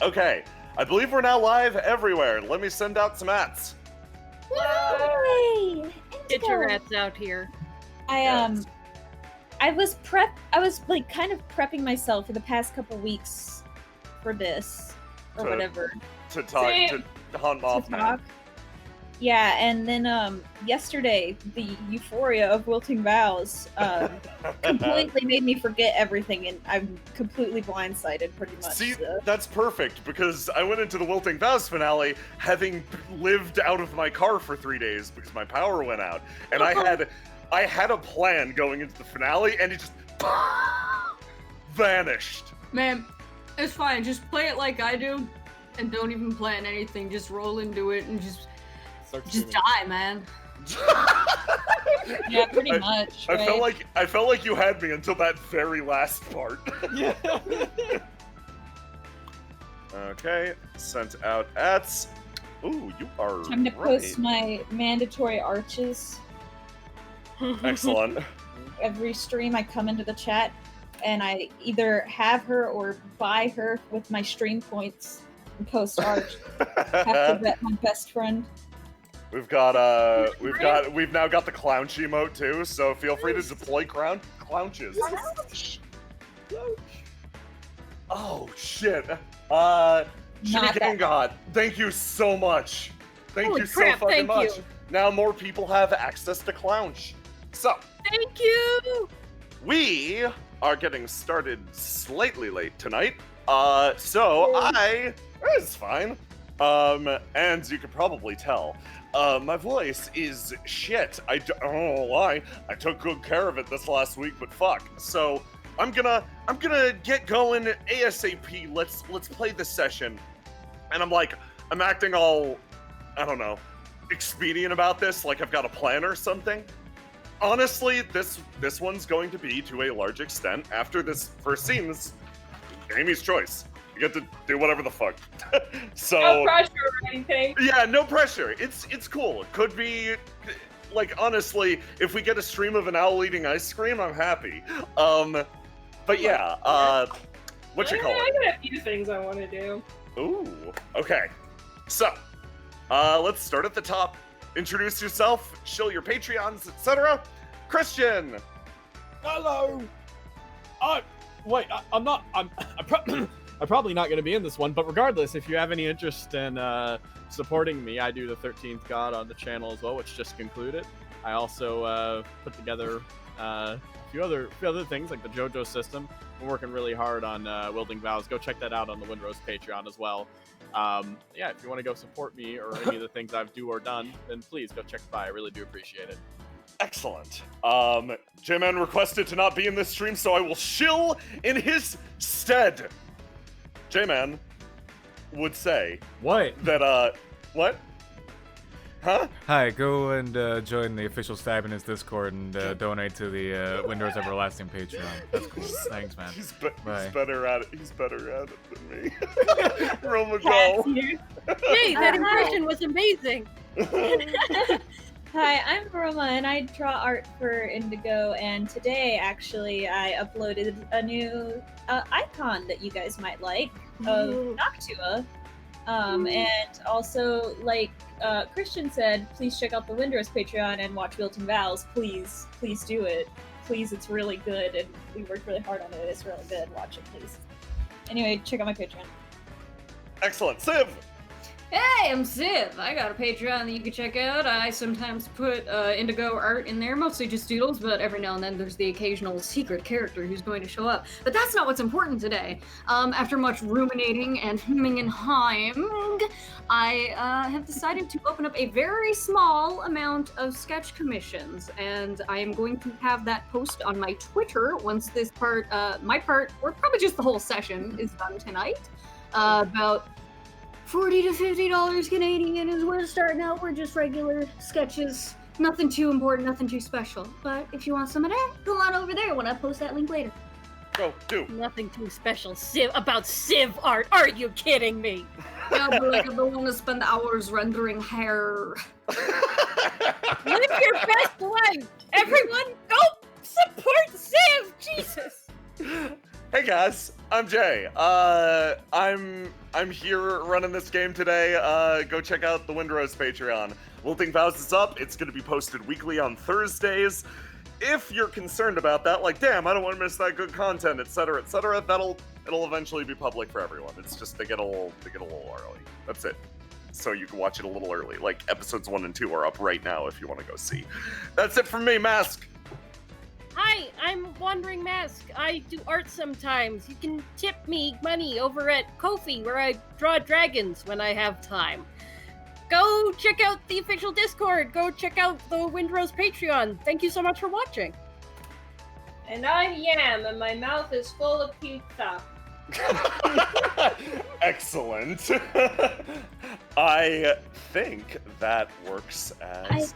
Okay, I believe we're now live everywhere. Let me send out some ats. Yay! Get your rats out here. I was like kind of prepping myself for the past couple weeks for this or whatever. To talk to hunt Mothman. Yeah, and then yesterday the euphoria of Wilting Vows completely made me forget everything, and I'm completely blindsided pretty much. See, so. that's perfect, because I went into the Wilting Vows finale having lived out of my car for 3 days because my power went out, and I had a plan going into the finale, and it just vanished. Man, it's fine. Just play it like I do, and don't even plan anything. Just roll into it and just die, man. Yeah, pretty much. Right? I felt like you had me until that very last part. Yeah. Okay, sent out ats. Ooh, you are Time to post my mandatory arches. Excellent. Every stream I come into the chat and I either have her or buy her with my stream points and post arch. Have to bet my best friend. We've now got the clownch emote too, so feel free to deploy clownches. Oh shit. Shitty God, thank you so much. Thank you so fucking much. Now more people have access to clownch. So thank you. We are getting started slightly late tonight. It's fine. And you could probably tell. My voice is shit. I don't know why. I took good care of it this last week, but fuck. So I'm gonna get going ASAP. Let's play this session. And I'm acting all, I don't know, expedient about this, like I've got a plan or something. Honestly, this one's going to be, to a large extent, after this first scene, this Amy's choice. You get to do whatever the fuck. So no pressure or anything. Yeah, no pressure. It's cool. It could be, like, honestly, if we get a stream of an owl eating ice cream, I'm happy. But yeah, what you call it? I got a few things I want to do. Ooh, okay. So, let's start at the top. Introduce yourself, shill your Patreons, etc. Christian! Hello! I'm probably not going to be in this one, but regardless, if you have any interest in supporting me, I do the 13th God on the channel as well, which just concluded. I also put together a few other things, like the JoJo system. I'm working really hard on Wielding Vows. Go check that out on the Windrose Patreon as well. Yeah, if you want to go support me or any of the things I've do or done, then please go check by. I really do appreciate it. Excellent. J-Man requested to not be in this stream, so I will shill in his stead. J-Man would say... What? That, what? Huh? Hi, go and join the official Stabbyness Discord and donate to the Windows Everlasting Patreon. That's cool. Thanks, man. He's better at it. He's better at it than me. Roma, go. Hey, that impression was amazing. Hi, I'm Roma, and I draw art for Indigo, and today, actually, I uploaded a new icon that you guys might like of Noctua. And also, like Christian said, please check out the Windrose Patreon and watch Wilting Vows. Please do it. Please, it's really good, and we worked really hard on it. It's really good. Watch it, please. Anyway, check out my Patreon. Excellent. Siv! Hey, I'm Siv. I got a Patreon that you can check out. I sometimes put Indigo art in there, mostly just doodles, but every now and then there's the occasional secret character who's going to show up. But that's not what's important today. After much ruminating and hemming and hawing, I have decided to open up a very small amount of sketch commissions, and I am going to have that post on my Twitter once this part, my part, or probably just the whole session, is done tonight. About $40 to $50 Canadian is where it's starting out. We're just regular sketches. Nothing too important, nothing too special. But if you want some of that, go on over there when I post that link later. Go, do. Nothing too special about Civ art. Are you kidding me? Yeah, but like I don't want to spend hours rendering hair. Live your best life. Everyone, go support Civ. Jesus. Hey guys, I'm Jay. I'm here running this game today. Go check out the Windrose Patreon. Wilting Vows is up. It's going to be posted weekly on Thursdays. If you're concerned about that, like, damn, I don't want to miss that good content, etc., it'll eventually be public for everyone. It's just they get a little early. That's it. So you can watch it a little early. Like episodes 1 and 2 are up right now if you want to go see. That's it from me, Mask. Hi, I'm Wandering Mask. I do art sometimes. You can tip me money over at Ko-fi, where I draw dragons when I have time. Go check out the official Discord. Go check out the Windrose Patreon. Thank you so much for watching. And I'm Yam, and my mouth is full of pizza. Excellent. I think that works as... I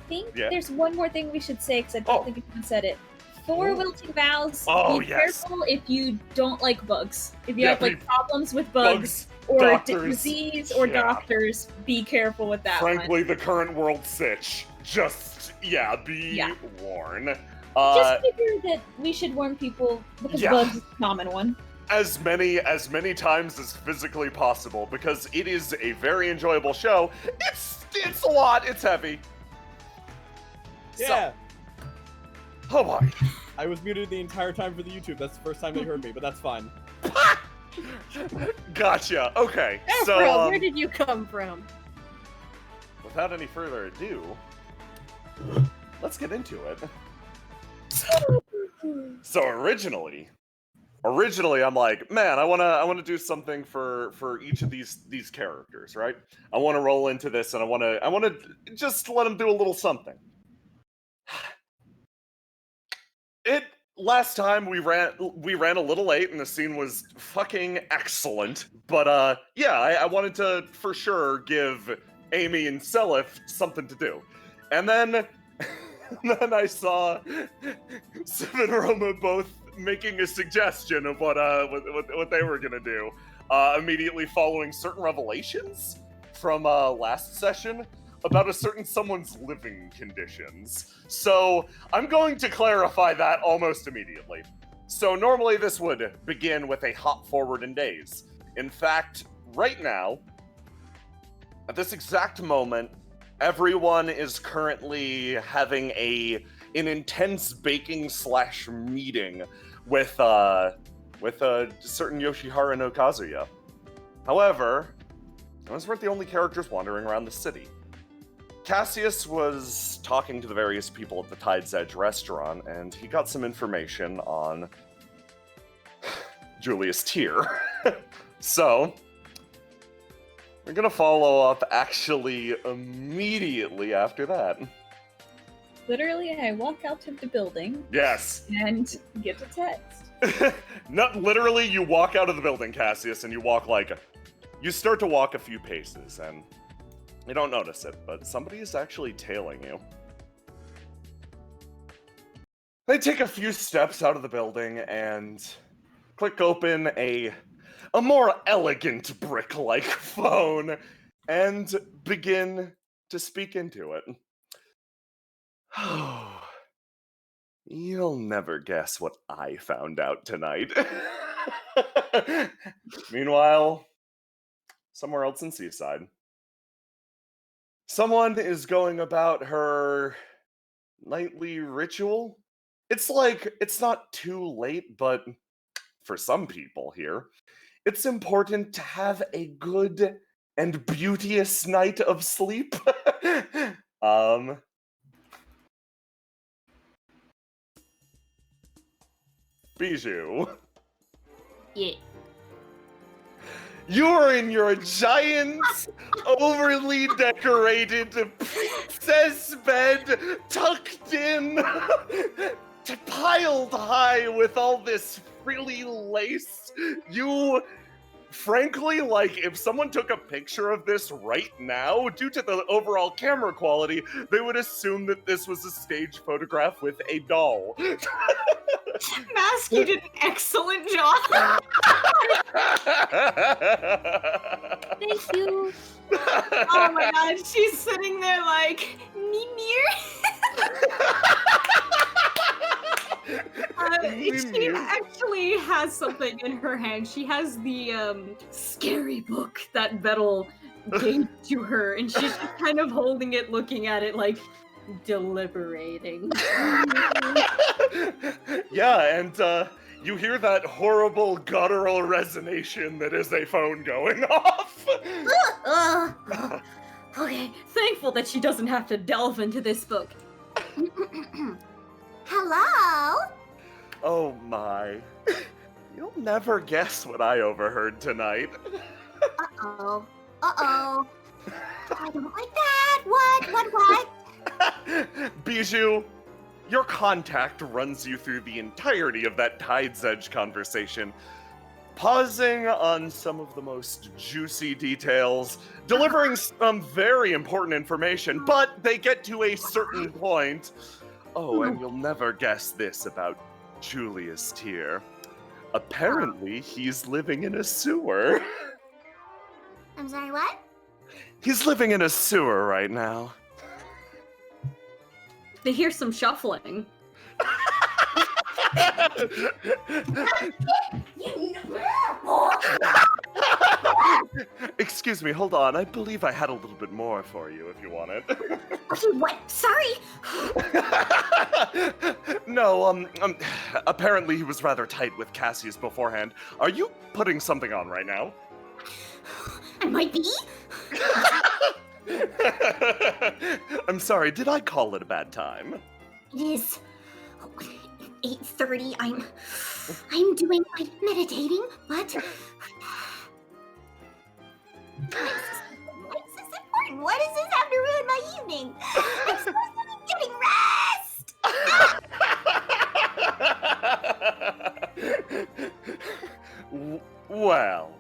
think there's one more thing we should say, because I don't think anyone said it. For Ooh. Wilting Vows, Oh, be yes. careful if you don't like bugs. If you Yeah, have like problems with bugs or doctors, disease or yeah. doctors, be careful with that Frankly, one. the current world sitch. Just, be warned. Just figure that we should warn people, because bugs is a common one. As many times as physically possible, because it is a very enjoyable show. It's a lot. It's heavy. Yeah. Oh boy. I was muted the entire time for the YouTube. That's the first time they heard me, but that's fine. Gotcha. Okay. Afro, where did you come from? Without any further ado, let's get into it. So originally I'm like, man, I wanna do something for each of these characters, right? I want to roll into this, and I want to just let them do a little something. Last time we ran a little late, and the scene was fucking excellent. But I wanted to for sure give Amy and Selyf something to do, and then I saw Civ and Roma both making a suggestion of what they were gonna do, immediately following certain revelations from last session about a certain someone's living conditions. So I'm going to clarify that almost immediately. So normally this would begin with a hop forward in days. In fact, right now, at this exact moment, everyone is currently having an intense baking / meeting with a certain Yoshihara no Kazuya. However, those weren't the only characters wandering around the city. Cassius was talking to the various people at the Tide's Edge restaurant, and he got some information on Julius Tier. So, we're gonna follow up actually immediately after that. Literally, I walk out of the building. Yes. And get a text. Not literally, you walk out of the building, Cassius, and you start to walk a few paces, and you don't notice it, but somebody is actually tailing you. They take a few steps out of the building and click open a more elegant brick-like phone and begin to speak into it. You'll never guess what I found out tonight. Meanwhile, somewhere else in Seaside, someone is going about her nightly ritual. It's like, it's not too late, but for some people here, it's important to have a good and beauteous night of sleep. Bijoux. Yeah. You're in your giant, overly decorated princess bed, tucked in, piled high with all this frilly lace. You, frankly, like, if someone took a picture of this right now, due to the overall camera quality, they would assume that this was a stage photograph with a doll. Mask, you did an excellent job. Thank you. Oh my god, she's sitting there like, Mimir. She actually has something in her hand. She has the scary book that Vettel gave to her, and she's just kind of holding it, looking at it, like deliberating. Yeah, and you hear that horrible guttural resonation that is a phone going off. Okay, thankful that she doesn't have to delve into this book. Hello? Oh my. You'll never guess what I overheard tonight. Uh-oh. Uh-oh. I don't like that. What? Bijoux, your contact runs you through the entirety of that Tide's Edge conversation, pausing on some of the most juicy details, delivering some very important information, but they get to a certain point. Oh, and you'll never guess this about Julius Tier. Apparently, he's living in a sewer. I'm sorry, what? He's living in a sewer right now. They hear some shuffling. Excuse me, hold on. I believe I had a little bit more for you if you want it. Okay, what? Sorry. No, apparently he was rather tight with Cassius beforehand. Are you putting something on right now? I might be. I'm sorry, did I call it a bad time? It is 8:30. I'm doing my meditating, but why is this important? Why does this have to ruin my evening? I'm supposed to be getting rest. Well,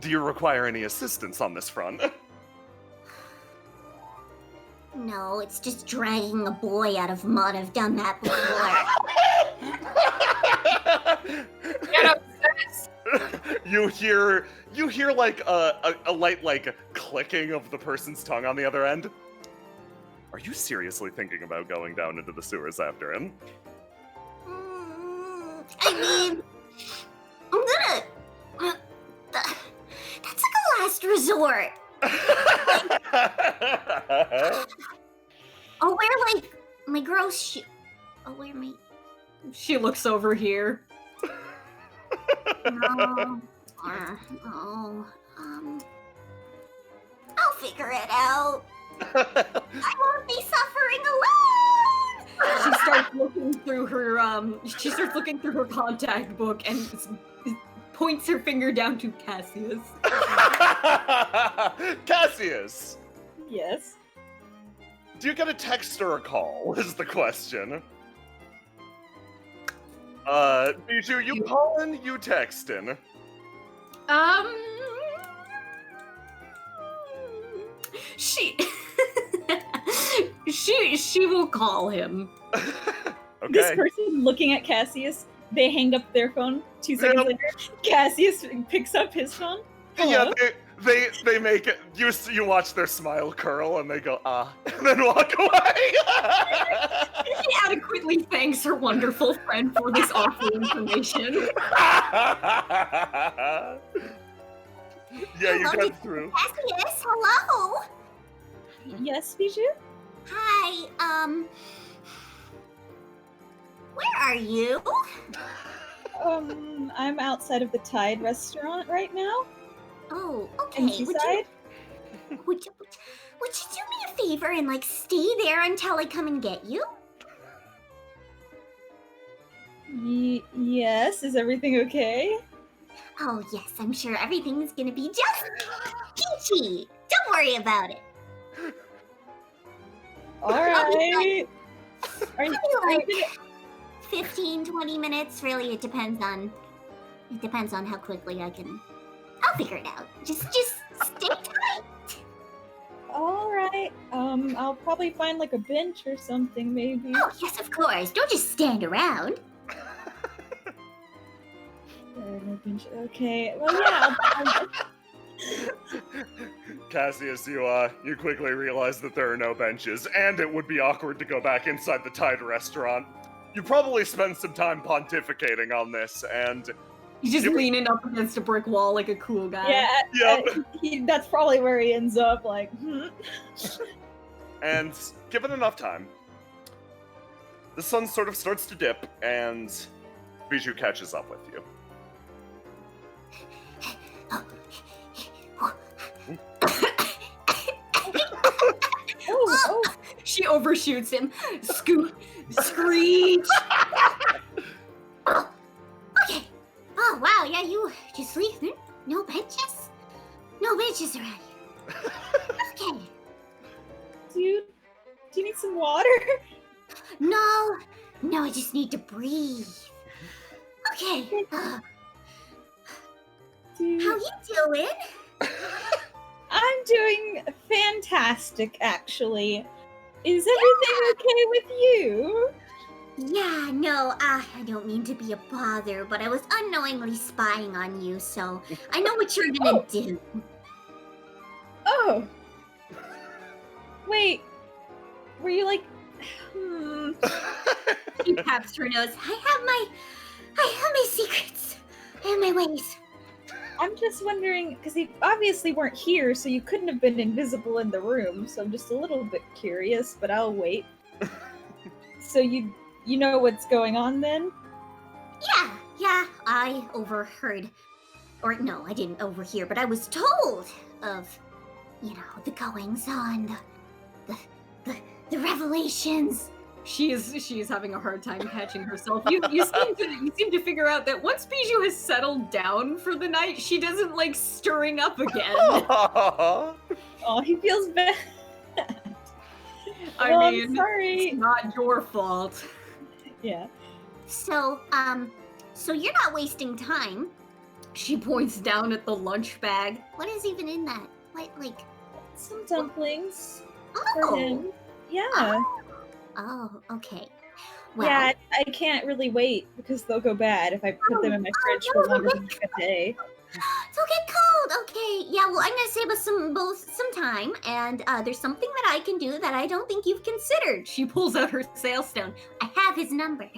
do you require any assistance on this front? No, it's just dragging a boy out of mud. I've done that before. Get obsessed! You hear like a light like clicking of the person's tongue on the other end. Are you seriously thinking about going down into the sewers after him? I mean, I'm gonna. That's like a last resort. I'll wear like my girl's shoe. I'll wear my. She looks over here. No. I'll figure it out. I won't be suffering alone. She starts looking through her contact book and points her finger down to Cassius. Cassius, Yes. do you get a text or a call? Is the question. Bijoux, you calling? You texting? She will call him. Okay. This person looking at Cassius, they hang up their phone 2 seconds later. Cassius picks up his phone. Yeah, Hello? they make it. You watch their smile curl and they go and then walk away. She adequately thanks her wonderful friend for this awful information. Yeah, you Hello, got through. Cassius, hello. Yes, Bijoux? Hi. Where are you? I'm outside of the Tide restaurant right now. Oh, okay. In Seaside. Would you do me a favor and like stay there until I come and get you? Yes, is everything okay? Oh yes, I'm sure everything's gonna be just peachy. Don't worry about it. Alright. Maybe like 15, 20 minutes. Really, it depends on how quickly I can. I'll figure it out. Just stay tight. Alright. I'll probably find like a bench or something, maybe. Oh yes, of course. Don't just stand around. No bench. Okay. Well, yeah. Cassius, you quickly realize that there are no benches, and it would be awkward to go back inside the Tide restaurant. you probably spend some time pontificating on this, and He's just You- leaning up against a brick wall like a cool guy. Yeah, Yep. that's probably where he ends up. Like, and given enough time, the sun sort of starts to dip, and Bijoux catches up with you. oh, She overshoots him. Scoot, screech. Okay. Oh wow, yeah, you just leave. No benches? No benches around here. Okay. do you need some water? No, I just need to breathe. Okay. How you doing? I'm doing fantastic, actually. Is everything okay with you? Yeah, no, I don't mean to be a bother, but I was unknowingly spying on you, so I know what you're gonna do. Oh. Wait. Were you like... She taps her nose. I have my secrets. I have my ways. I'm just wondering, because you obviously weren't here, so you couldn't have been invisible in the room, so I'm just a little bit curious, but I'll wait. So you know what's going on then? Yeah, I overheard. Or no, I didn't overhear, but I was told of, the goings on, the revelations. She is having a hard time catching herself. You seem to figure out that once Bijoux has settled down for the night, she doesn't like stirring up again. Oh, he feels bad. I mean, I'm sorry. it's not your fault. Yeah. So you're not wasting time. She points down at the lunch bag. What is even in that? What, like? Some dumplings for Oh. him. Yeah. Oh, okay. Well, Yeah, I can't really wait because they'll go bad if I put them in my fridge for longer than like a day. they'll get cold. Okay. Yeah. Well, I'm gonna save us some time, and there's something that I can do that I don't think you've considered. She pulls out her sailstone. I have his number.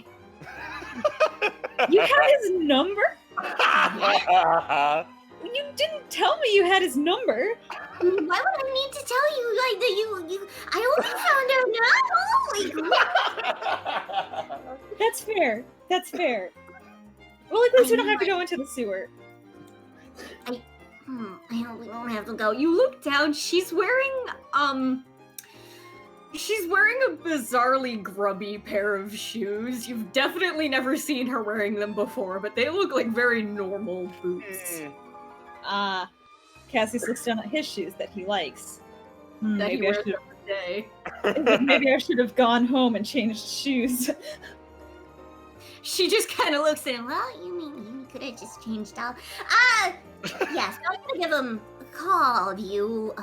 You had his number? You didn't tell me you had his number. Why would I need to tell you like that? You. I only found out now. Holy. That's fair. That's fair. Well, at least we don't have to go into the sewer. I we don't have to Oh, go. you look down. She's wearing a bizarrely grubby pair of shoes. You've definitely never seen her wearing them before, but they look like very normal boots. Cassius looks down at his shoes that he likes. That he Maybe I wears should every day. maybe I should have gone home and changed shoes. She just kind of looks at him. Well, you mean you could have just changed out? Yes. I'm gonna give him a call. You.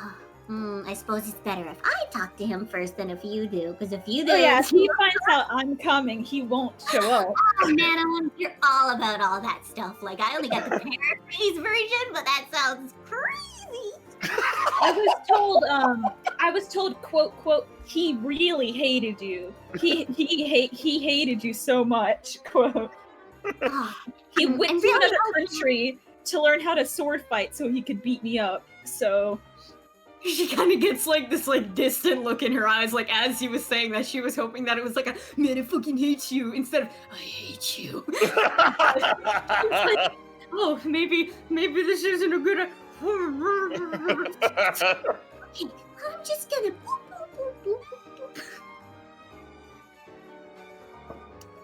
I suppose it's better if I talk to him first than if you do, because if you do, Oh yeah, if he finds out I'm coming, he won't show up. oh man, you're all about all that stuff. Like I only got the paraphrase version, but that sounds crazy. I was told, quote, he really hated you. He hated you so much, quote. Oh, He And went to really another country to learn how to sword fight so he could beat me up. So She kind of gets like this like distant look in her eyes, like as he was saying that, she was hoping that it was like a man, I fucking hate you, instead of I hate you. It's like, oh, maybe this isn't a good. okay, I'm just gonna. Boop, boop, boop, boop, boop.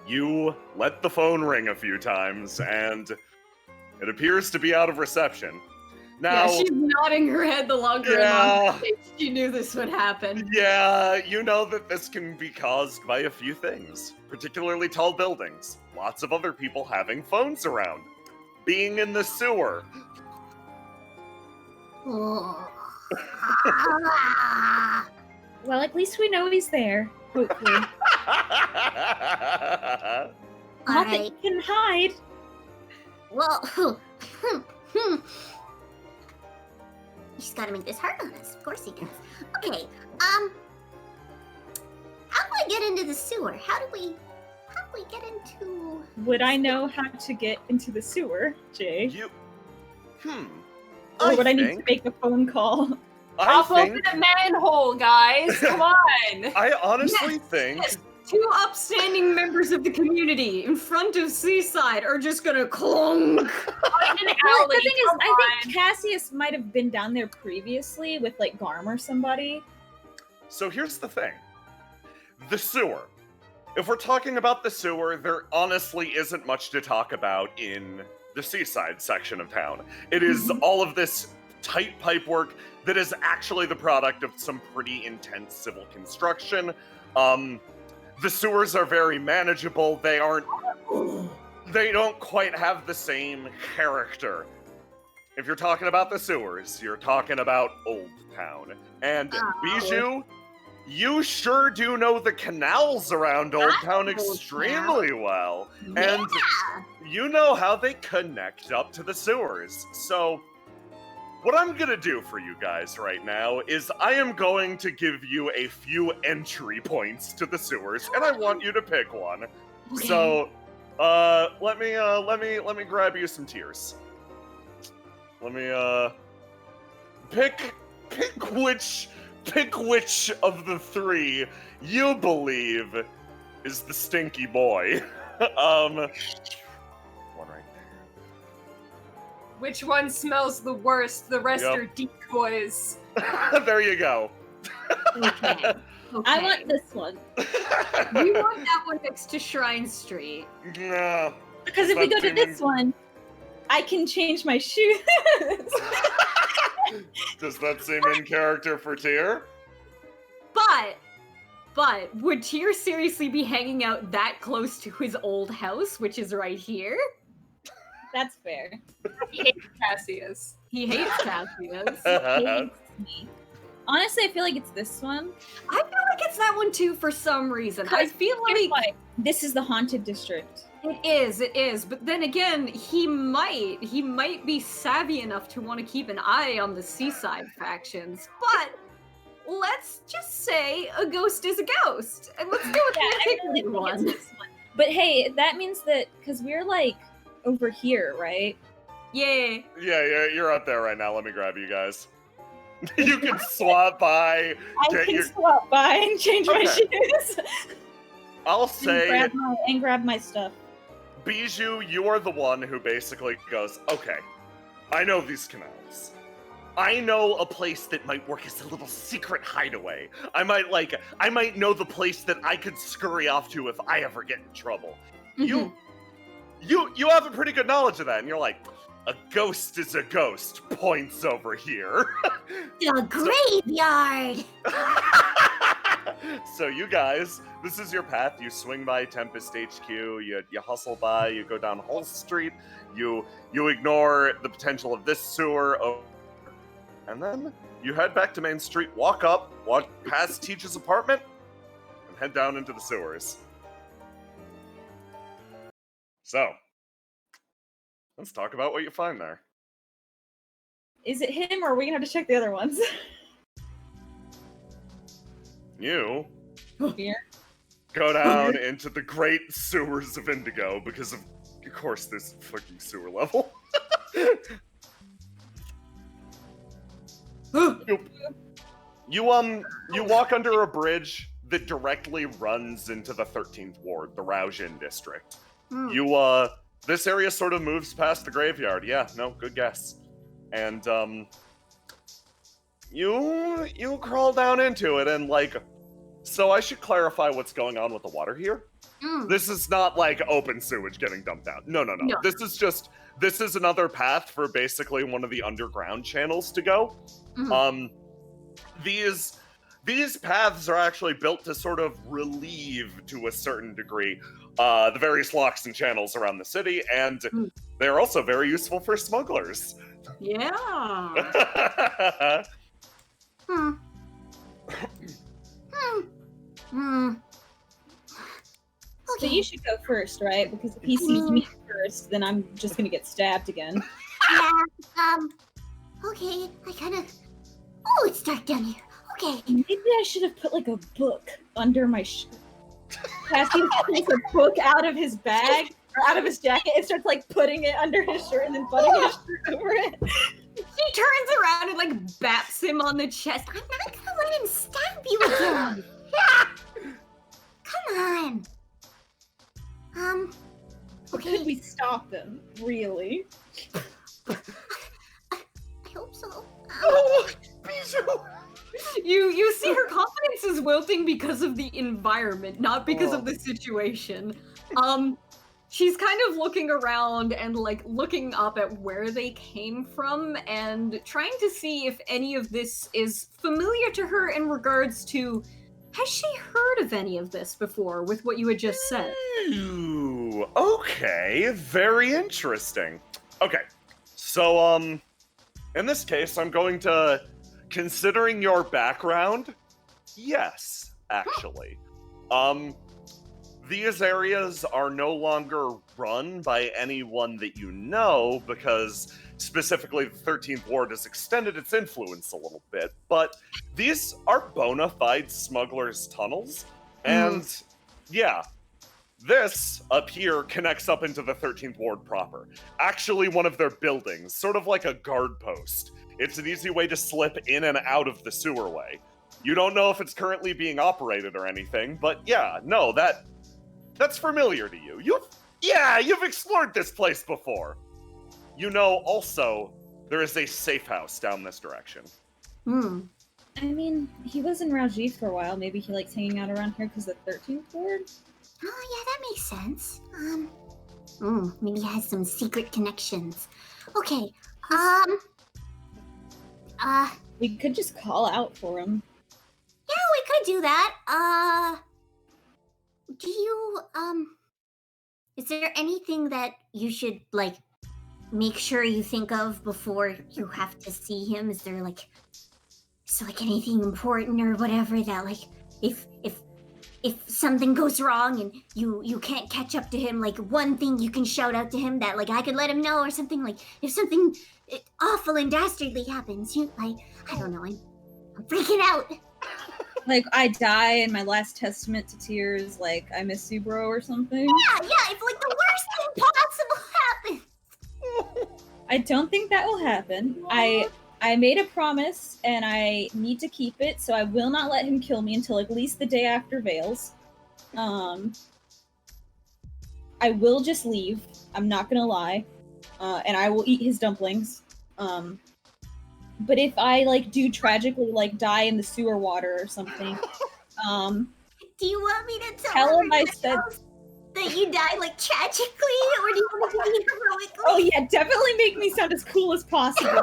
You let the phone ring a few times, and it appears to be out of reception. Now, Yeah, she's nodding her head the longer and longer she knew this would happen. yeah, you know that this can be caused by a few things, particularly tall buildings, lots of other people having phones around, being in the sewer. Oh. well, at least we know he's there. Hopefully, All not that right. he can hide. Well, he's got to make this hard on us. Of course he does. Okay. How do I get into the sewer? How do we we get into? Would I know how to get into the sewer, Jay? You. Or would I need to think- make a phone call? I Open think. a manhole, guys. Come on. I honestly think. Yes. 2 upstanding members of the community in front of Seaside are just gonna clonk. In an Well, alley. the thing is, Come I on. think Cassius might have been down there previously with like Garm or somebody. So here's the thing. The sewer. If we're talking about the sewer, there honestly isn't much to talk about in the seaside section of town. It is all of this tight pipe work that is actually the product of some pretty intense civil construction. The sewers are very manageable. They don't quite have the same character. If you're talking about the sewers, you're talking about Old Town. And Bijoux, you sure do know the canals around Old Town extremely well. And you know how they connect up to the sewers. So, what I'm gonna do for you guys right now is I am going to give you a few entry points to the sewers, and I want you to pick one. Okay. So, let me grab you some tears. Let me pick which of the 3 you believe is the stinky boy. One right there. Which one smells the worst? The rest Yep. are decoys. There you go. Okay. I want this one. You want that one next to Shrine Street. No. Because if we go to this one, I can change my shoes. Does that seem in character for Tyr? But would Tyr seriously be hanging out that close to his old house, which is right here? That's fair. He hates Cassius. He hates Cassius. He hates me. Honestly, I feel like it's this one. I feel like it's that one too for some reason. I feel Here's like why. This is the haunted district. it is. But then again, he might be savvy enough to want to keep an eye on the seaside factions. But let's just say a ghost is a ghost, and let's go with I the really particular think it's one. this one. But hey, that means that because we're like over here, right? Yeah. Yeah, you're up there right now. Let me grab you guys. You can swap by. I Get can your- swap by and change my Okay. shoes. I'll say, and grab my stuff. Bijoux, you are the one who basically goes, okay, I know these canals. I know a place that might work as a little secret hideaway. I might know the place that I could scurry off to if I ever get in trouble. Mhm. You have a pretty good knowledge of that, and you're like, a ghost is a ghost. Points over here. The graveyard! So you guys, this is your path. You swing by Tempest HQ. You hustle by. You go down Hull Street. You ignore the potential of this sewer, and then you head back to Main Street. Walk past Teach's apartment, and head down into the sewers. So, let's talk about what you find there. Is it him, or are we gonna have to check the other ones? You Here. go down into the great sewers of Indigo because of course, this fucking sewer level. You walk under a bridge that directly runs into the 13th Ward, the Raojin district. This area sort of moves past the graveyard. Yeah, no, good guess. And you crawl down into it and so I should clarify what's going on with the water here. This is not like open sewage getting dumped out. No. No. This is another path for basically one of the underground channels to go. These paths are actually built to sort of relieve, to a certain degree, the various locks and channels around the city, and they're also very useful for smugglers. Yeah. So you should go first, right? Because if he sees me first, then I'm just gonna get stabbed again. Yeah, okay, I kinda... Oh, it's dark down here. Okay. Maybe I should have put like a book under my shirt. Cassian pulls a book out of his bag, or out of his jacket, and starts, like, putting it under his shirt and then butting his shirt over it. She turns around and, like, baps him on the chest. I'm not gonna let him stab you again. Come on. Okay. Could we stop him? Really? I hope so. Oh, Bijoux! You see her confidence is wilting because of the environment, not because of the situation. She's kind of looking around and like looking up at where they came from and trying to see if any of this is familiar to her in regards to, has she heard of any of this before with what you had just said? Ooh, okay, very interesting. Okay, so, in this case, I'm going to, considering your background, yes, actually. These areas are no longer run by anyone that you know, because specifically the 13th Ward has extended its influence a little bit, but these are bona fide smugglers' tunnels, and yeah, this up here connects up into the 13th Ward proper. Actually, one of their buildings, sort of like a guard post. It's an easy way to slip in and out of the sewerway. You don't know if it's currently being operated or anything, but yeah, no, that's familiar to you. You've explored this place before. You know, also, there is a safe house down this direction. I mean, he was in Rajiv for a while. Maybe he likes hanging out around here because of the 13th Ward? Oh, yeah, that makes sense. Maybe he has some secret connections. Okay, We could just call out for him. yeah, we could do that. Do you, is there anything that you should, like, make sure you think of before you have to see him? Is there, like, anything important or whatever that, like, if something goes wrong and you can't catch up to him, like, one thing you can shout out to him that, like, I could let him know, or something, like, if something awful and dastardly happens, I don't know, I'm freaking out. Like, I die in my last testament to tears, like, I miss you, bro, or something. Yeah, if, like, the worst thing possible happens. I don't think that will happen. I made a promise, and I need to keep it, so I will not let him kill me until at least the day after Veils. I will just leave. I'm not gonna lie. And I will eat his dumplings. But if I, like, do tragically, like, die in the sewer water or something, Do you want me to tell him I said... that you died, like, tragically, or do you want me to be heroically? Oh yeah, definitely make me sound as cool as possible.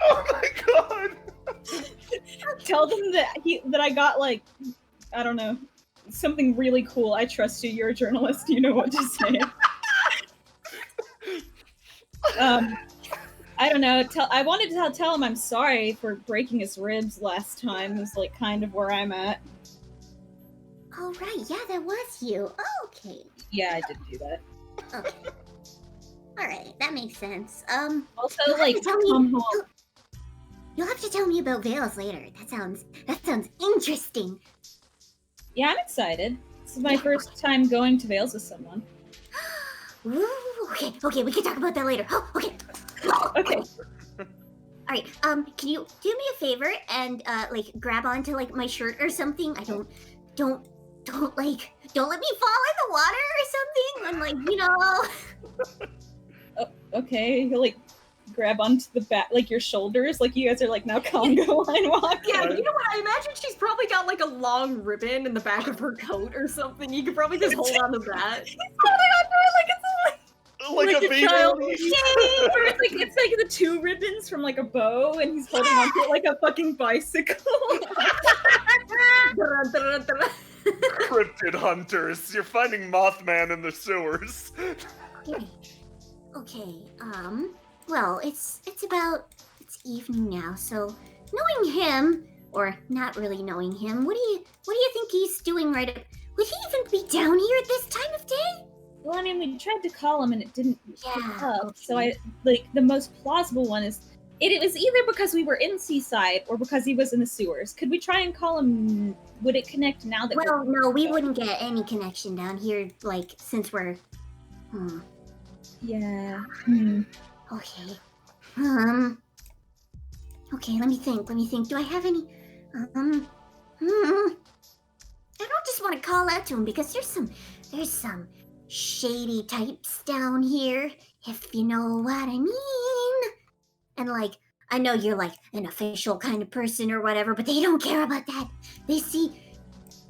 Oh my god! Tell them that I got, like, I don't know, something really cool. I trust you. You're a journalist. You know what to say. I don't know. I wanted to tell him I'm sorry for breaking his ribs last time. Is, like, kind of where I'm at. Oh, right. Yeah, that was you. Oh, okay. Yeah, I did do that. Okay. All right, that makes sense. Also, you'll have like, to tell me- come home. You'll have to tell me about Veils later. That sounds interesting. Yeah, I'm excited. This is my first time going to Veils with someone. Ooh, okay, we can talk about that later. Oh, okay. Okay. All right, can you do me a favor and, like, grab onto, like, my shirt or something? Don't let me fall in the water or something. I'm like, you know. Okay, he'll, like, grab onto the back, like, your shoulders, like you guys are, like, now Congo line walking. Yeah, you know what? I imagine she's probably got like a long ribbon in the back of her coat or something. You could probably just hold on to that. He's holding onto it like it's Like a baby child. leaf. Or it's like the two ribbons from, like, a bow, and he's holding onto it like a fucking bicycle. Cryptid hunters, you're finding Mothman in the sewers. Okay, well, it's evening now, so knowing him, or not really knowing him, what do you think he's doing right up? Would he even be down here at this time of day? Well, I mean, we tried to call him and it didn't pick Yeah, up, okay. so the most plausible one is It was either because we were in Seaside or because he was in the sewers. Could we try and call him? Would it connect now that Well, no, we wouldn't get any connection down here, like, since we're... Yeah. Okay. Okay, let me think. Do I have any... I don't just want to call out to him because there's some shady types down here, if you know what I mean. And like, I know you're like an official kind of person or whatever, but they don't care about that. They see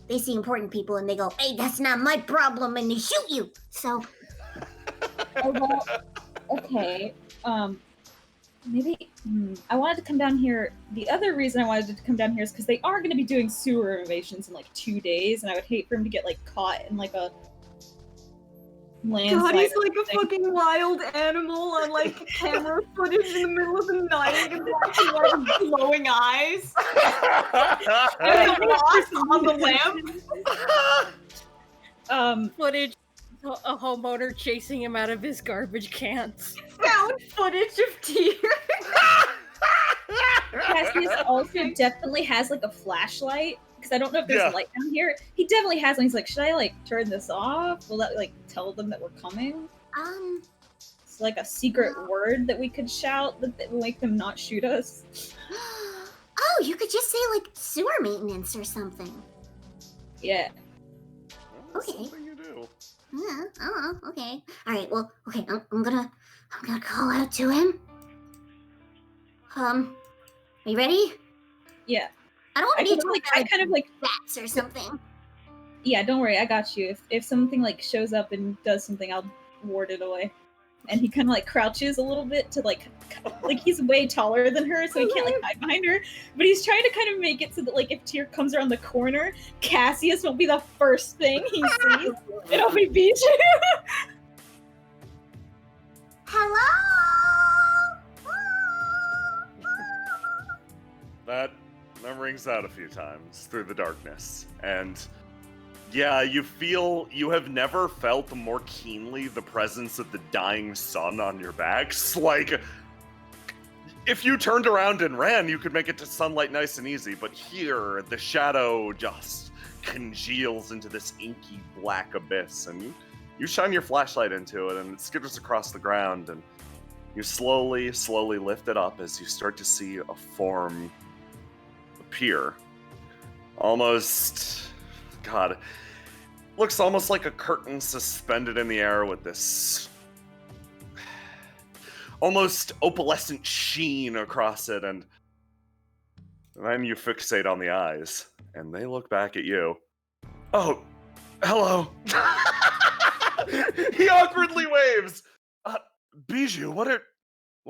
important people and they go, "Hey, that's not my problem," and they shoot you. So. Oh, well, okay. Maybe I wanted to come down here. The other reason I wanted to come down here is because they are going to be doing sewer renovations in like 2 days, and I would hate for him to get like caught in like a landslide. God, he's like a fucking wild animal on like camera footage in the middle of the night and watching like glowing eyes. And a moth on the lamp. Footage. A homeowner chasing him out of his garbage cans. Found footage of tears. Cassius also definitely has like a flashlight, because I don't know if there's a light down here. He definitely has one. He's like, should I like turn this off? Will that like tell them that we're coming? It's like a secret word that we could shout that will make them not shoot us. Oh, you could just say like sewer maintenance or something. Yeah. Okay. Something you do. Yeah. Oh, okay. All right. Well, okay. I'm gonna call out to him. Are you ready? Yeah. I don't want to be told I kind of like bats or something. Yeah, don't worry, I got you. If something like shows up and does something, I'll ward it away. And he kind of like crouches a little bit to like he's way taller than her, so he can't like hide behind her. But he's trying to kind of make it so that like if Tyr comes around the corner, Cassius won't be the first thing he sees. It'll be Bijoux. Hello. That rings out a few times through the darkness, and yeah, you have never felt more keenly the presence of the dying sun on your backs. Like, if you turned around and ran, you could make it to sunlight nice and easy, but here, the shadow just congeals into this inky black abyss, and you shine your flashlight into it, and it skitters across the ground, and you slowly lift it up as you start to see a form appear. Almost, God, looks almost like a curtain suspended in the air with this almost opalescent sheen across it, and then you fixate on the eyes, and they look back at you. Oh, hello. He awkwardly waves. Bijoux, what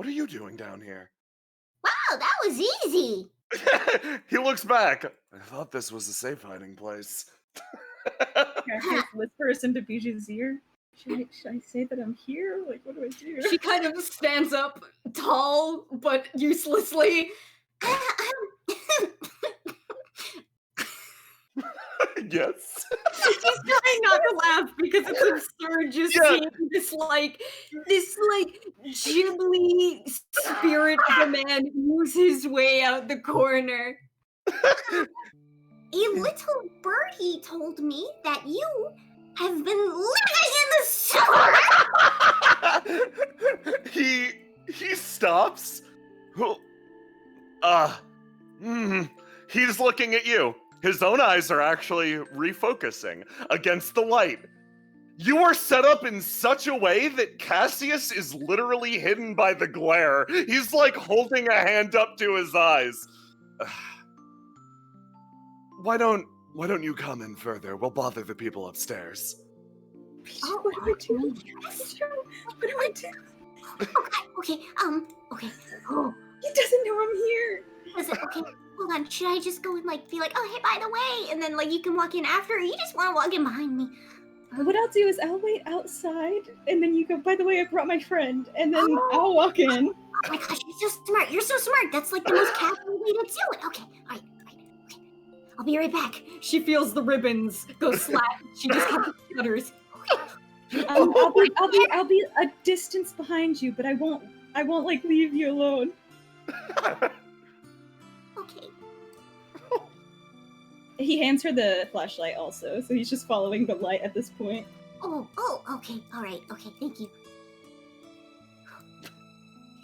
are you doing down here? Wow, that was easy. He looks back. I thought this was a safe hiding place. Cassius whispers into Bijou's ear. Should I say that I'm here? Like, what do I do? She kind of stands up tall but uselessly. Yes. She's trying not to laugh because it's absurd just seeing this Ghibli spirit of a man ooze his way out the corner. A little birdie told me that you have been living in the sewer. He stops. He's looking at you. His own eyes are actually refocusing against the light. You are set up in such a way that Cassius is literally hidden by the glare. He's like holding a hand up to his eyes. Why don't you come in further? We'll bother the people upstairs. Oh, what do I do? What do I do? Okay. Okay. Oh, he doesn't know I'm here. Is it okay? Hold on. Should I just go and like be like, oh hey, by the way, and then like you can walk in after, or you just want to walk in behind me? What I'll do is I'll wait outside, and then you go, by the way, I brought my friend, and then I'll walk in. Oh my gosh, you're so smart. You're so smart. That's like the most casual way to do it. Okay. All right. Okay. I'll be right back. She feels the ribbons go slap. She just kind of shudders. I'll be a distance behind you, but I won't like leave you alone. Okay. He hands her the flashlight also, so he's just following the light at this point. Oh, okay. All right. Okay, thank you.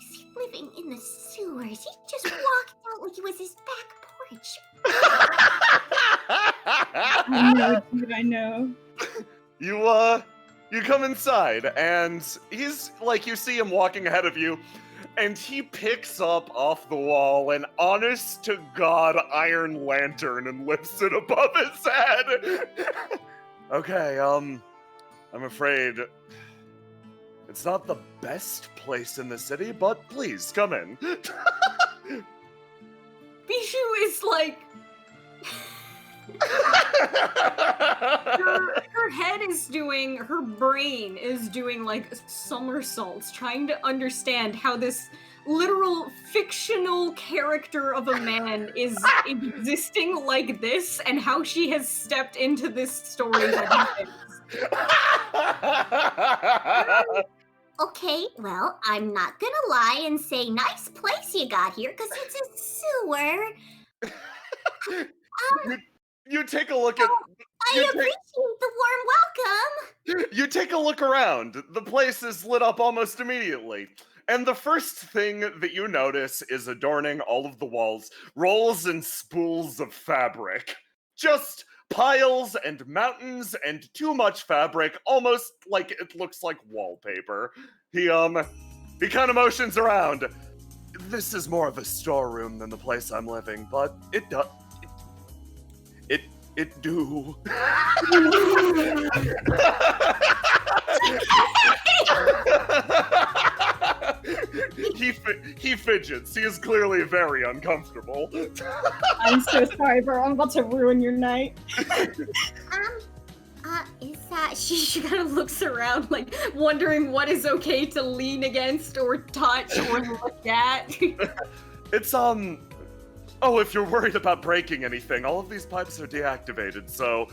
Is he living in the sewers? He just walked out like it was his back porch. I know, dude, I know. You come inside, and he's like, you see him walking ahead of you, and he picks up off the wall an honest to God iron lantern and lifts it above his head. Okay, I'm afraid it's not the best place in the city, but please come in. Bijoux is like her head is doing, her brain is doing like somersaults, trying to understand how this literal fictional character of a man is existing like this, and how she has stepped into this story that he thinks. Okay, well, I'm not gonna lie and say nice place you got here, because it's a sewer. You take a look at. I appreciate the warm welcome. You take a look around. The place is lit up almost immediately. And the first thing that you notice is adorning all of the walls, rolls and spools of fabric. Just piles and mountains and too much fabric, almost like it looks like wallpaper. He kind of motions around. This is more of a storeroom than the place I'm living, but it does. It do. He fidgets. He is clearly very uncomfortable. I'm so sorry, bro. I'm about to ruin your night. Is that She kind of looks around, like wondering what is okay to lean against or touch or look at. It's oh, if you're worried about breaking anything, all of these pipes are deactivated, so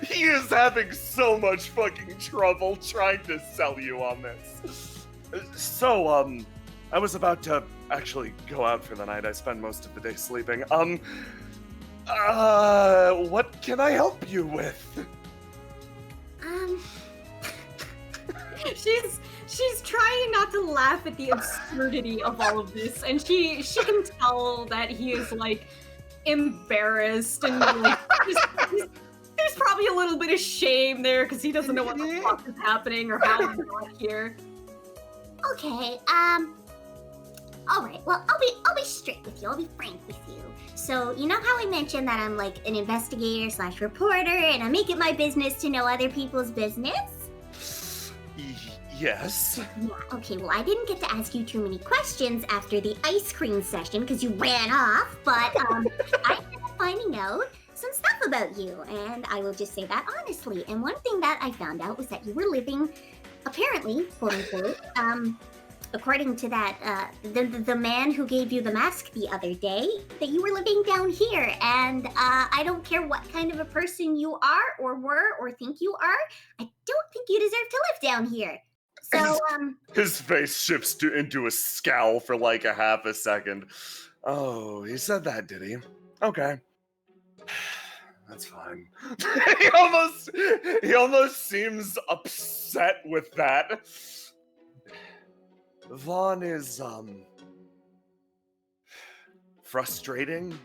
he is having so much fucking trouble trying to sell you on this. So, I was about to actually go out for the night. I spend most of the day sleeping. What can I help you with? She's trying not to laugh at the absurdity of all of this, and she can tell that he is like embarrassed and like there's probably a little bit of shame there because he doesn't know what the fuck is happening or how he got here. Okay, all right, well, I'll be straight with you. I'll be frank with you. So, you know how I mentioned that I'm like an investigator / reporter and I make it my business to know other people's business? Yes. Yeah, okay, well, I didn't get to ask you too many questions after the ice cream session because you ran off, but I ended up finding out some stuff about you, and I will just say that honestly. And one thing that I found out was that you were living, apparently, quote unquote, according to that, the man who gave you the mask the other day, that you were living down here. And I don't care what kind of a person you are or were or think you are, I don't think you deserve to live down here. So, His face shifts into a scowl for like a half a second. Oh, he said that, did he? Okay. That's fine. he almost seems upset with that. Vaughn is, frustrating,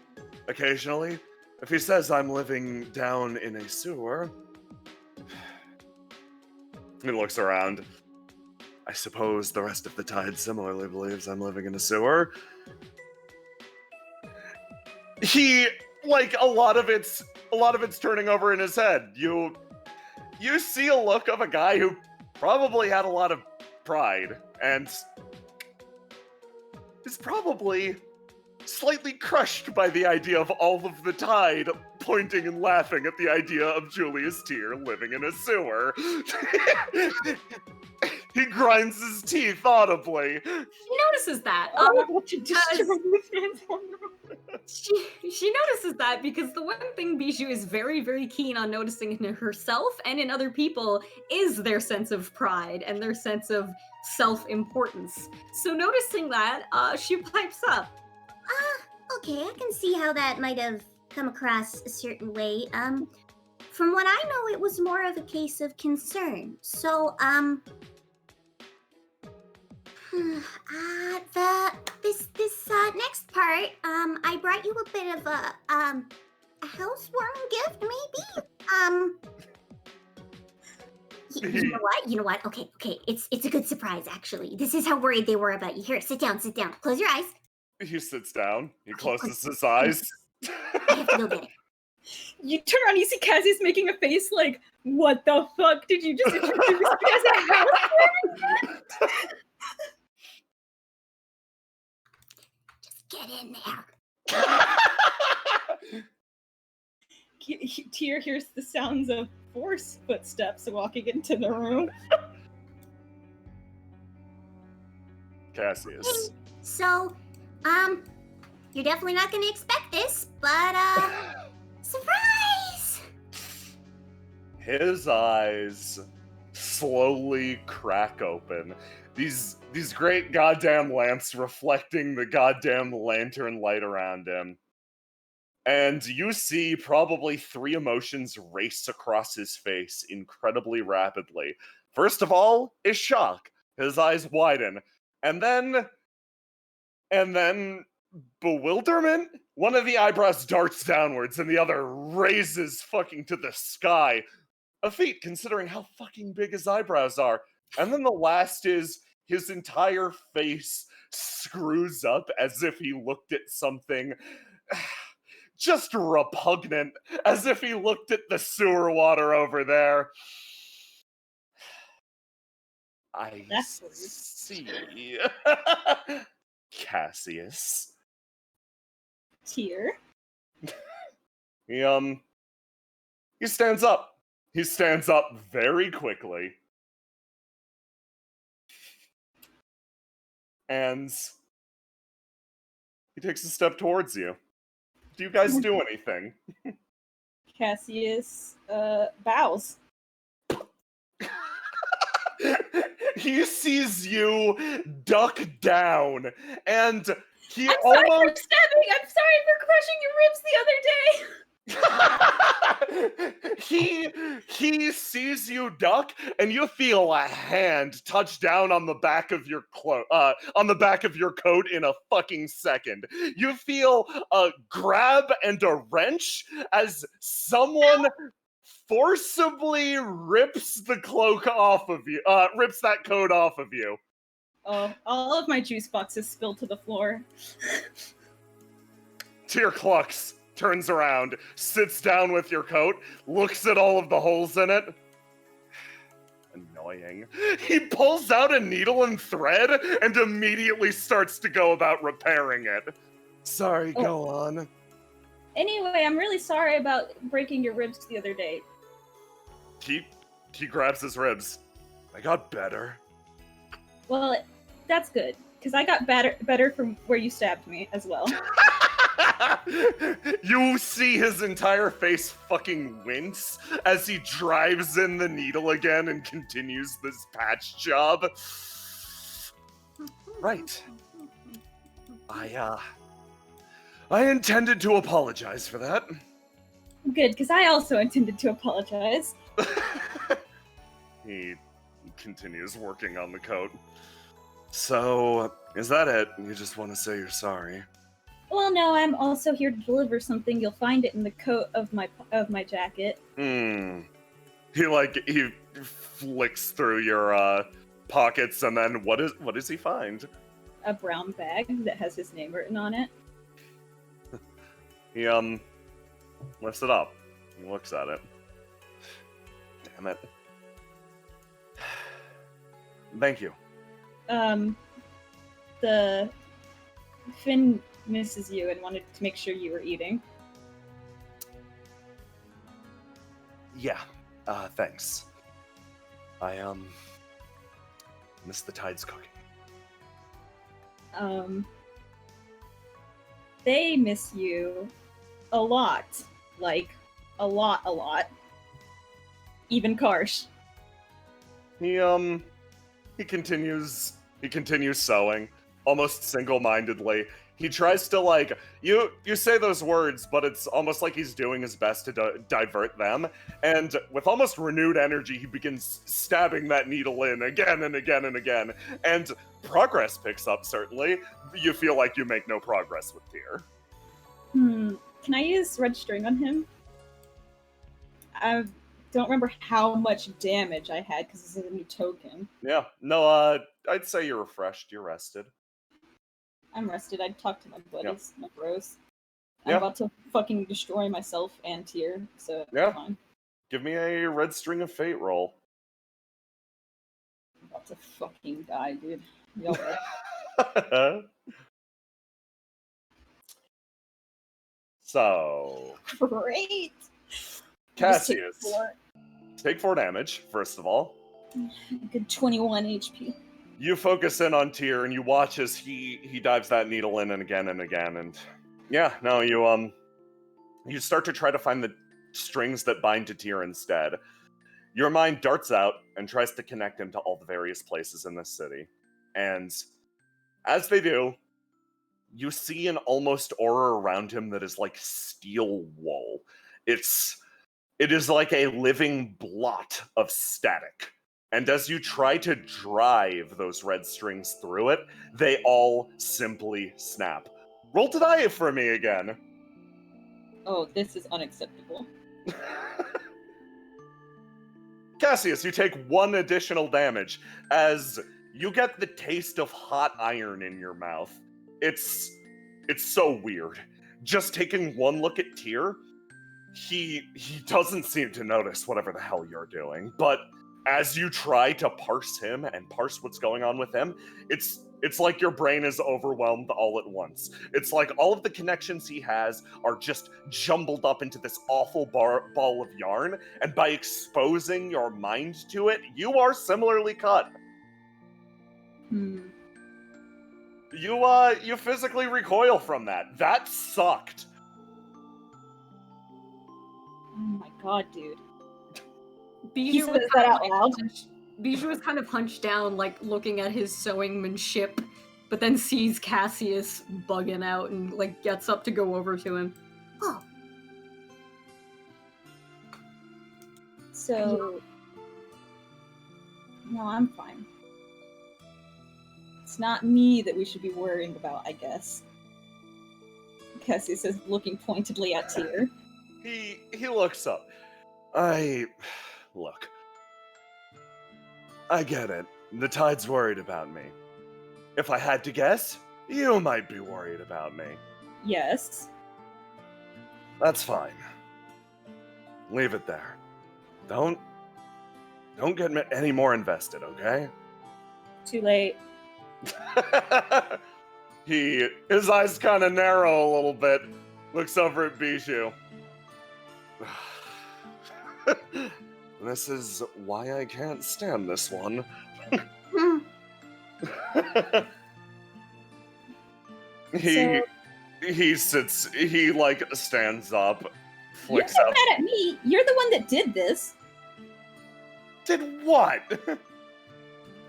occasionally. If he says I'm living down in a sewer, he looks around. I suppose the rest of the tide similarly believes I'm living in a sewer. He, like, a lot of it's turning over in his head. You see a look of a guy who probably had a lot of pride and is probably slightly crushed by the idea of all of the tide pointing and laughing at the idea of Julius Tier living in a sewer. He grinds his teeth audibly. She notices that. She notices that because the one thing Bijoux is very, very keen on noticing in herself and in other people is their sense of pride and their sense of self-importance. So noticing that, she pipes up. Okay, I can see how that might have come across a certain way. From what I know, it was more of a case of concern. So, this next part, I brought you a bit of a housewarming gift, maybe. You know what? Okay. It's a good surprise, actually. This is how worried they were about you. Here, sit down. Close your eyes. He sits down. He closes his eyes. I have to go get it. You turn around, you see Cassie's making a face like, what the fuck did you just introduce me as a housewarming? Just get in there. Tyr hears the sounds of Force footsteps walking into the room. Cassius. So, you're definitely not gonna expect this, but, surprise! His eyes slowly crack open. These great goddamn lamps reflecting the goddamn lantern light around him. And you see probably 3 emotions race across his face incredibly rapidly. First of all is shock. His eyes widen. And then bewilderment? One of the eyebrows darts downwards and the other raises fucking to the sky. A feat considering how fucking big his eyebrows are. And then the last is his entire face screws up as if he looked at something just repugnant, as if he looked at the sewer water over there. That's weird. See. Cassius. Tyr. He stands up. He stands up very quickly. And he takes a step towards you. Do you guys do anything? Cassius bows. He sees you duck down, and he I'm sorry for almost stabbing! I'm sorry for crushing your ribs the other day! he sees you duck, and you feel a hand touch down on the back of your on the back of your coat in a fucking second. You feel a grab and a wrench as someone forcibly rips the cloak off of you, rips that coat off of you. Oh, all of my juice boxes spilled to the floor. Tyr clucks, turns around, sits down with your coat, looks at all of the holes in it. Annoying. He pulls out a needle and thread and immediately starts to go about repairing it. Sorry, go on. Anyway, I'm really sorry about breaking your ribs the other day. He grabs his ribs. I got better. Well, that's good, because I got better from where you stabbed me as well. You see his entire face fucking wince as he drives in the needle again and continues this patch job. Right. I intended to apologize for that. Good, because I also intended to apologize. He continues working on the coat. So, is that it? You just want to say you're sorry? Well, no, I'm also here to deliver something. You'll find it in the coat of my jacket. He flicks through your pockets, and then what does he find? A brown bag that has his name written on it. He lifts it up. He looks at it. Damn it. Thank you. The Finn misses you and wanted to make sure you were eating. Yeah. Thanks. I miss the tides cooking. they miss you a lot. Like, a lot. Even Karsh. He continues sewing, almost single-mindedly. He tries to, like, you say those words, but it's almost like he's doing his best to divert them. And with almost renewed energy, he begins stabbing that needle in again and again and again. And progress picks up, certainly. You feel like you make no progress with Tyr. Can I use red string on him? I don't remember how much damage I had because this is a new token. Yeah, no, I'd say you're refreshed, you're rested. I'm rested. I'd talk to my buddies, my bros. I'm Yeah. about to fucking destroy myself and Tyr, so Yeah. fine. Give me a red string of fate roll. I'm about to fucking die, dude. Y'all right. So, Great! Cassius, Just take 4 damage, first of all. good 21 HP. You focus in on Tyr and you watch as he dives that needle in and again, and yeah, no, you start to try to find the strings that bind to Tyr instead. Your mind darts out and tries to connect him to all the various places in this city. And as they do, you see an almost aura around him that is like steel wool. It is like a living blot of static. And as you try to drive those red strings through it, they all simply snap. Roll to die for me again. Oh, this is unacceptable. Cassius, you take 1 additional damage as you get the taste of hot iron in your mouth. It's so weird. Just taking 1 look at Tyr, he doesn't seem to notice whatever the hell you're doing, but as you try to parse him and parse what's going on with him, it's like your brain is overwhelmed all at once. It's like all of the connections he has are just jumbled up into this awful ball of yarn, and by exposing your mind to it, you are similarly cut. You physically recoil from that. That sucked. Oh my god, dude. Bijou says that out loud. Bijou is kind of hunched down, like looking at his sewingmanship, but then sees Cassius bugging out and like gets up to go over to him. Oh, So, no, I'm fine. It's not me that we should be worrying about, I guess. Cassius is looking pointedly at Tyr. He looks up. Look. I get it. The Tide's worried about me. If I had to guess, you might be worried about me. Yes. That's fine. Leave it there. Don't get me any more invested, okay? Too late. His eyes kind of narrow a little bit. Looks over at Bijoux. This is why I can't stand this one. He stands up, You're flicks not out. mad at me. You're the one that did this. Did what?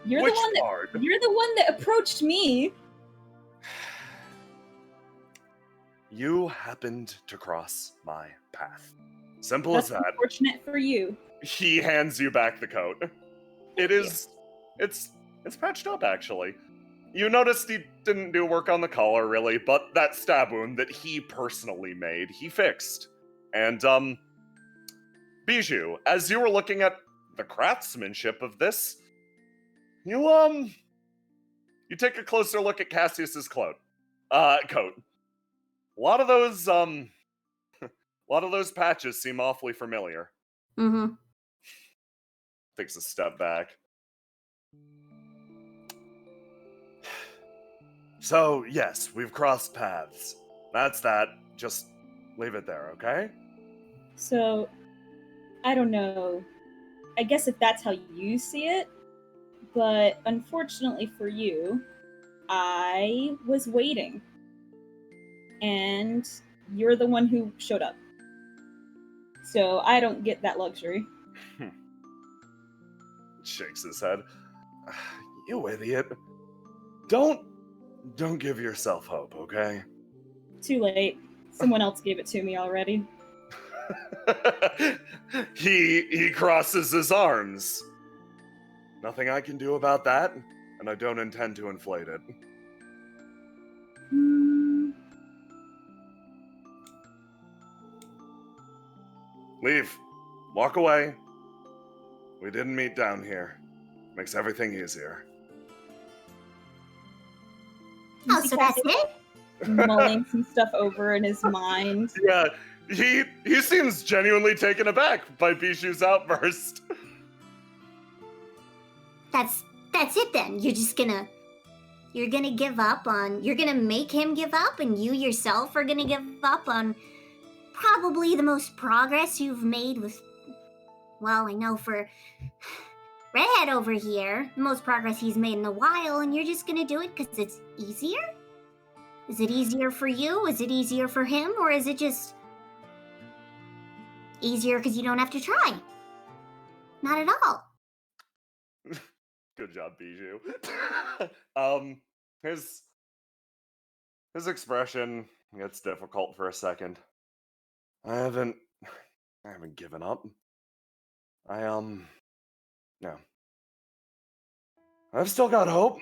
You're Which the one that part? You're the one that approached me. You happened to cross my path. Simple That's as that. unfortunate for you. He hands you back the coat. It's patched up, actually. You noticed he didn't do work on the collar, really, but that stab wound that he personally made, he fixed. And, Bijoux, as you were looking at the craftsmanship of this, you take a closer look at Cassius's coat. A lot of those patches seem awfully familiar. Mm-hmm. Takes a step back. So, yes, we've crossed paths. That's that. Just leave it there, okay? So, I don't know. I guess if that's how you see it, but unfortunately for you, I was waiting. and you're the one who showed up. So I don't get that luxury. Shakes his head. You idiot. Don't give yourself hope, okay? Too late. Someone else gave it to me already. He crosses his arms. Nothing I can do about that, and I don't intend to inflate it. Leave. Walk away. We didn't meet down here. Makes everything easier. Oh, so that's it? Mulling some stuff over in his mind. Yeah, he seems genuinely taken aback by Bijou's outburst. That's it then. You're gonna give up on, you're gonna make him give up, and you yourself are gonna give up on probably the most progress you've made with, well, I know for Redhead over here, the most progress he's made in a while, and you're just gonna do it because it's easier? Is it easier for you? Is it easier for him? Or is it just easier because you don't have to try? Not at all. Good job, Bijou. His expression gets difficult for a second. I haven't given up. No. I've still got hope.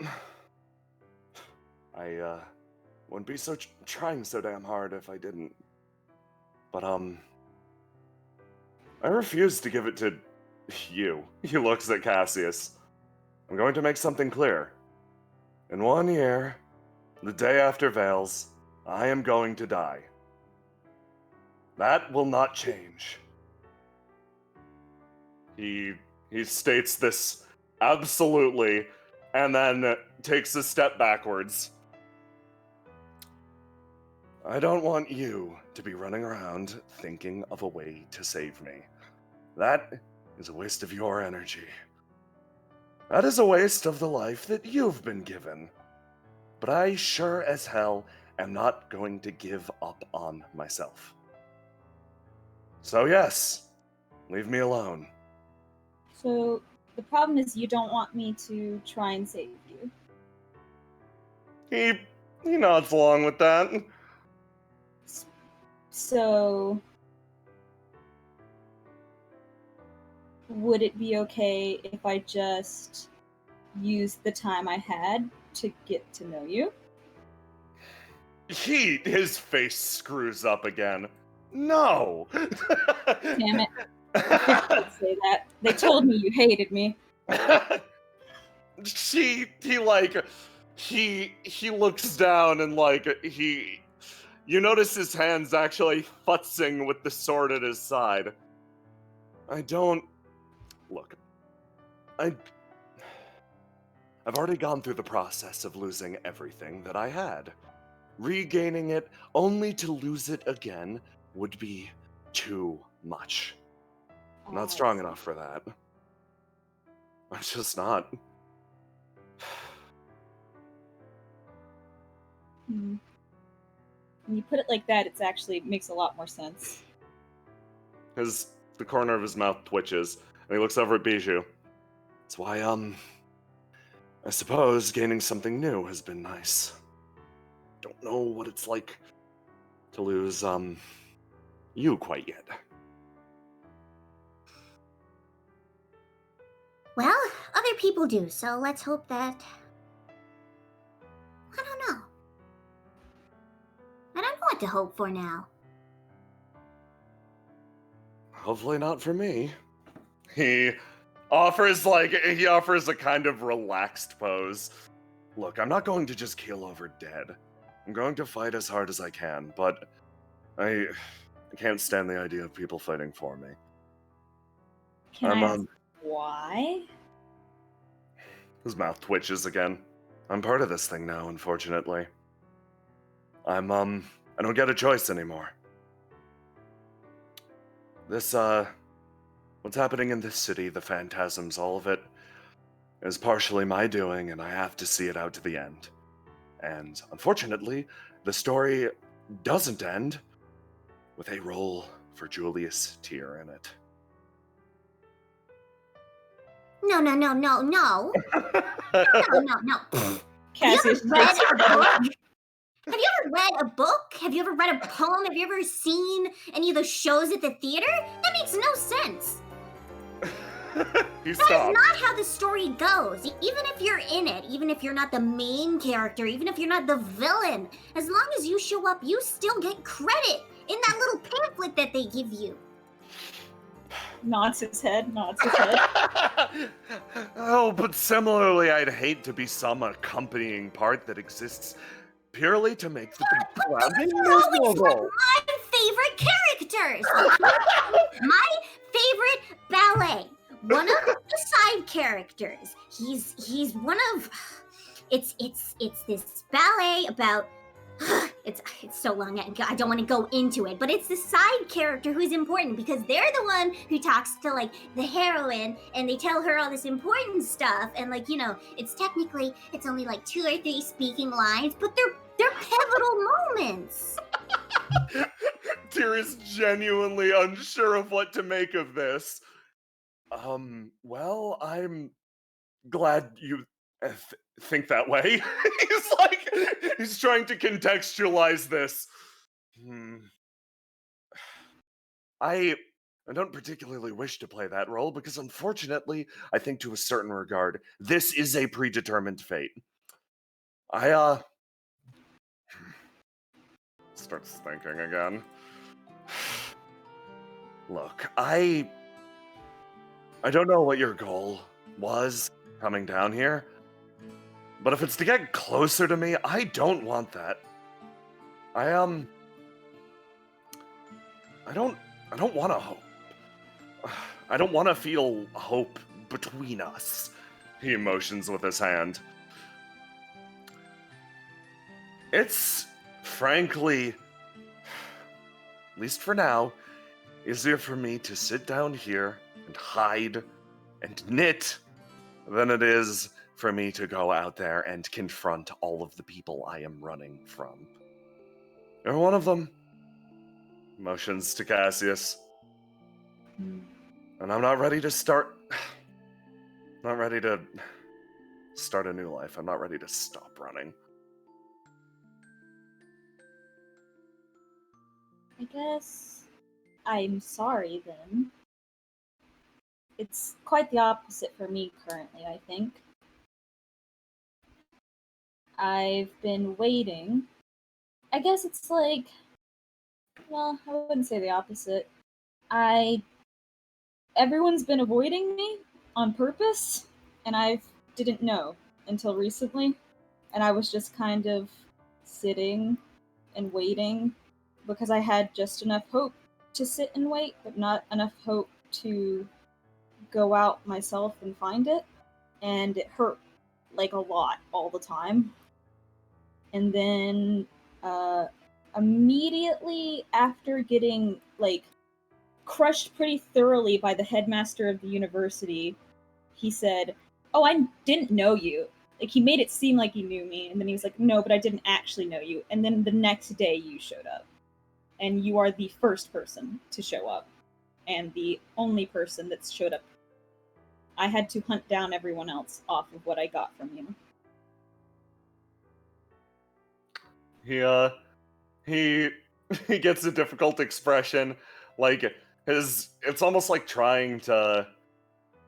I wouldn't be so trying so damn hard if I didn't. But I refuse to give it to you. He looks at Cassius. I'm going to make something clear. In 1 year, the day after Veils, I am going to die. That will not change. He states this absolutely, and then takes a step backwards. I don't want you to be running around thinking of a way to save me. That is a waste of your energy. That is a waste of the life that you've been given. But I sure as hell am not going to give up on myself. So yes, leave me alone. So the problem is you don't want me to try and save you. He nods along with that. So would it be okay if I just used the time I had to get to know you? His face screws up again. No! Damn it. I did say that. They told me you hated me. He looks down and you notice his hands actually futzing with the sword at his side. I've already gone through the process of losing everything that I had. Regaining it only to lose it again would be too much. I'm not strong enough for that. I'm just not. When you put it like that, it actually makes a lot more sense. The corner of his mouth twitches, and he looks over at Bijoux. That's why, I suppose gaining something new has been nice. Don't know what it's like to lose, you quite yet. Well, other people do, so let's hope that... I don't know. I don't know what to hope for now. Hopefully not for me. He offers a kind of relaxed pose. Look, I'm not going to just keel over dead. I'm going to fight as hard as I can, but I can't stand the idea of people fighting for me. Can I ask why? His mouth twitches again. I'm part of this thing now, unfortunately. I don't get a choice anymore. What's happening in this city, the phantasms, all of it, is partially my doing, and I have to see it out to the end. And unfortunately, the story doesn't end with a role for Julius Tier in it. No. No. No. Cassius Have you ever shakes her read a head. book? Have you ever read a book? Have you ever read a poem? Have you ever seen any of those shows at the theater? That makes no sense. He That is stopped. not how the story goes. Even if you're in it, even if you're not the main character, even if you're not the villain, as long as you show up, you still get credit in that little pamphlet that they give you. Nods his head. Oh, but similarly, I'd hate to be some accompanying part that exists purely to make the people around me They're always like miserable. my favorite characters. My favorite ballet. One of the side characters. He's one of. It's this ballet about. It's so long. I don't want to go into it, but it's the side character who's important because they're the one who talks to like the heroine, and they tell her all this important stuff, and like it's only like 2 or 3 speaking lines, but they're pivotal moments. Tyr is genuinely unsure of what to make of this. Well, I'm glad you think that way. He's trying to contextualize this. I don't particularly wish to play that role because unfortunately, I think to a certain regard, this is a predetermined fate. Starts thinking again. Look, I don't know what your goal was coming down here, but if it's to get closer to me, I don't want that. I don't want to hope. I don't want to feel hope between us. He motions with his hand. It's, frankly, at least for now, easier for me to sit down here and hide and knit than it is for me to go out there and confront all of the people I am running from. You're one of them. Motions to Cassius. And I'm not ready to start a new life. I'm not ready to stop running. I guess I'm sorry then. It's quite the opposite for me currently, I think. I've been waiting. I guess it's like, well, I wouldn't say the opposite. Everyone's been avoiding me on purpose, and I didn't know until recently. And I was just kind of sitting and waiting because I had just enough hope to sit and wait, but not enough hope to go out myself and find it. And it hurt like a lot all the time. And then immediately after getting like crushed pretty thoroughly by the headmaster of the university, he said, "Oh, I didn't know you." Like, he made it seem like he knew me, and then he was like, "No, but I didn't actually know you." And then the next day you showed up. And you are the first person to show up. And the only person that's showed up. I had to hunt down everyone else off of what I got from you. He gets a difficult expression, like it's almost like trying to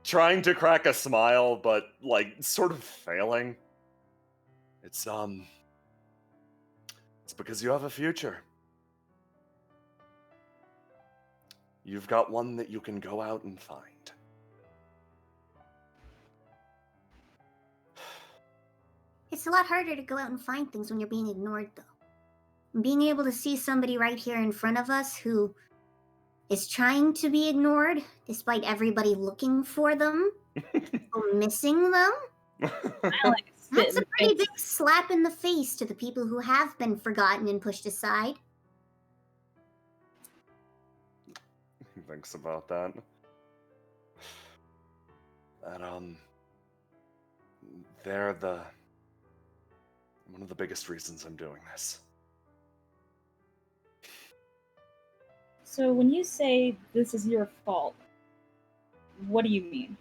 crack a smile, but like sort of failing. It's because you have a future. You've got one that you can go out and find. It's a lot harder to go out and find things when you're being ignored, though. Being able to see somebody right here in front of us who is trying to be ignored, despite everybody looking for them, or missing them, that's a pretty big slap in the face to the people who have been forgotten and pushed aside. He thinks about that. And they're one of the biggest reasons I'm doing this. So when you say this is your fault, what do you mean?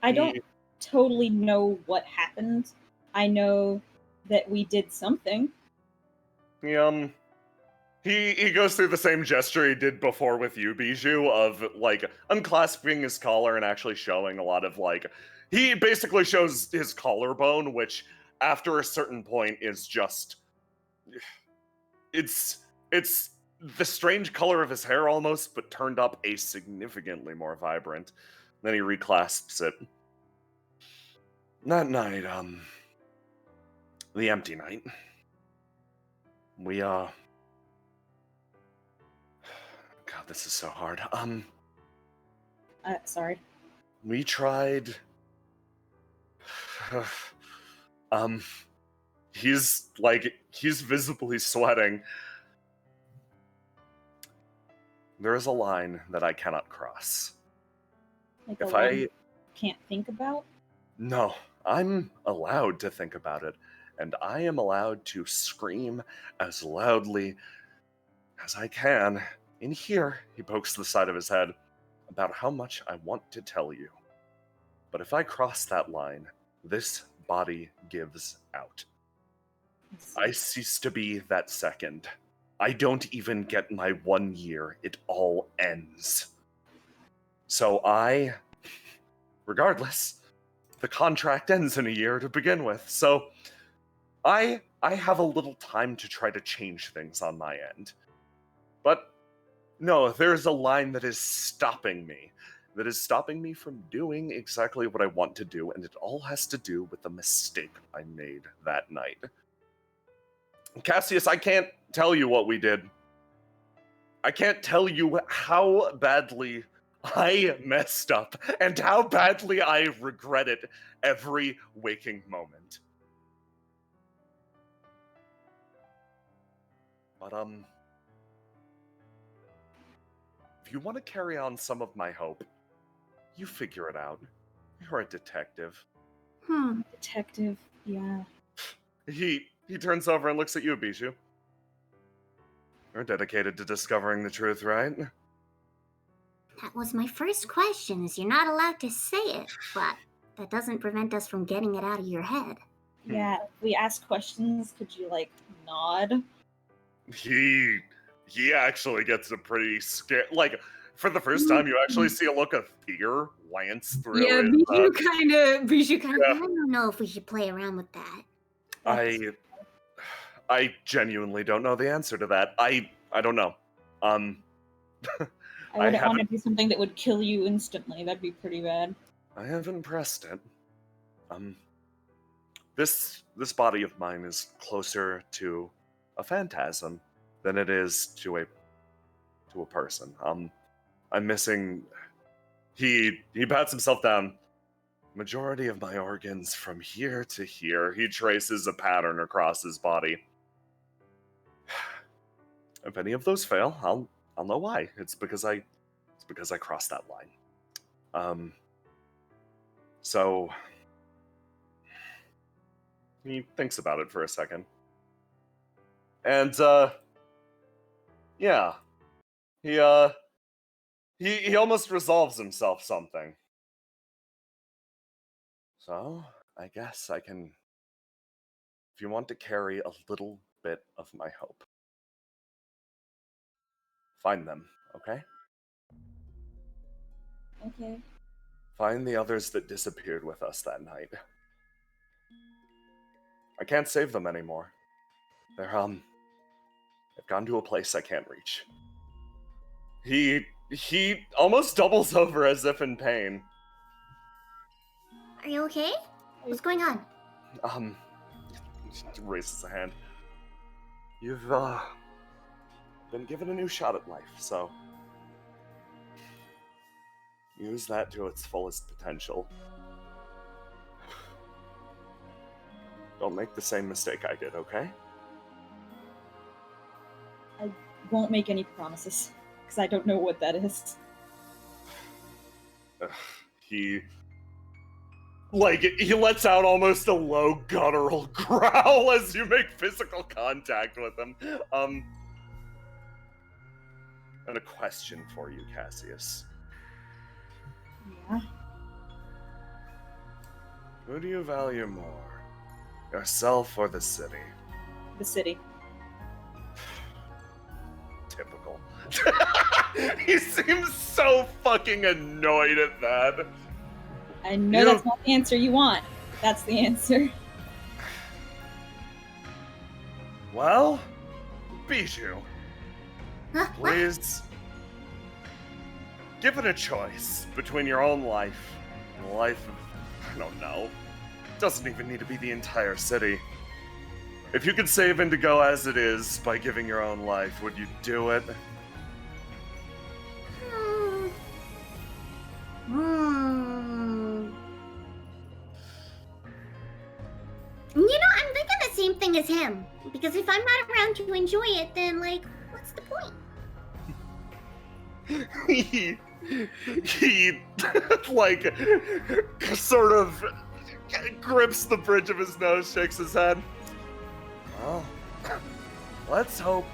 I don't totally know what happened. I know that we did something. He goes through the same gesture he did before with you, Bijoux, of like unclasping his collar and actually showing a lot of like he basically shows his collarbone, which after a certain point is just it's the strange color of his hair almost, but turned up a significantly more vibrant. Then he reclasps it. That night, the empty night. We God, this is so hard. Sorry. We tried. He's visibly sweating. There is a line that I cannot cross. Like If a line I you can't think about? No, I'm allowed to think about it, and I am allowed to scream as loudly as I can. In here, he pokes the side of his head, about how much I want to tell you. But if I cross that line, this body gives out. I cease to be that second. I don't even get my 1 year. It all ends. So regardless, the contract ends in a year to begin with. So I have a little time to try to change things on my end. But no, there's a line that is stopping me. That is stopping me from doing exactly what I want to do, and it all has to do with the mistake I made that night. Cassius, I can't tell you what we did. I can't tell you how badly I messed up, and how badly I regret it every waking moment. But, if you want to carry on some of my hope, you figure it out. You're a detective. Detective, yeah. He turns over and looks at you, Bijoux. You're dedicated to discovering the truth, right? That was my first question, is you're not allowed to say it, but that doesn't prevent us from getting it out of your head. Yeah, if we ask questions, could you, like, nod? He actually gets a pretty scare. Like, for the first time, you actually see a look of fear lance through Yeah, his, Bijoux kind of. I don't know if we should play around with that. I genuinely don't know the answer to that. I don't know. I wouldn't want to do something that would kill you instantly. That'd be pretty bad. I haven't pressed it. This body of mine is closer to a phantasm than it is to a person. I'm missing. He pats himself down. Majority of my organs from here to here. He traces a pattern across his body. If any of those fail, I'll know why. It's because I crossed that line. So he thinks about it for a second. And yeah. He almost resolves himself something. So, I guess I can, if you want to carry a little bit of my hope, find them, okay? Okay. Find the others that disappeared with us that night. I can't save them anymore. They've gone to a place I can't reach. He almost doubles over as if in pain. Are you okay? What's going on? Raises a hand. You've been given a new shot at life, so use that to its fullest potential. Don't make the same mistake I did, okay? I won't make any promises, because I don't know what that is. He lets out almost a low guttural growl as you make physical contact with him. and a question for you, Cassius. Yeah. Who do you value more, yourself or the city? The city. Typical. He seems so fucking annoyed at that. I know that's not the answer you want. That's the answer. Well, Bijoux, Huh? What? please. Given a choice between your own life and the life of, I don't know, doesn't even need to be the entire city. If you could save Indigo as it is by giving your own life, would you do it? You know, I'm thinking the same thing as him. Because if I'm not around to enjoy it, then, like, what's the point? he like, sort of grips the bridge of his nose, shakes his head. Well, let's hope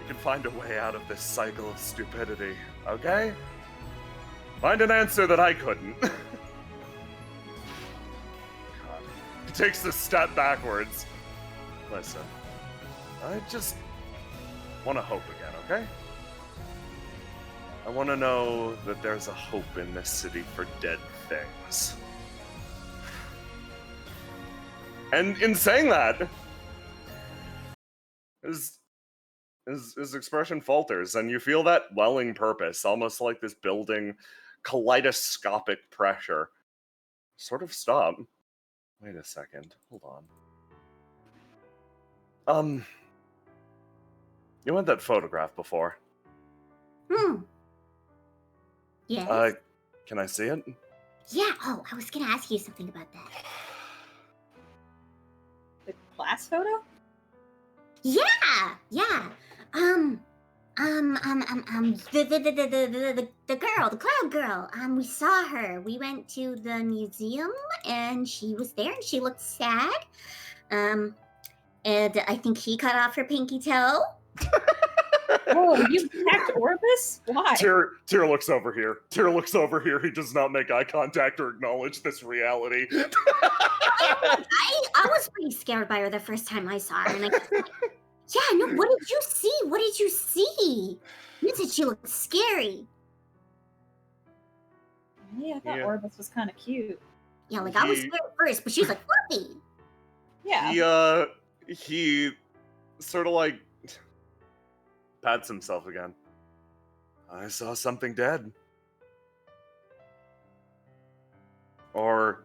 we can find a way out of this cycle of stupidity, okay? Find an answer that I couldn't. God. He takes a step backwards. Listen, I just want to hope again, okay? I want to know that there's a hope in this city for dead things. And in saying that, his expression falters, and you feel that welling purpose, almost like this building kaleidoscopic pressure. Sort of stop. Wait a second. Hold on. You had that photograph before. Yes? Can I see it? Yeah, oh, I was gonna ask you something about that. The class photo? Yeah! The girl, the cloud girl. We saw her. We went to the museum and she was there and she looked sad. And I think he cut off her pinky toe. Oh, you attacked Orbis? Why? Tyr looks over here. Tyr looks over here. He does not make eye contact or acknowledge this reality. I was pretty scared by her the first time I saw her. And yeah, no, what did you see? What did you see? You said she looked scary. Yeah, I thought Yeah. Orbis was kind of cute. Yeah, like I was scared at first, but she was like, fluffy. Yeah. He sort of like pats himself again. I saw something dead. Or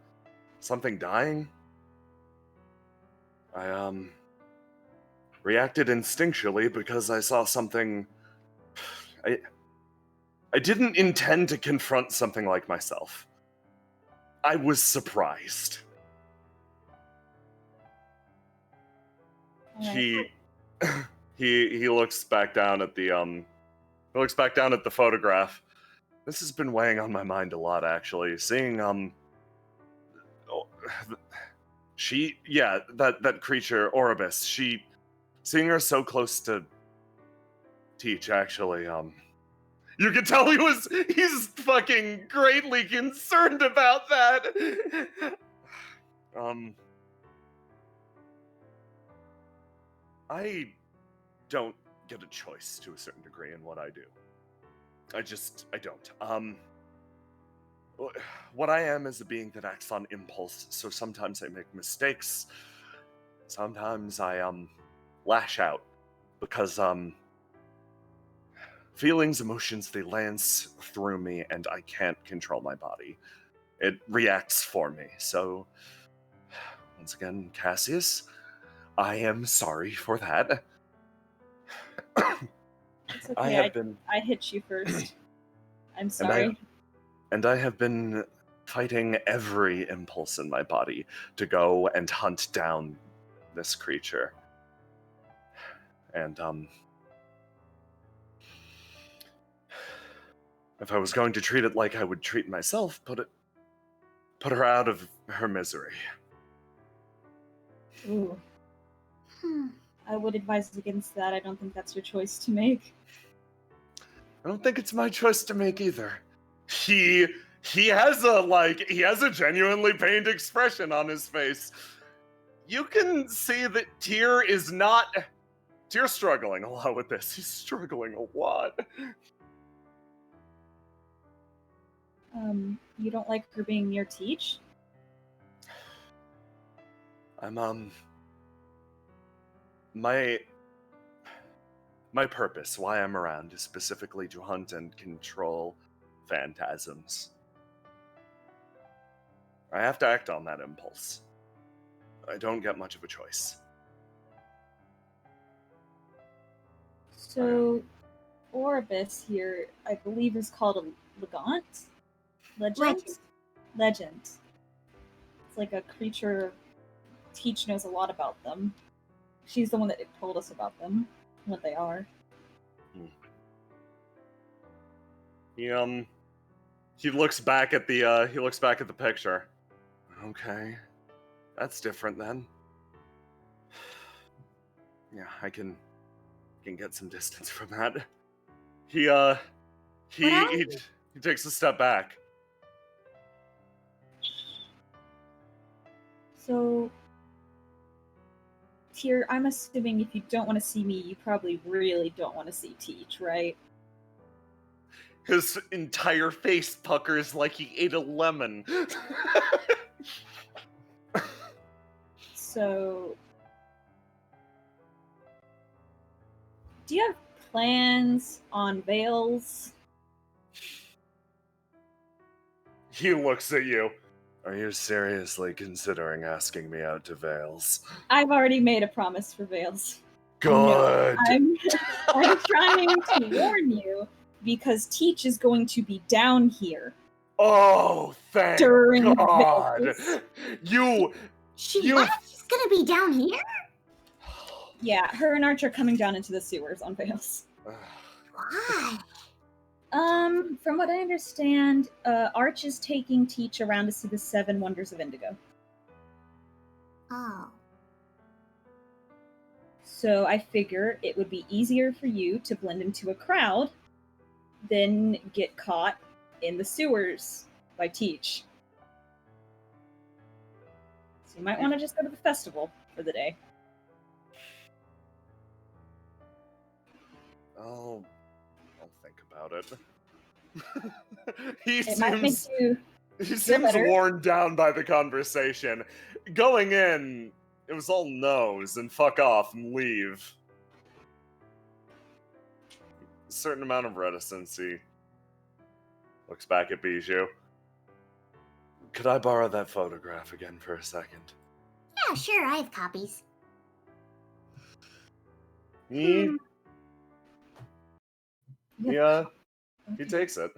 something dying. I reacted instinctually because I saw something. I didn't intend to confront something like myself. I was surprised. He looks back down at the photograph. This has been weighing on my mind a lot, actually. Seeing that creature Oribus. Seeing her so close to Teach, actually. You can tell he's fucking greatly concerned about that. I don't get a choice to a certain degree in what I do. I don't. What I am is a being that acts on impulse, so sometimes I make mistakes. Sometimes I, lash out because, feelings, emotions, they lance through me and I can't control my body. It reacts for me. So, once again, Cassius, I am sorry for that. It's okay. I hit you first. I'm sorry. And I have been fighting every impulse in my body to go and hunt down this creature. And, if I was going to treat it like I would treat myself, put her out of her misery. Ooh. I would advise against that. I don't think that's your choice to make. I don't think it's my choice to make either. He has a genuinely pained expression on his face. You can see that Tyr's struggling a lot with this. He's struggling a lot. You don't like her being near Teach? My purpose, why I'm around, is specifically to hunt and control phantasms. I have to act on that impulse. I don't get much of a choice. So, Orbis here, I believe, is called a Legant? Legend. It's like a creature. Teach knows a lot about them. She's the one that told us about them, what they are. He looks back at the picture. Okay, that's different then. Yeah, I can get some distance from that. He takes a step back. So, Tyr, I'm assuming if you don't want to see me, you probably really don't want to see Teach, right? His entire face puckers like he ate a lemon. So, do you have plans on Veils? He looks at you. Are you seriously considering asking me out to Veils? I've already made a promise for Veils. Good. No, I'm trying to warn you because Teach is going to be down here. Oh, thank during God. Veils. She's gonna be down here? Yeah, her and Arch are coming down into the sewers on Veils. Why? From what I understand, Arch is taking Teach around to see the 7 Wonders of Indigo. Oh. So I figure it would be easier for you to blend into a crowd than get caught in the sewers by Teach. So you might want to just go to the festival for the day. I'll think about it. He Might make you seems better. worn down by the conversation. Going in, it was all no's and fuck off and leave. A certain amount of reticence. He looks back at Bijoux. Could I borrow that photograph again for a second? Yeah, sure, I have copies. He takes it.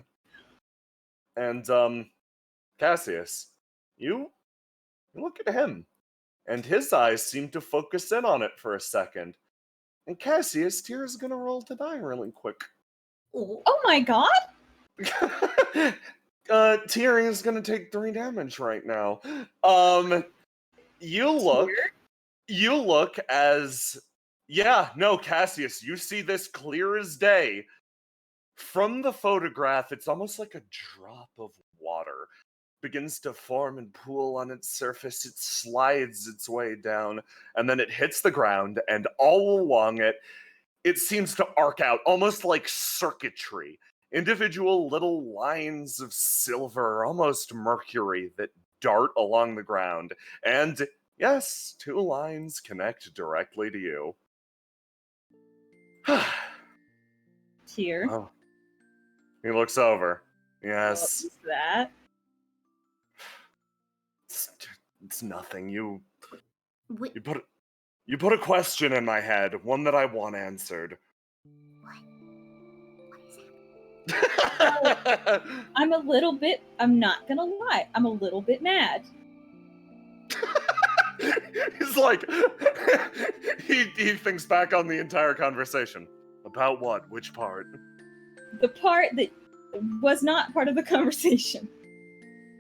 And, Cassius, you look at him, and his eyes seem to focus in on it for a second. And Cassius, Tyr's gonna roll to die really quick. Oh my God! Tyr is gonna take 3 damage right now. You look as... Yeah, no, Cassius, you see this clear as day. From the photograph, it's almost like a drop of water begins to form and pool on its surface. It slides its way down, and then it hits the ground, and all along it seems to arc out, almost like circuitry. Individual little lines of silver, almost mercury, that dart along the ground. And yes, 2 lines connect directly to you. Tyr. Oh. He looks over. Yes. What is that? It's nothing. You Wait, put a question in my head, one that I want answered. what is that? I'm not gonna lie, I'm a little bit mad. He's like, he thinks back on the entire conversation. About what? Which part? The part that was not part of the conversation.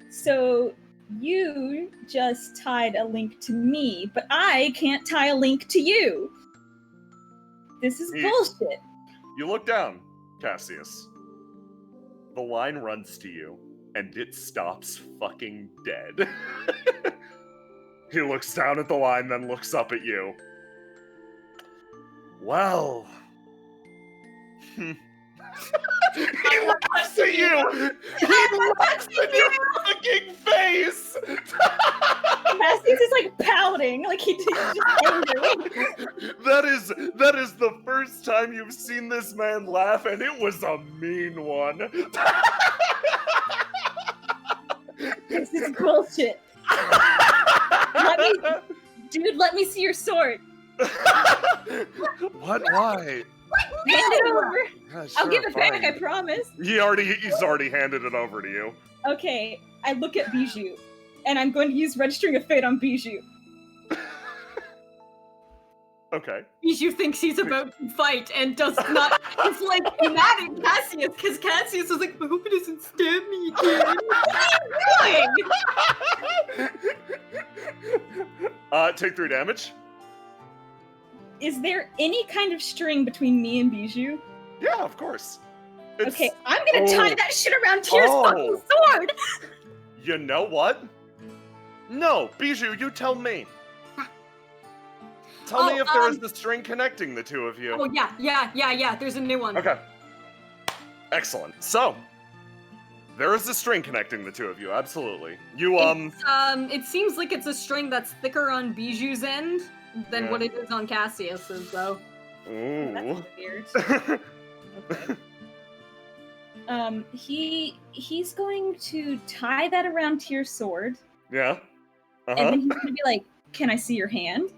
So, you just tied a link to me, but I can't tie a link to you. This is bullshit. You look down, Cassius. the line runs to you, and it stops fucking dead. He looks down at the line, then looks up at you. Well... He laughs at you! He laughs in your fucking face! Cassius is like pouting, like he's just angry. That is the first time you've seen this man laugh, and it was a mean one. This is bullshit. Let me see your sword. What? Why? Hand it over. Yeah, I'll sure, give it back, fine. I promise. He's already handed it over to you. Okay, I look at Bijoux, and I'm going to use Registering of Fate on Bijoux. Okay. Bijoux thinks he's about to fight and does not. He's like mad at Cassius because Cassius is like, I hope he doesn't stab me again. What are you doing? Take 3 damage. Is there any kind of string between me and Bijoux? Yeah, of course. Okay, I'm gonna tie that shit around Tyr's fucking sword! You know what? No, Bijoux, you tell me. Tell me if there is the string connecting the two of you. Oh, yeah, there's a new one. Okay. Excellent. So, there is a string connecting the two of you, absolutely. You, It seems like it's a string that's thicker on Bijou's end than what it is on Cassius's, though. Ooh. That's weird. Okay. He's going to tie that around Tyr's sword. Yeah. And then he's gonna be like, "Can I see your hand?"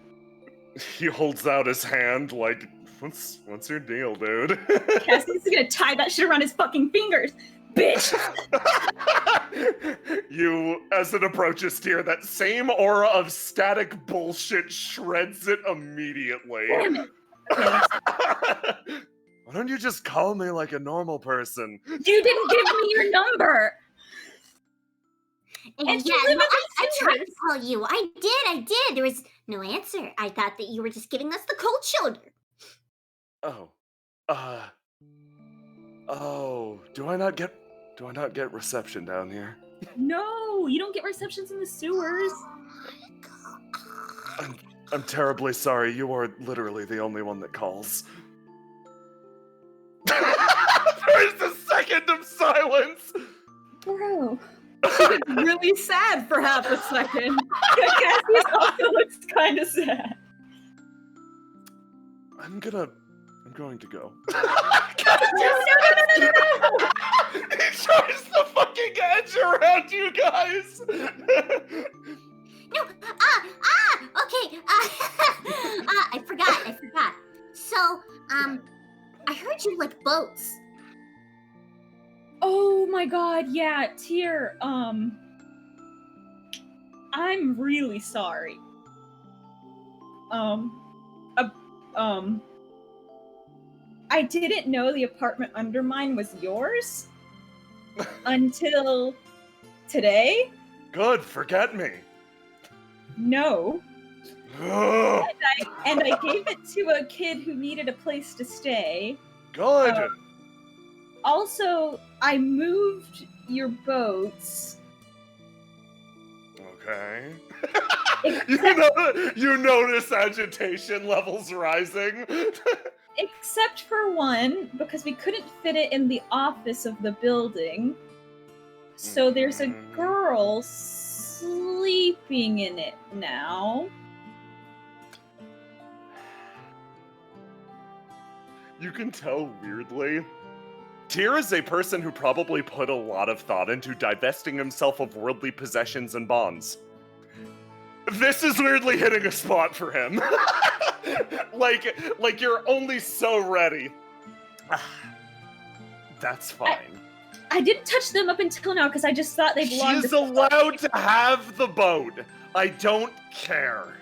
He holds out his hand like, what's your deal, dude? Cassius is gonna tie that shit around his fucking fingers, bitch! You, as it approaches Tyr, that same aura of static bullshit shreds it immediately. Damn it. Okay. Why don't you just call me like a normal person? You didn't give me your number! And And yeah, you live no, in the I tried to sewers. call you. I did. There was no answer. I thought that you were just giving us the cold shoulder. Do I not get reception down here? No, you don't get receptions in the sewers. I'm terribly sorry. You are literally the only one that calls. There is a second of silence. Bro. She gets really sad for half a second. Cassius also looks kind of sad. I'm going to go. No. He tries the fucking edge around you guys. No, okay. I forgot. So, I heard you like boats. Oh my god, yeah, Tyr, I'm really sorry. I didn't know the apartment under mine was yours until today. Good, forget me. No. Ugh, And I gave it to a kid who needed a place to stay. Good. Also, I moved your boats. Okay. Except, you notice agitation levels rising. except for one, because we couldn't fit it in the office of the building. So there's a girl sleeping in it now. You can tell weirdly. Tyr is a person who probably put a lot of thought into divesting himself of worldly possessions and bonds. This is weirdly hitting a spot for him. like you're only so ready. That's fine. I didn't touch them up until now because I just thought they belonged She's to allowed to have the boat. I don't care.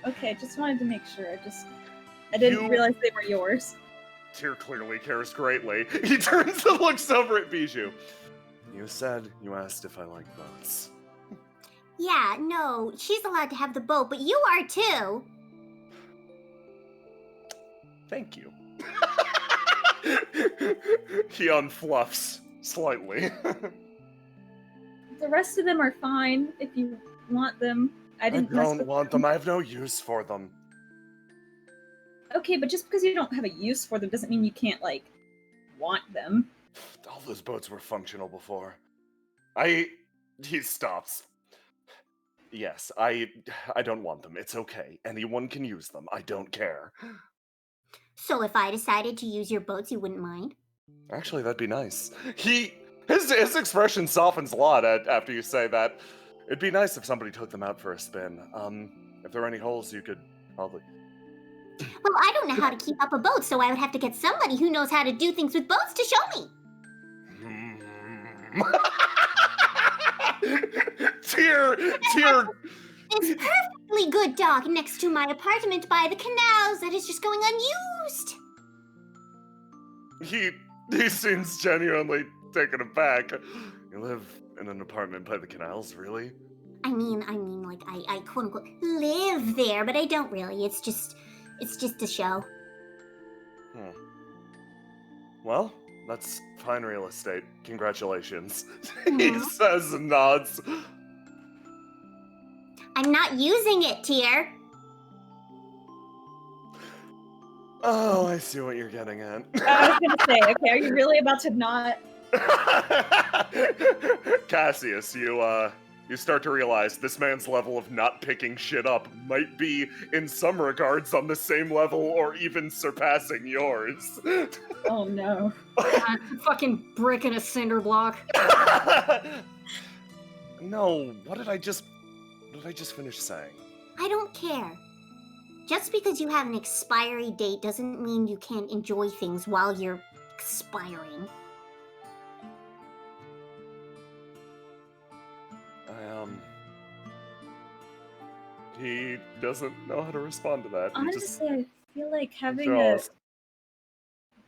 Okay, just wanted to make sure. I didn't realize they were yours. Tyr clearly cares greatly. He turns and looks over at Bijoux. You asked if I like boats. Yeah, no, she's allowed to have the boat, but you are too. Thank you. He unfluffs Slightly. The rest of them are fine if you want them. I I didn't mess don't with want them. I have no use for them. Okay, but just because you don't have a use for them doesn't mean you can't, like, want them. All those boats were functional before. He stops. Yes, I don't want them. It's okay. Anyone can use them. I don't care. So if I decided to use your boats, you wouldn't mind? Actually, that'd be nice. His expression softens a lot after you say that. It'd be nice if somebody took them out for a spin. If there are any holes, you could probably. Well, I don't know how to keep up a boat, so I would have to get somebody who knows how to do things with boats to show me. Tear. This perfectly good dock next to my apartment by the canals that is just going unused. He seems genuinely taken aback. You live in an apartment by the canals, really? I mean, like, I quote unquote live there, but I don't really. It's just a show. Well, that's fine real estate. Congratulations. He says and nods. I'm not using it, Tier. Oh, I see what you're getting at. I was gonna say, okay, are you really about to not? Cassius, you start to realize this man's level of not picking shit up might be, in some regards, on the same level or even surpassing yours. Oh no. A fucking brick and a cinder block. No, what did I just finish saying? I don't care. Just because you have an expiry date doesn't mean you can't enjoy things while you're expiring. He doesn't know how to respond to that. Honestly, I feel like having a withdraws.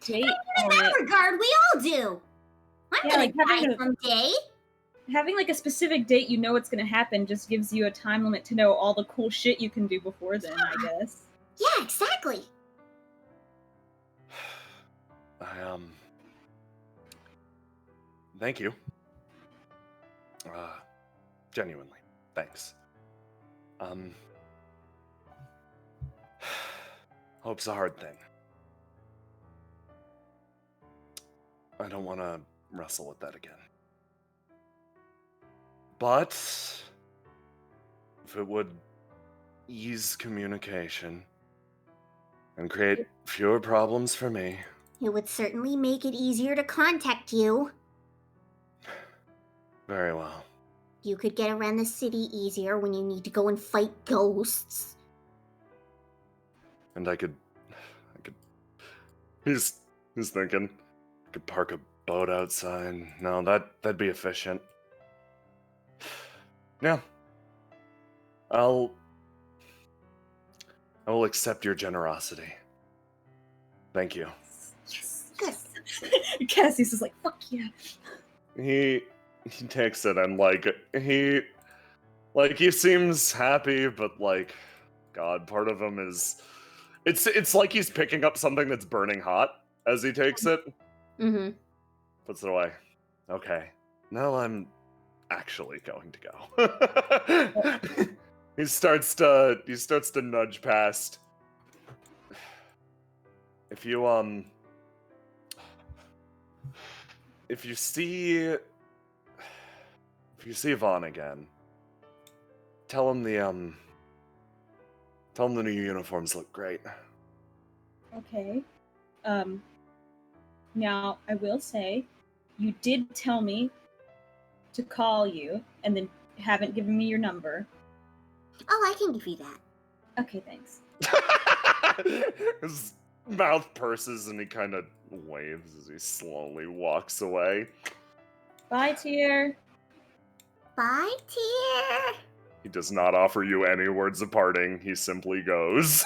date In on that it, regard, we all do. I'm Yeah, gonna like having die a- someday. having like a specific date you know what's gonna happen just gives you a time limit to know all the cool shit you can do before then, I guess. Yeah, exactly. Thank you. Genuinely, thanks. Hope's a hard thing. I don't want to wrestle with that again. But if it would ease communication and create fewer problems for me. It would certainly make it easier to contact you. Very well. You could get around the city easier when you need to go and fight ghosts. And I could he's thinking I could park a boat outside. No, that'd be efficient. Yeah. I will accept your generosity. Thank you. Good. Cassie's is like, fuck yeah. He takes it and he seems happy, but like, God, part of him is it's like he's picking up something that's burning hot as he takes it. Mm-hmm. Puts it away. Okay. Now I'm actually going to go. He starts to nudge past. If you see Vaughn again, tell him the new uniforms look great. Okay. Now I will say, you did tell me to call you, and then haven't given me your number. Oh, I can give you that. Okay, thanks. His mouth purses and he kind of waves as he slowly walks away. Bye, Tier. Bye, Tier. He does not offer you any words of parting. He simply goes.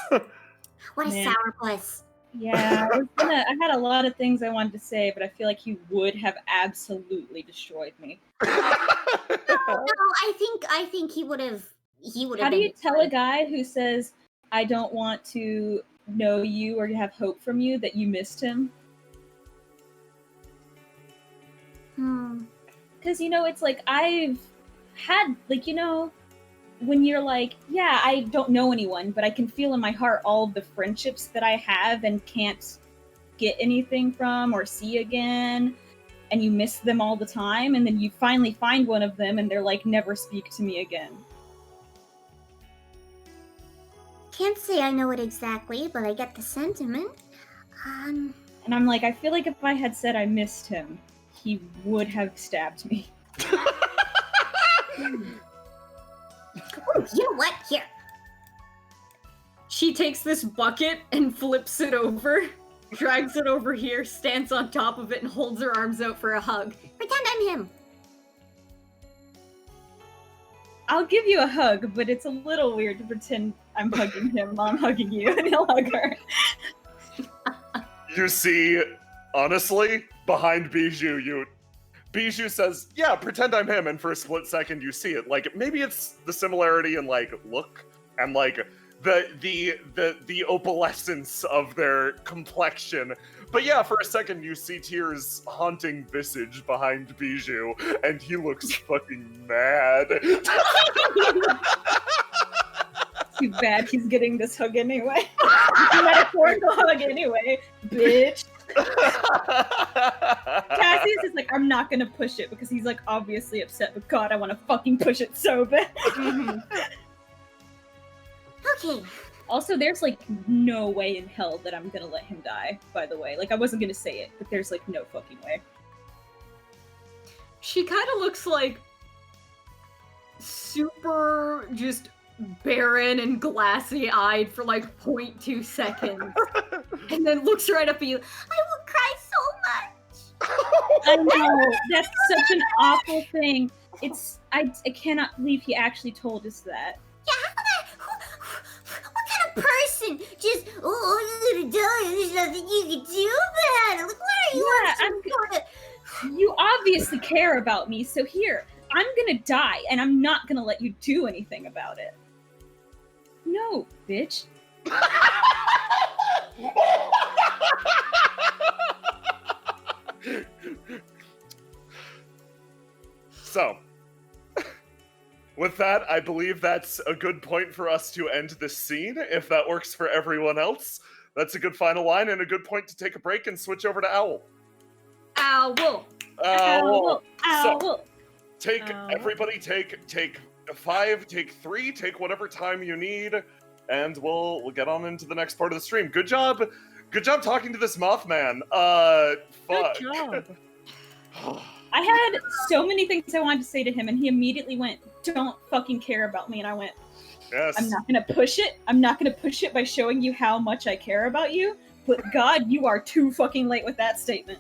What a Man. sourpuss. Yeah, I had a lot of things I wanted to say, but I feel like he would have absolutely destroyed me. No, I think he would have. How do you tell a guy who says, I don't want to know you or have hope from you, that you missed him? Because, it's like I've had, like, when you're like, yeah, I don't know anyone, but I can feel in my heart all the friendships that I have and can't get anything from or see again, and you miss them all the time, and then you finally find one of them and they're like, never speak to me again. Can't say I know it exactly, but I get the sentiment. And I'm like, I feel like if I had said I missed him, he would have stabbed me. Oh, you know what? Here. She takes this bucket and flips it over, drags it over here, stands on top of it, and holds her arms out for a hug. Pretend I'm him. I'll give you a hug, but it's a little weird to pretend I'm hugging him while I'm hugging you, and he'll hug her. You see, honestly, behind Bijoux, Bijoux says, yeah, pretend I'm him, and for a split second you see it. Like, maybe it's the similarity in, like, look, and, like, the opalescence of their complexion. But yeah, for a second you see Tyr's haunting visage behind Bijoux, and he looks fucking mad. Too bad he's getting this hug anyway. Metaphorical hug anyway, bitch. Cassius is like, I'm not gonna push it because he's like obviously upset, but God, I want to fucking push it so bad. Okay. Also, there's like no way in hell that I'm gonna let him die, by the way. Like, I wasn't gonna say it, but there's like no fucking way. She kind of looks like super just barren and glassy-eyed for like 0.2 seconds. And then looks right up at you. I will cry so much. I know, that's such an awful thing. I cannot believe he actually told us that. Yeah, what kind of person just, oh, I'm gonna die, there's nothing you can do about it. Like, what are you You obviously care about me, so here, I'm gonna die, and I'm not gonna let you do anything about it. No, bitch. So, with that, I believe that's a good point for us to end this scene. If that works for everyone else, that's a good final line and a good point to take a break and switch over to Owl. Owl. Owl. So, Owl. Everybody take 5, take 3, take whatever time you need, and we'll get on into the next part of the stream. Good job talking to this Mothman. Fuck. Good job. I had so many things I wanted to say to him, and he immediately went, don't fucking care about me, and I went, Yes. I'm not gonna push it. I'm not gonna push it by showing you how much I care about you, but God, you are too fucking late with that statement.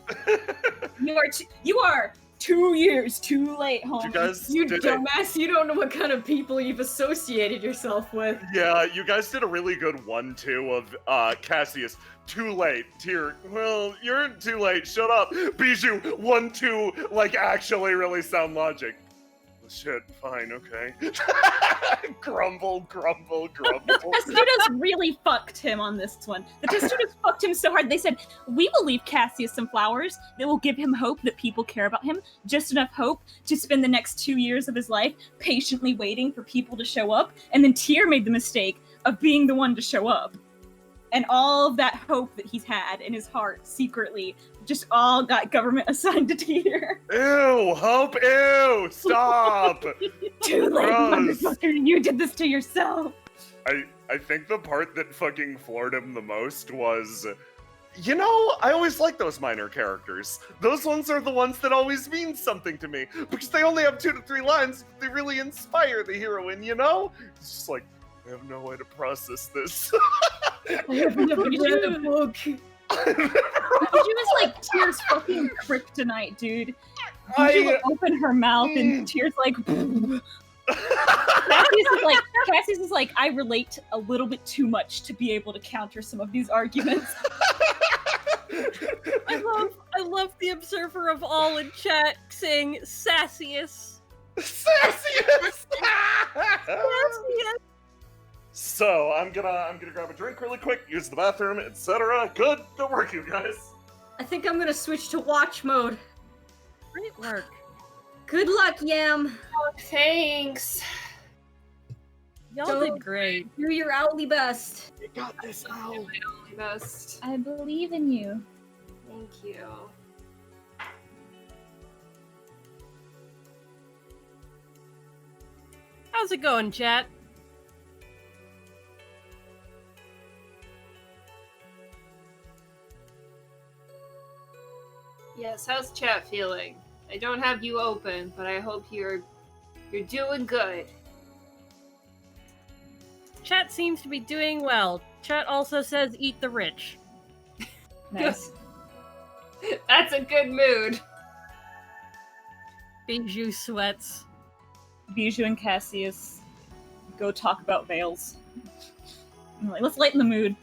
You are 2 years too late, homie. You guys You did dumbass, you don't know what kind of people you've associated yourself with. Yeah, you guys did a really good 1-2 of Cassius. Too late. Tyr, well, you're too late. Shut up. Bijoux, 1-2, like actually really sound logic. Shit, fine, okay. Grumble. The Testudos really fucked him on this one. The Testudos fucked him so hard. They said, we will leave Cassius some flowers that will give him hope that people care about him. Just enough hope to spend the next 2 years of his life patiently waiting for people to show up. And then Tyr made the mistake of being the one to show up. And all of that hope that he's had in his heart secretly just all got government assigned to Tyr. Ew, hope, ew, stop. Too late, motherfucker. You did this to yourself. I think the part that fucking floored him the most was, I always like those minor characters. Those ones are the ones that always mean something to me, because they only have 2 to 3 lines, but they really inspire the heroine, It's just like, I have no way to process this. I have never read the book. She was like Tyr's fucking kryptonite, dude. She would open her mouth and Tyr's like. Cassius is like, I relate a little bit too much to be able to counter some of these arguments. I love the observer of all in chat saying Sassius. Sassius! Sassius. So I'm gonna grab a drink really quick, use the bathroom, etc. Good work, you guys. I think I'm gonna switch to watch mode. Great work. Good luck, Yam. Oh, thanks. Y'all did great. Do your owly best. You got this, Owl. Best. I believe in you. Thank you. How's it going, chat? Yes, how's chat feeling? I don't have you open, but I hope you're doing good. Chat seems to be doing well. Chat also says eat the rich. Nice. That's a good mood. Bijoux sweats. Bijoux and Cassius go talk about veils. I'm like, let's lighten the mood.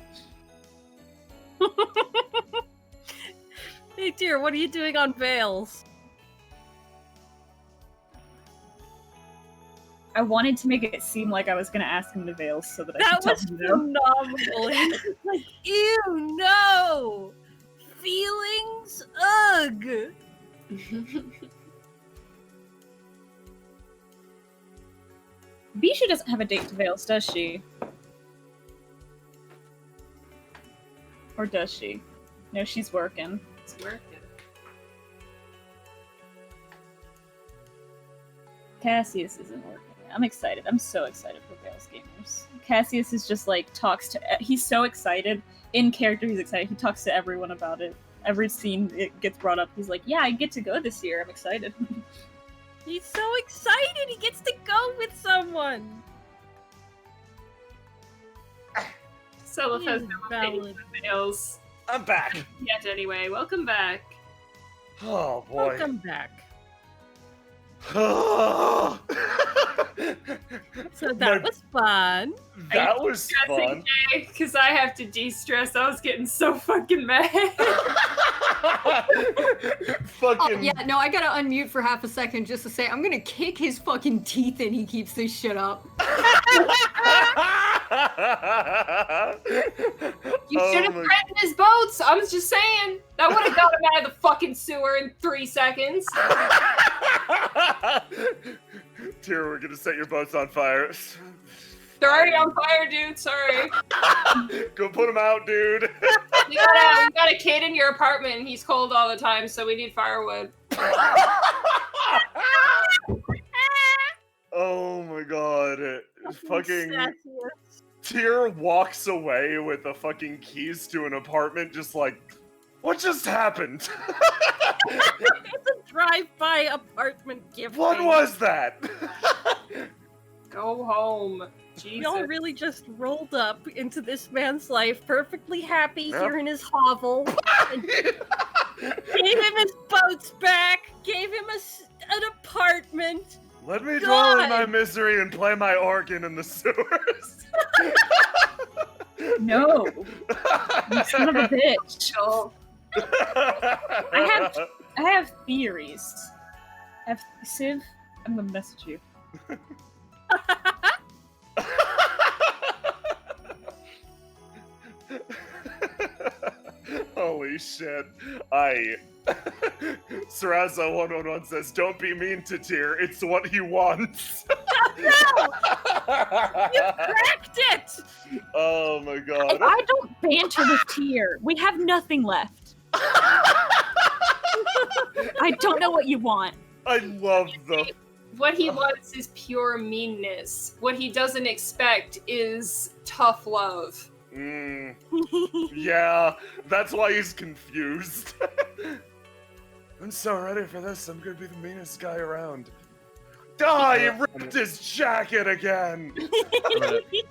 Hey dear, what are you doing on veils? I wanted to make it seem like I was gonna ask him to veils so that I That could was tell him no. phenomenal. He was like, ew, no! Feelings? Ugh! Bijoux doesn't have a date to veils, does she? Or does she? No, she's working. It's working. Cassius isn't working. I'm excited. I'm so excited for Veils gamers. Cassius is just like he's so excited. In character, he's excited. He talks to everyone about it. Every scene it gets brought up, he's like, yeah, I get to go this year. I'm excited. He's so excited! He gets to go with someone! Selyf has He is no valid. opinion on veils. I'm back. Yet anyway, welcome back. Oh boy. Welcome back. that So that was fun. was fun. Because I have to de-stress. I was getting so fucking mad. Fucking. Oh, yeah, no, I gotta unmute for half a second just to say I'm gonna kick his fucking teeth in. He keeps this shit up. You should have threatened his boats. I was just saying. That would have got him out of the fucking sewer in 3 seconds. Tyr, we're gonna set your boats on fire. They're already on fire, dude. Sorry. Go put them out, dude. We got a kid in your apartment and he's cold all the time, so we need firewood. Oh my god. Fucking Sassiest. Tyr walks away with the fucking keys to an apartment, just like, what just happened? It's a drive-by apartment gift. What was that? Go home. Jesus. Y'all really just rolled up into this man's life, perfectly happy Yep. here in his hovel, and gave him his boats back, gave him an apartment. Let me dwell in my God. misery and play my organ in the sewers. No, you son of a bitch. I have theories. Civ, I'm gonna message you. Holy shit. Saraza111 says, don't be mean to Tyr, it's what he wants. You cracked it! Oh my god. If I don't banter with Tyr, we have nothing left. I don't know what you want. I love the... What he wants is pure meanness. What he doesn't expect is tough love. Yeah, that's why he's confused. I'm so ready for this. I'm gonna be the meanest guy around. Oh, he ripped his jacket again!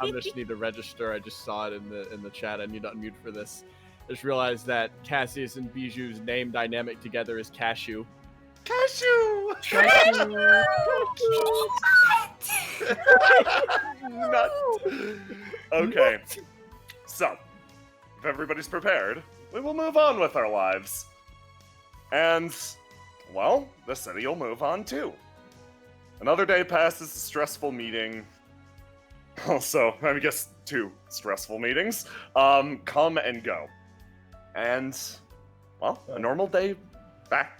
I'm just need to register. I just saw it in the chat. I need to unmute for this. I just realized that Cassius and Bijou's name dynamic together is Cashew. Cashew! Nut. Okay, so, if everybody's prepared, we will move on with our lives. And, well, the city will move on too. Another day passes, a stressful meeting. Also, I guess 2 stressful meetings. Come and go. And, well, a normal day back.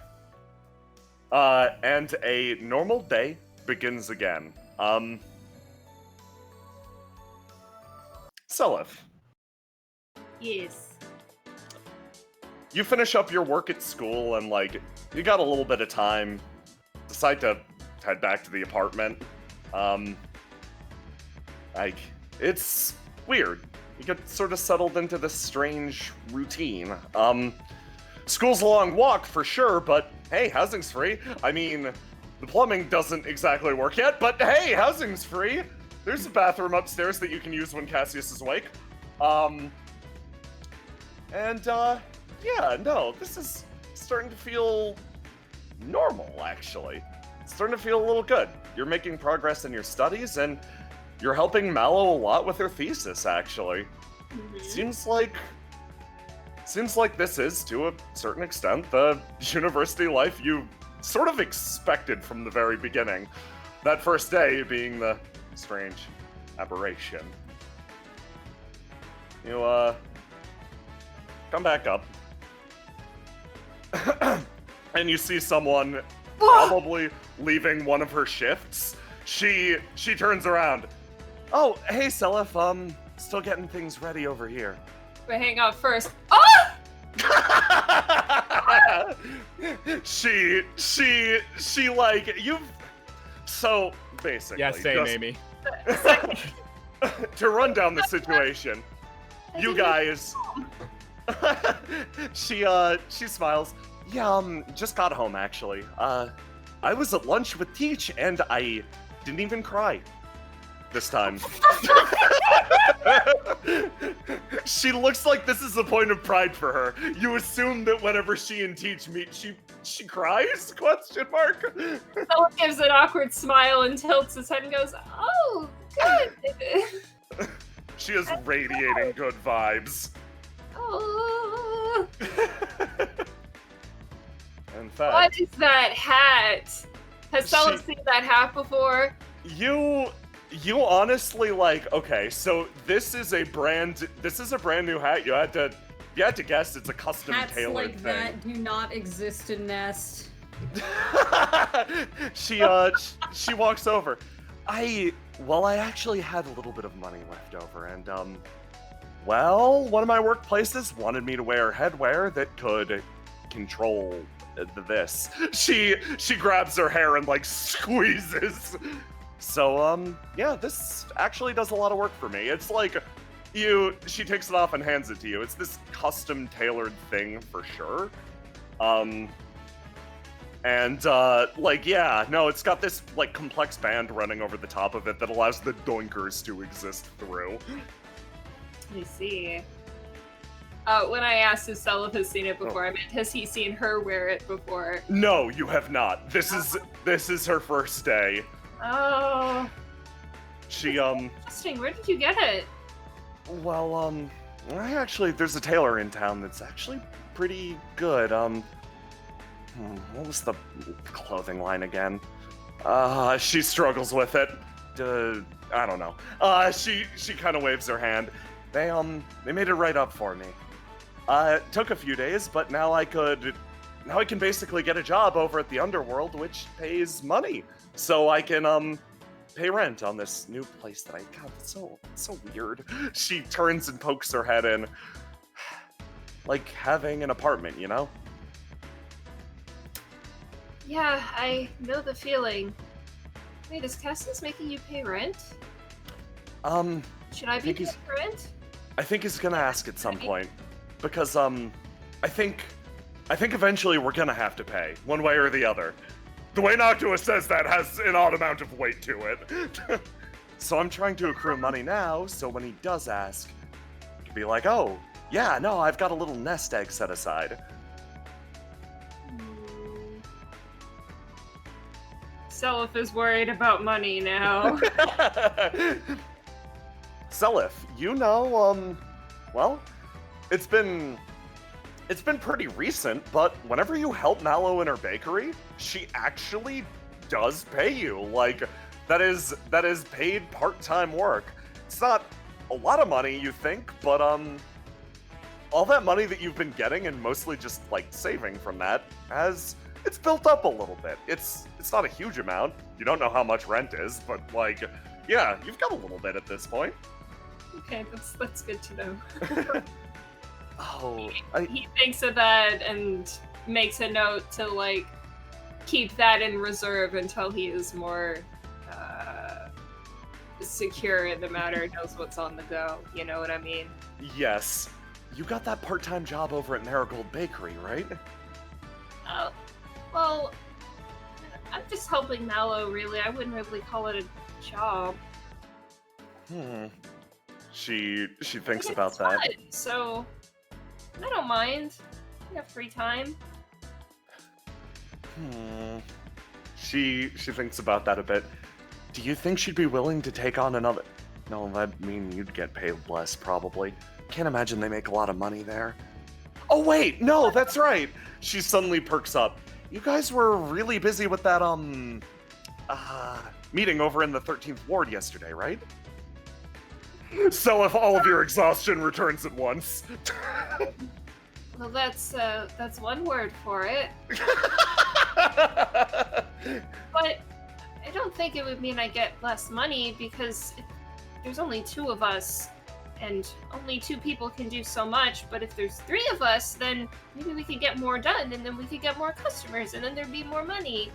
And a normal day begins again. Selyf, Yes. you finish up your work at school and, like, you got a little bit of time. Decide to head back to the apartment. Like, it's weird. You get sort of settled into this strange routine. School's a long walk for sure, but hey, housing's free. I mean, the plumbing doesn't exactly work yet, but hey, housing's free. There's a bathroom upstairs that you can use when Cassius is awake. Yeah, no, this is starting to feel normal, actually. It's starting to feel a little good. You're making progress in your studies, and you're helping Mallow a lot with her thesis, actually. Seems like this is, to a certain extent, the university life you sort of expected from the very beginning. That first day being the strange aberration. You, come back up. And you see someone probably leaving one of her shifts. She turns around. Oh, hey, Selyf, still getting things ready over here. But hang on first. Ah! she like, you've... So, basically... Yeah, same, just Amy. to run down the situation, you guys... She smiles. Yeah, just got home, actually. I was at lunch with Teach, and I didn't even cry this time. She looks like this is a point of pride for her. You assume that whenever she and Teach meet, she cries? Question mark. Someone gives an awkward smile and tilts his head and goes, "Oh, good." She is radiating good vibes. Oh. In fact, What is that hat? Has someone seen that hat before? you honestly, like, okay, so this is a brand new hat. You had to guess it's a custom Hats tailored like thing. that do not exist in Nest. She walks over. I actually had a little bit of money left over, and one of my workplaces wanted me to wear headwear that could control this. She grabs her hair and, like, squeezes. So, yeah, this actually does a lot of work for me. It's like, she takes it off and hands it to you. It's this custom tailored thing for sure. Like, yeah, no, it's got this, like, complex band running over the top of it that allows the doinkers to exist through. I see. When I asked if Selyf has seen it before, I meant, has he seen her wear it before? No, you have not. This is her first day. Oh. She, Interesting. Where did you get it? well, there's a tailor in town that's actually pretty good. What was the clothing line again? She struggles with it. I don't know. She kind of waves her hand. They made it right up for me. It took a few days, but now I can basically get a job over at the Underworld, which pays money. So I can, pay rent on this new place that I got. It's so weird. She turns and pokes her head in. Like having an apartment, you know? Yeah, I know the feeling. Wait, is Cassius making you pay rent? Should I be paying rent? I think he's gonna ask at some point. Because, I think eventually we're gonna have to pay, one way or the other. The way Noctua says that has an odd amount of weight to it. So I'm trying to accrue money now, so when he does ask, he can be like, oh, yeah, no, I've got a little nest egg set aside. Selyf is worried about money now. Selyf, you know, it's been pretty recent, but whenever you help Mallow in her bakery, she actually does pay you. Like, that is paid part-time work. It's not a lot of money, you think, but all that money that you've been getting and mostly just, like, saving from that has it's built up a little bit. It's not a huge amount. You don't know how much rent is, but like, yeah, you've got a little bit at this point. Okay, that's good to know. Oh, He thinks of that and makes a note to like keep that in reserve until he is more secure in the matter, knows what's on the go. You know what I mean? yes. You got that part-time job over at Marigold Bakery, right? Oh, well, I'm just helping Mallow, really. I wouldn't really call it a job. She thinks But about it's that. fun, so I don't mind. I have free time. She thinks about that a bit. Do you think she'd be willing to take on another? No, that'd mean you'd get paid less, probably. Can't imagine they make a lot of money there. Oh wait, no, that's right. She suddenly perks up. You guys were really busy with that meeting over in the 13th Ward yesterday, right? So if all of your exhaustion returns at once. Well, that's one word for it. But I don't think it would mean I get less money because there's only 2 of us and only 2 people can do so much. But if there's 3 of us, then maybe we could get more done and then we could get more customers and then there'd be more money.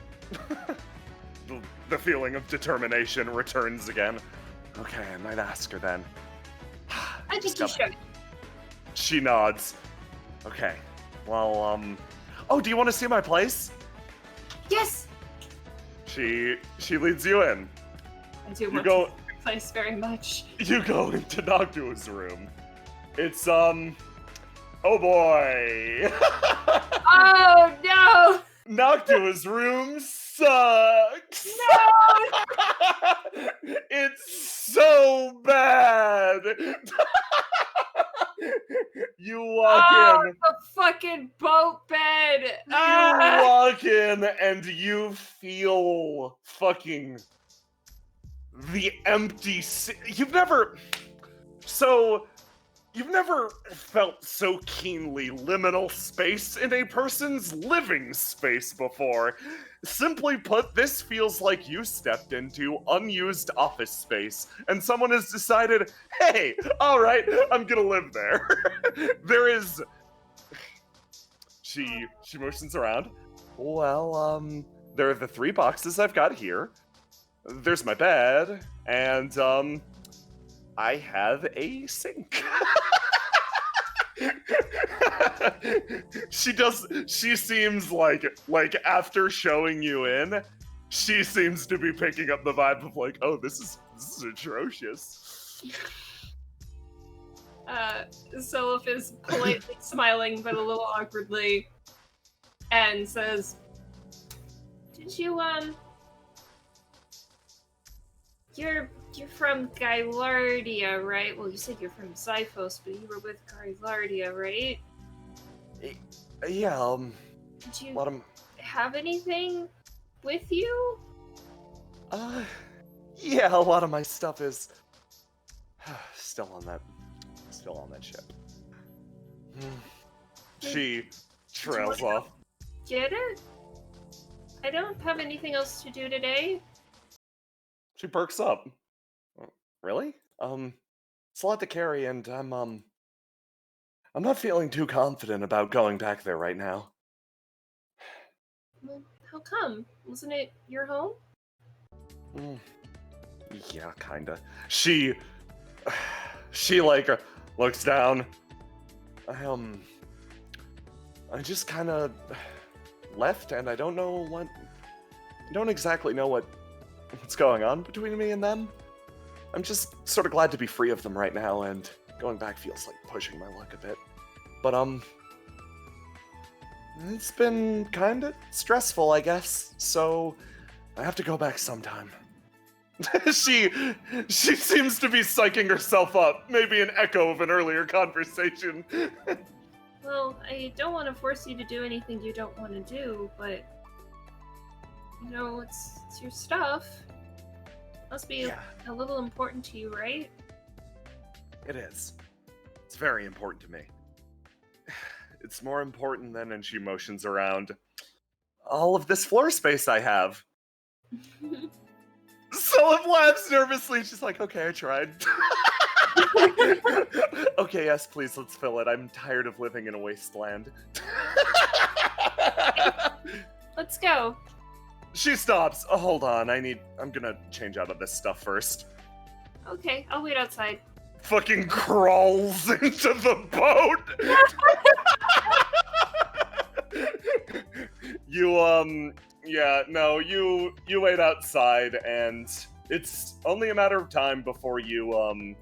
The feeling of determination returns again. Okay, I might ask her then. I think you should. She nods. Okay. Well, oh, do you want to see my place? Yes! She leads you in. I do You want go- to see your place very much. You go into Noctua's room. It's, oh boy. Oh, no! Noctua's room sucks. No! It's so bad. You walk in. The fucking boat bed! You walk in and you feel fucking the empty. You've never felt so keenly liminal space in a person's living space before. Simply put, this feels like you stepped into unused office space and someone has decided, hey, all right, I'm gonna live there. There is. She motions around. Well, there are the 3 boxes I've got here. There's my bed, and I have a sink. She seems like after showing you in, she seems to be picking up the vibe of like, oh, this is atrocious. Selyf is politely smiling, but a little awkwardly, and says, "Did you you're from Gylardia, right? Well, you said you're from Zyphos, but you were with Gylardia, right? Yeah, Did you a lot of, have anything with you?" yeah, a lot of my stuff is still on that ship. She trails off. Get it? I don't have anything else to do today. She perks up. Really? It's a lot to carry, and I'm not feeling too confident about going back there right now. Well, how come? Wasn't it your home? Yeah, kinda. She like looks down. I just kind of left, and I don't exactly know what's going on between me and them. I'm just sort of glad to be free of them right now, and going back feels like pushing my luck a bit. But it's been kind of stressful, I guess. So I have to go back sometime. She seems to be psyching herself up, maybe an echo of an earlier conversation. Well, I don't want to force you to do anything you don't want to do, but you know, it's your stuff. Must be a little important to you, right? It is. It's very important to me. It's more important than, and she motions around. all of this floor space I have. Selyf laughs nervously. She's like, okay, I tried. Okay, yes, please, let's fill it. I'm tired of living in a wasteland. Let's go. She stops. Oh, hold on, I'm gonna change out of this stuff first. Okay, I'll wait outside. Fucking crawls into the boat. You wait outside, and it's only a matter of time before you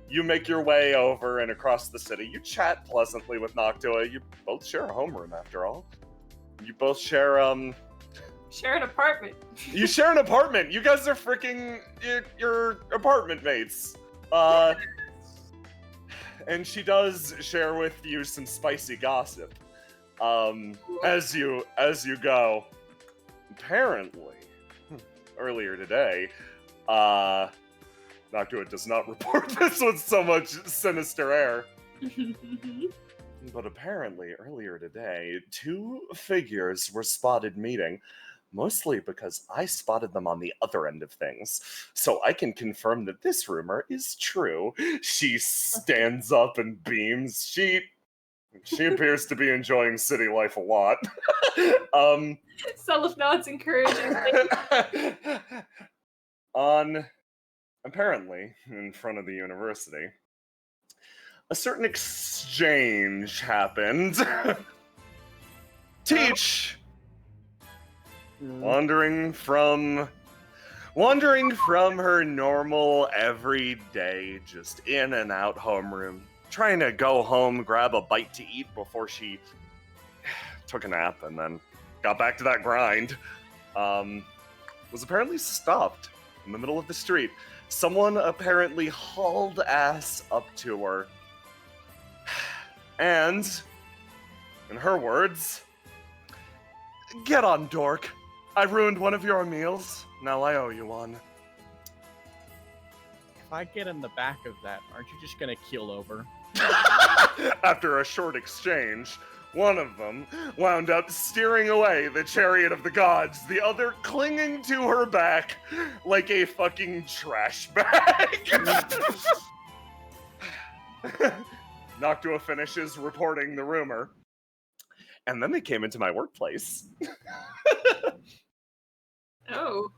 make your way over and across the city. You chat pleasantly with Noctua. You both share a homeroom, after all. You both share Share an apartment. You share an apartment. You guys are freaking your apartment mates. And she does share with you some spicy gossip. As you go. Apparently, earlier today, Noctua does not report this with so much sinister air. But apparently, earlier today, 2 figures were spotted meeting, mostly because I spotted them on the other end of things. So I can confirm that this rumor is true. She stands up and beams. She appears to be enjoying city life a lot. Selyf nods encouragingly. Apparently, in front of the university, a certain exchange happened. Teach! Wandering from her normal, everyday, just in and out homeroom, trying to go home, grab a bite to eat before she took a nap and then got back to that grind, was apparently stopped in the middle of the street. Someone apparently hauled ass up to her. And, in her words, "Get on, dork. I ruined one of your meals. Now I owe you one." If I get in the back of that, aren't you just gonna keel over? After a short exchange, one of them wound up steering away the chariot of the gods, the other clinging to her back like a fucking trash bag. Noctua finishes reporting the rumor. And then they came into my workplace. Oh.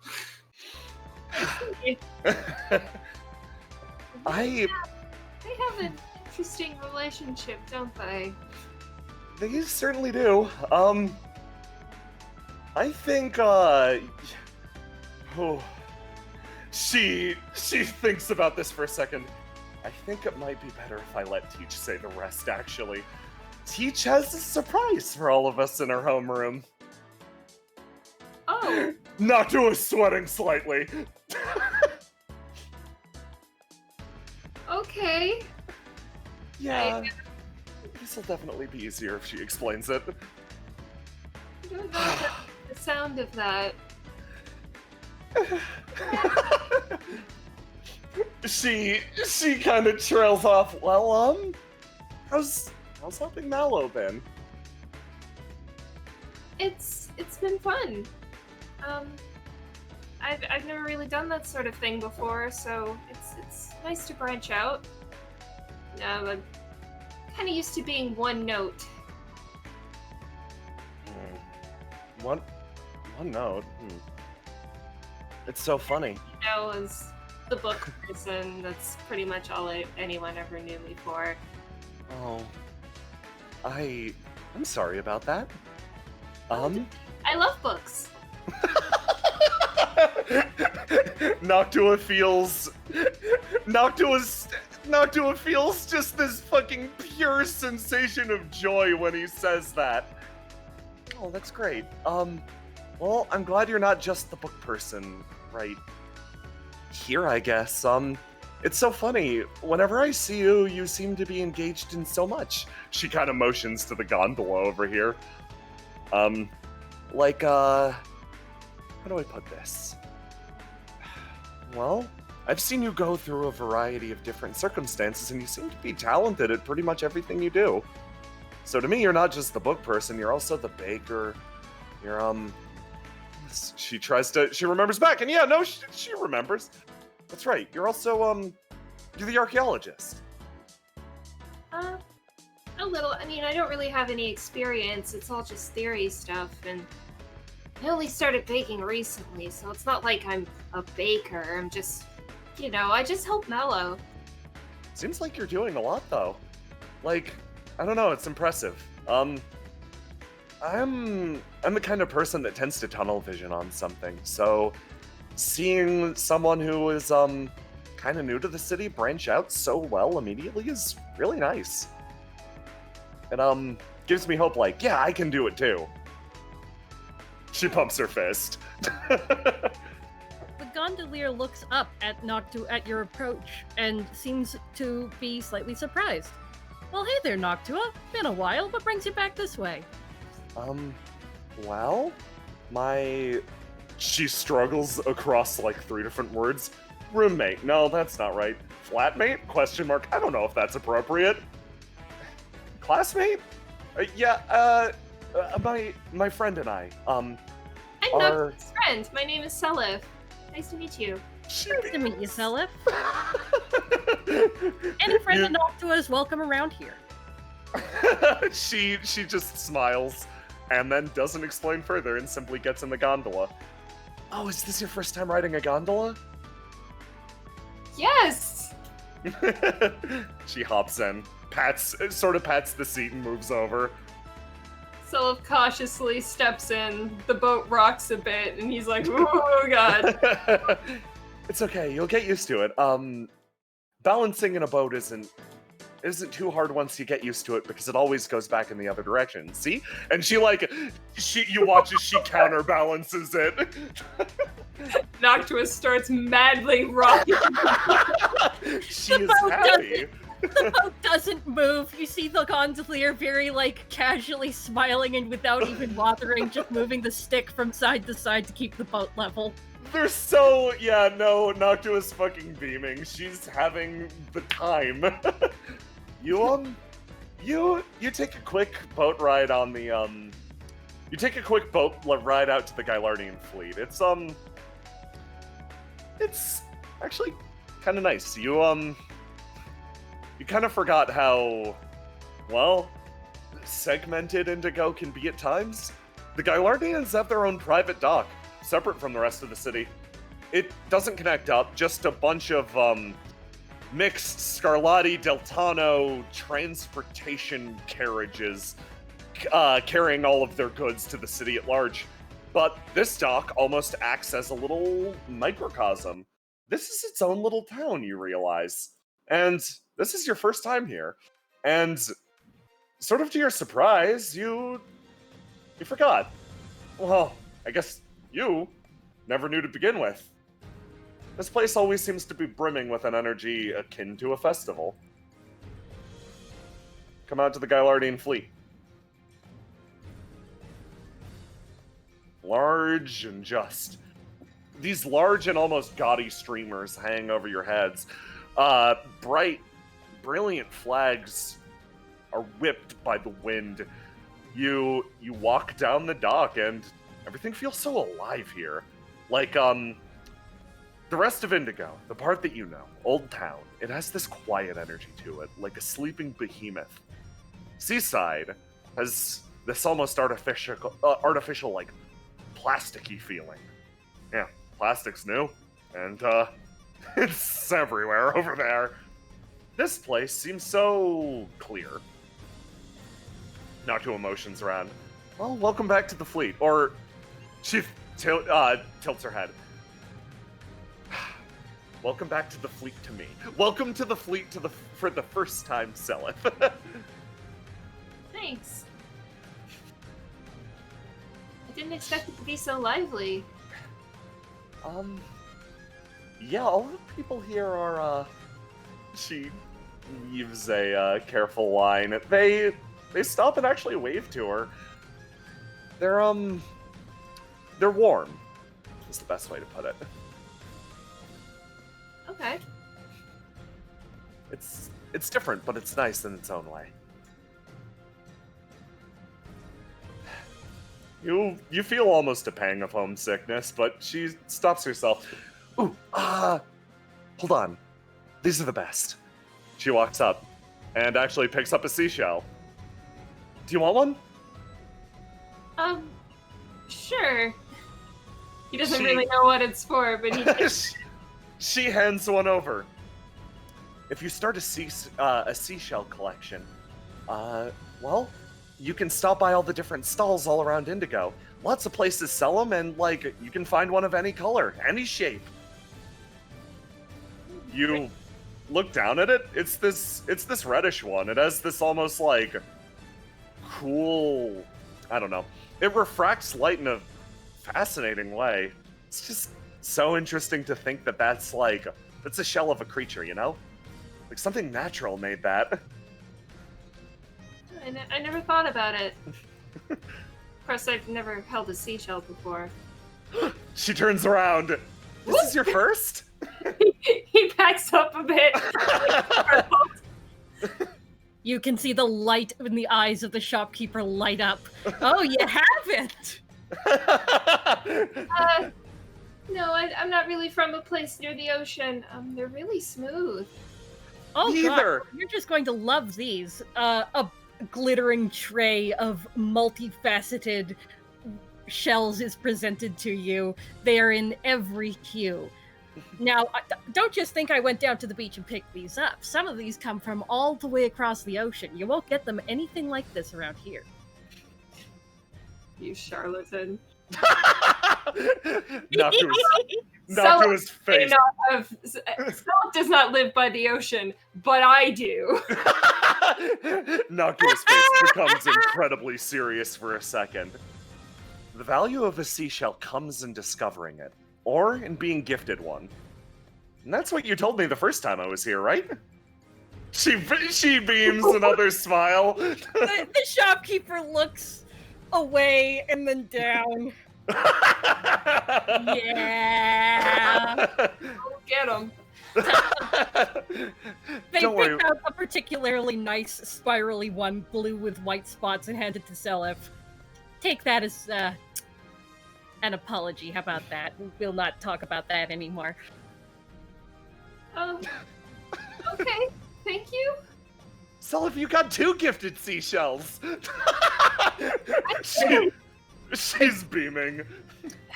I They have an interesting relationship, don't they? They certainly do. I think, she thinks about this for a second. I think it might be better if I let Teach say the rest, actually. Teach has a surprise for all of us in her homeroom. Oh. Noctua sweating slightly. Okay. Yeah. This will definitely be easier if she explains it. I don't know the sound of that. She kind of trails off. Well, how's helping Mallow been? It's been fun. I've never really done that sort of thing before, so it's nice to branch out. I'm kind of used to being one note. One note. It's so funny. As the book person, that's pretty much all anyone ever knew me for. Oh, I'm sorry about that. I love books. Noctua feels just this fucking pure sensation of joy when he says that. Oh, that's great. Well, I'm glad you're not just the book person right here, I guess. It's so funny. Whenever I see you, you seem to be engaged in so much. She kind of motions to the gondola over here. How do I put this? Well, I've seen you go through a variety of different circumstances, and you seem to be talented at pretty much everything you do. So to me, you're not just the book person, you're also the baker, You're, she remembers back, and yeah, no, she remembers. That's right, you're also, you're the archaeologist. A little. I mean, I don't really have any experience. It's all just theory stuff, and I only started baking recently, so it's not like I'm a baker. I'm just, I just help Mello. Seems like you're doing a lot, though. Like, I don't know, it's impressive. I'm the kind of person that tends to tunnel vision on something, so seeing someone who is, kind of new to the city branch out so well immediately is really nice. It, gives me hope, like, yeah, I can do it too. She pumps her fist. The gondolier looks up at Noctua at your approach and seems to be slightly surprised. Well, hey there, Noctua. Been a while. What brings you back this way? Well, she struggles across, like, 3 different words. Roommate. No, that's not right. Flatmate? Question mark. I don't know if that's appropriate. Classmate? My friend and I, I'm are... Noctua's friend. My name is Selyf. Nice to meet you. Nice to meet you, Selyf. Any friend of Noctua is welcome around here. She just smiles, and then doesn't explain further, and simply gets in the gondola. Oh, is this your first time riding a gondola? Yes! She hops in, sort of pats the seat and moves over. Selyf cautiously steps in, the boat rocks a bit, and he's like, oh god. It's okay, you'll get used to it. Balancing in a boat isn't too hard once you get used to it, because it always goes back in the other direction, see? And you watch as she counterbalances it. Noctua starts madly rocking. She is happy. The boat doesn't move. You see the gondolier very, casually smiling and without even bothering, just moving the stick from side to side to keep the boat level. They're so... Yeah, no, Noctua's fucking beaming. She's having the time. You take a quick boat ride on the, You take a quick boat ride out to the Gylardian fleet. It's actually kind of nice. You kind of forgot how, well, segmented Indigo can be at times. The Gylardians have their own private dock, separate from the rest of the city. It doesn't connect up, just a bunch of, mixed Scarlatti Deltano transportation carriages carrying all of their goods to the city at large. But this dock almost acts as a little microcosm. This is its own little town, you realize. And this is your first time here. And sort of to your surprise, you forgot. Well, I guess you never knew to begin with. This place always seems to be brimming with an energy akin to a festival. Come out to the Gylardian fleet. Large and just. These large and almost gaudy streamers hang over your heads. Bright, brilliant flags are whipped by the wind. You walk down the dock and everything feels so alive here. Like, the rest of Indigo, the part that you know, Old Town, it has this quiet energy to it, like a sleeping behemoth. Seaside has this almost artificial, like, plasticky feeling. Yeah, plastic's new, and, it's everywhere over there. This place seems so clear. Not too emotions around. Well, welcome back to the fleet. Or, she tilts her head. Welcome back to the fleet to me. Welcome to the fleet for the first time, Selyf. Thanks. I didn't expect it to be so lively. Yeah, all the people here are, she weaves a, careful line. They stop and actually wave to her. They're warm, is the best way to put it. Okay. It's different, but it's nice in its own way. You feel almost a pang of homesickness, but she stops herself. Ooh, hold on. These are the best. She walks up and actually picks up a seashell. Do you want one? Sure. He doesn't She- really know what it's for, but he She hands one over. If you start a seashell collection, well, you can stop by all the different stalls all around Indigo. Lots of places sell them, and like you can find one of any color, any shape. You look down at it. It's this reddish one. It has this almost like cool. I don't know. It refracts light in a fascinating way. It's just so interesting to think that that's a shell of a creature, you know? Like something natural made that. I never thought about it. Of course, I've never held a seashell before. She turns around. This is your first? He backs up a bit. You can see the light in the eyes of the shopkeeper light up. Oh, you have it! No, I'm not really from a place near the ocean. They're really smooth. Oh, Neither. God. You're just going to love these. A glittering tray of multifaceted shells is presented to you. They are in every hue. Now, don't just think I went down to the beach and picked these up. Some of these come from all the way across the ocean. You won't get them anything like this around here. You charlatan. Knock to his face. Selyf does not live by the ocean, but I do. Knock to his face becomes incredibly serious for a second. The value of a seashell comes in discovering it, or in being gifted one. And that's what you told me the first time I was here, right? She beams another smile. The shopkeeper looks away and then down. Yeah. Get him. They Don't worry. picked out a particularly nice spirally one, blue with white spots, and handed to Selyf. Take that as an apology. How about that? We'll not talk about that anymore. Okay. Thank you. Selyf, you got 2 gifted seashells. She's beaming.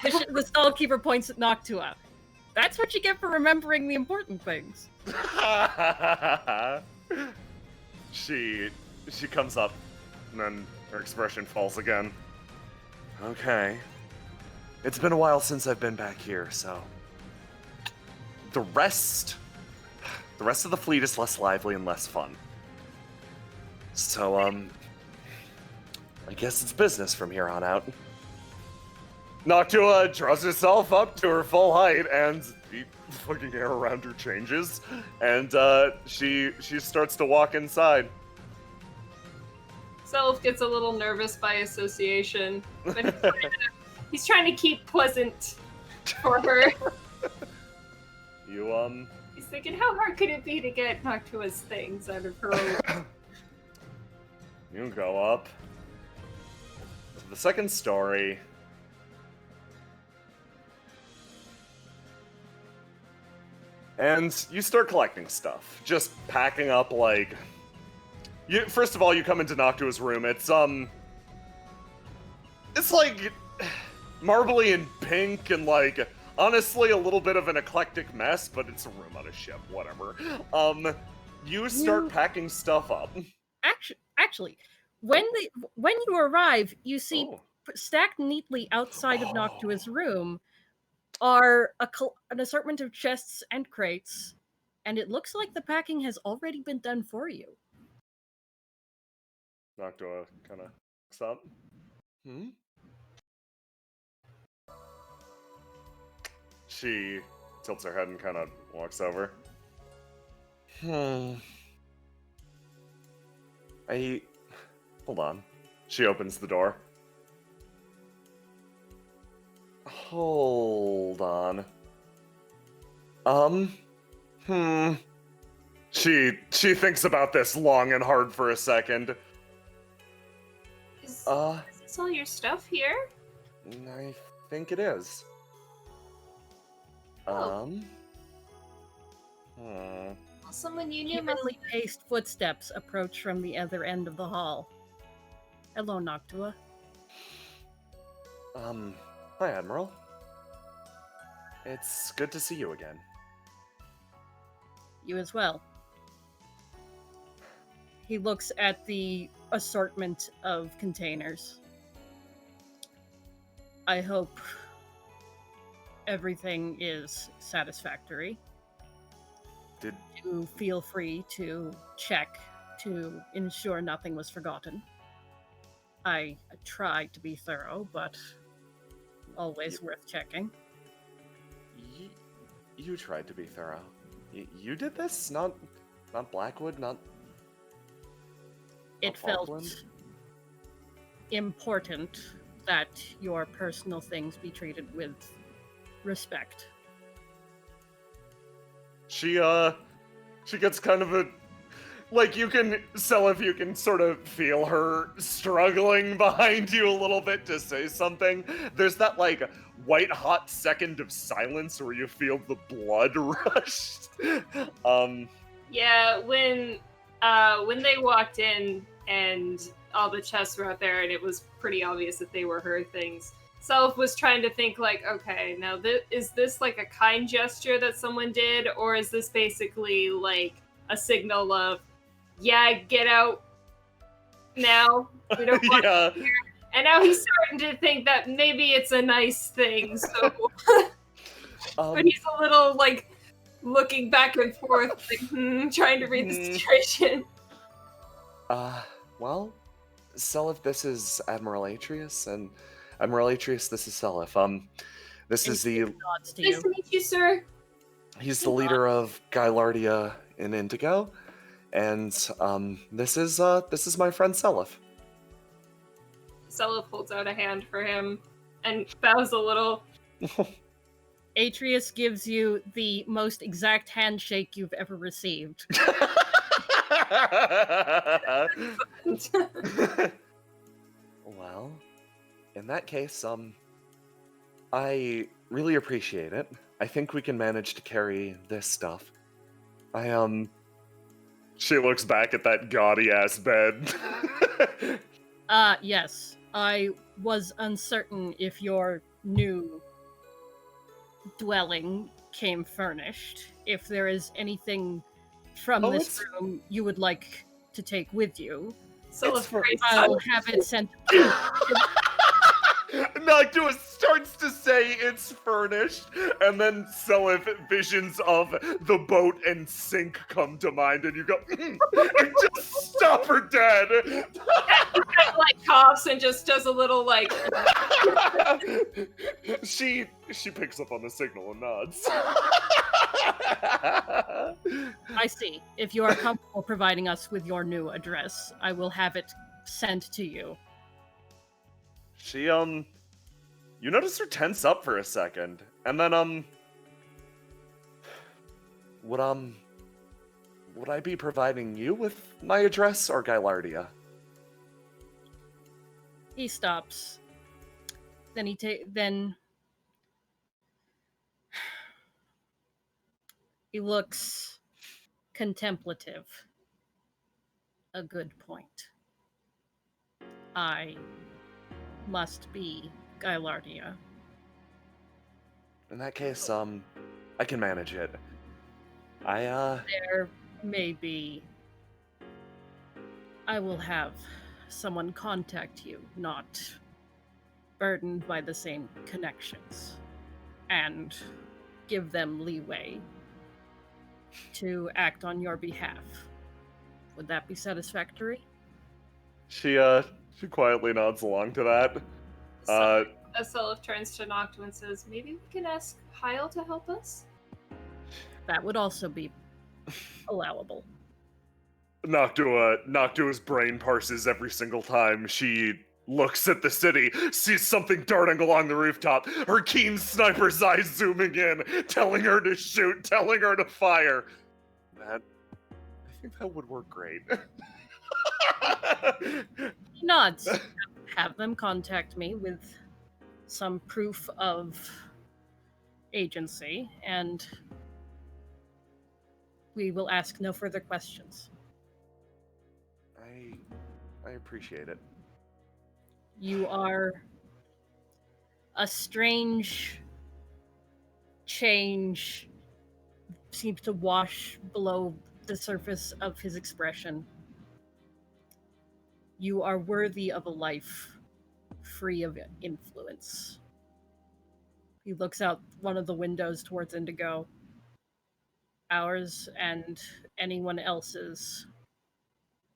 The stallkeeper points at Noctua. That's what you get for remembering the important things. She comes up, and then her expression falls again. Okay. It's been a while since I've been back here, so the rest of the fleet is less lively and less fun. So, I guess it's business from here on out. Noctua draws herself up to her full height, and the fucking hair around her changes, and she starts to walk inside. Selyf gets a little nervous by association, but he's trying to keep pleasant for her. He's thinking, how hard could it be to get Noctua's things out of her own? You go up to the second story. And you start collecting stuff. Just packing up, like... First of all, you come into Noctua's room. It's like... marbly and pink and, like... honestly, a little bit of an eclectic mess, but it's a room on a ship, whatever. You start packing stuff up. Actually, when you arrive, you see stacked neatly outside of Noctua's room are an assortment of chests and crates, and it looks like the packing has already been done for you. Noctua kind of looks up. She tilts her head and kind of walks over. Hold on. She opens the door. Hold on. She thinks about this long and hard for a second. Is this all your stuff here? I think it is. Oh. Well, someone you knew must Evenly paced footsteps approach from the other end of the hall. Hello, Noctua. Hi, Admiral. It's good to see you again. You as well. He looks at the assortment of containers. I hope everything is satisfactory. You feel free to check to ensure nothing was forgotten. I tried to be thorough, but always worth checking. You tried to be thorough. You did this? Not Blackwood? Not It felt Falkland? important that your personal things be treated with respect. She gets kind of a... Like, you can, Selyf, you can sort of feel her struggling behind you a little bit to say something. There's that, like, white-hot second of silence where you feel the blood rush. Yeah, when they walked in and all the chests were out there and it was pretty obvious that they were her things, Selyf was trying to think, like, okay, now is this like a kind gesture that someone did, or is this basically like a signal of, yeah, get out now, we don't want Yeah. you here. And now he's starting to think that maybe it's a nice thing, so but he's a little like looking back and forth, like, trying to read the situation. Well, Selyf, this is Admiral Atreus, and Admiral Atreus, this is Selyf. This is the... Nods to Nice you. to meet you, sir. He's the leader of Gylardia in Indigo, and this is my friend Selyf. Selyf holds out a hand for him and bows a little. Atreus gives you the most exact handshake you've ever received. Well, in that case, I really appreciate it. I think we can manage to carry this stuff. She looks back at that gaudy-ass bed. Yes. I was uncertain if your new dwelling came furnished. If there is anything from Oh, this room you would like to take with you, Selyf for- prays I'll have it sent. Noctua starts to say it's furnished, and then Selyf visions of the boat and sink come to mind, and you go, and just stop her dead. like coughs and just does a little like. She picks up on the signal and nods. I see. If you are comfortable providing us with your new address, I will have it sent to you. She, you notice her tense up for a second, and then, would I be providing you with my address or Gylardia? He stops. Then he looks contemplative. A good point. I must be Gylardia. In that case, I can manage it. There may be... I will have someone contact you, not burdened by the same connections, and give them leeway to act on your behalf. Would that be satisfactory? She quietly nods along to that. Selyf turns to Noctua and says, maybe we can ask Hyle to help us? That would also be allowable. Noctua's brain parses every single time she looks at the city, sees something darting along the rooftop, her keen sniper's eyes zooming in, telling her to shoot, telling her to fire. I think that would work great. He nods. Have them contact me with some proof of agency, and we will ask no further questions. I appreciate it. You are a strange change seems to wash below the surface of his expression. You are worthy of a life free of influence. He looks out one of the windows towards Indigo. Ours and anyone else's,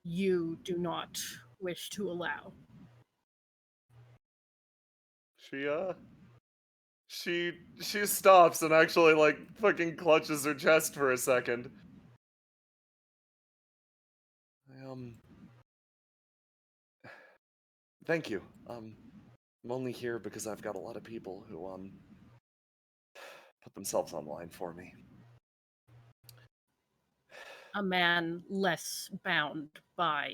you do not wish to allow. She stops and actually like fucking clutches her chest for a second. Thank you. I'm only here because I've got a lot of people who put themselves online for me. A man less bound by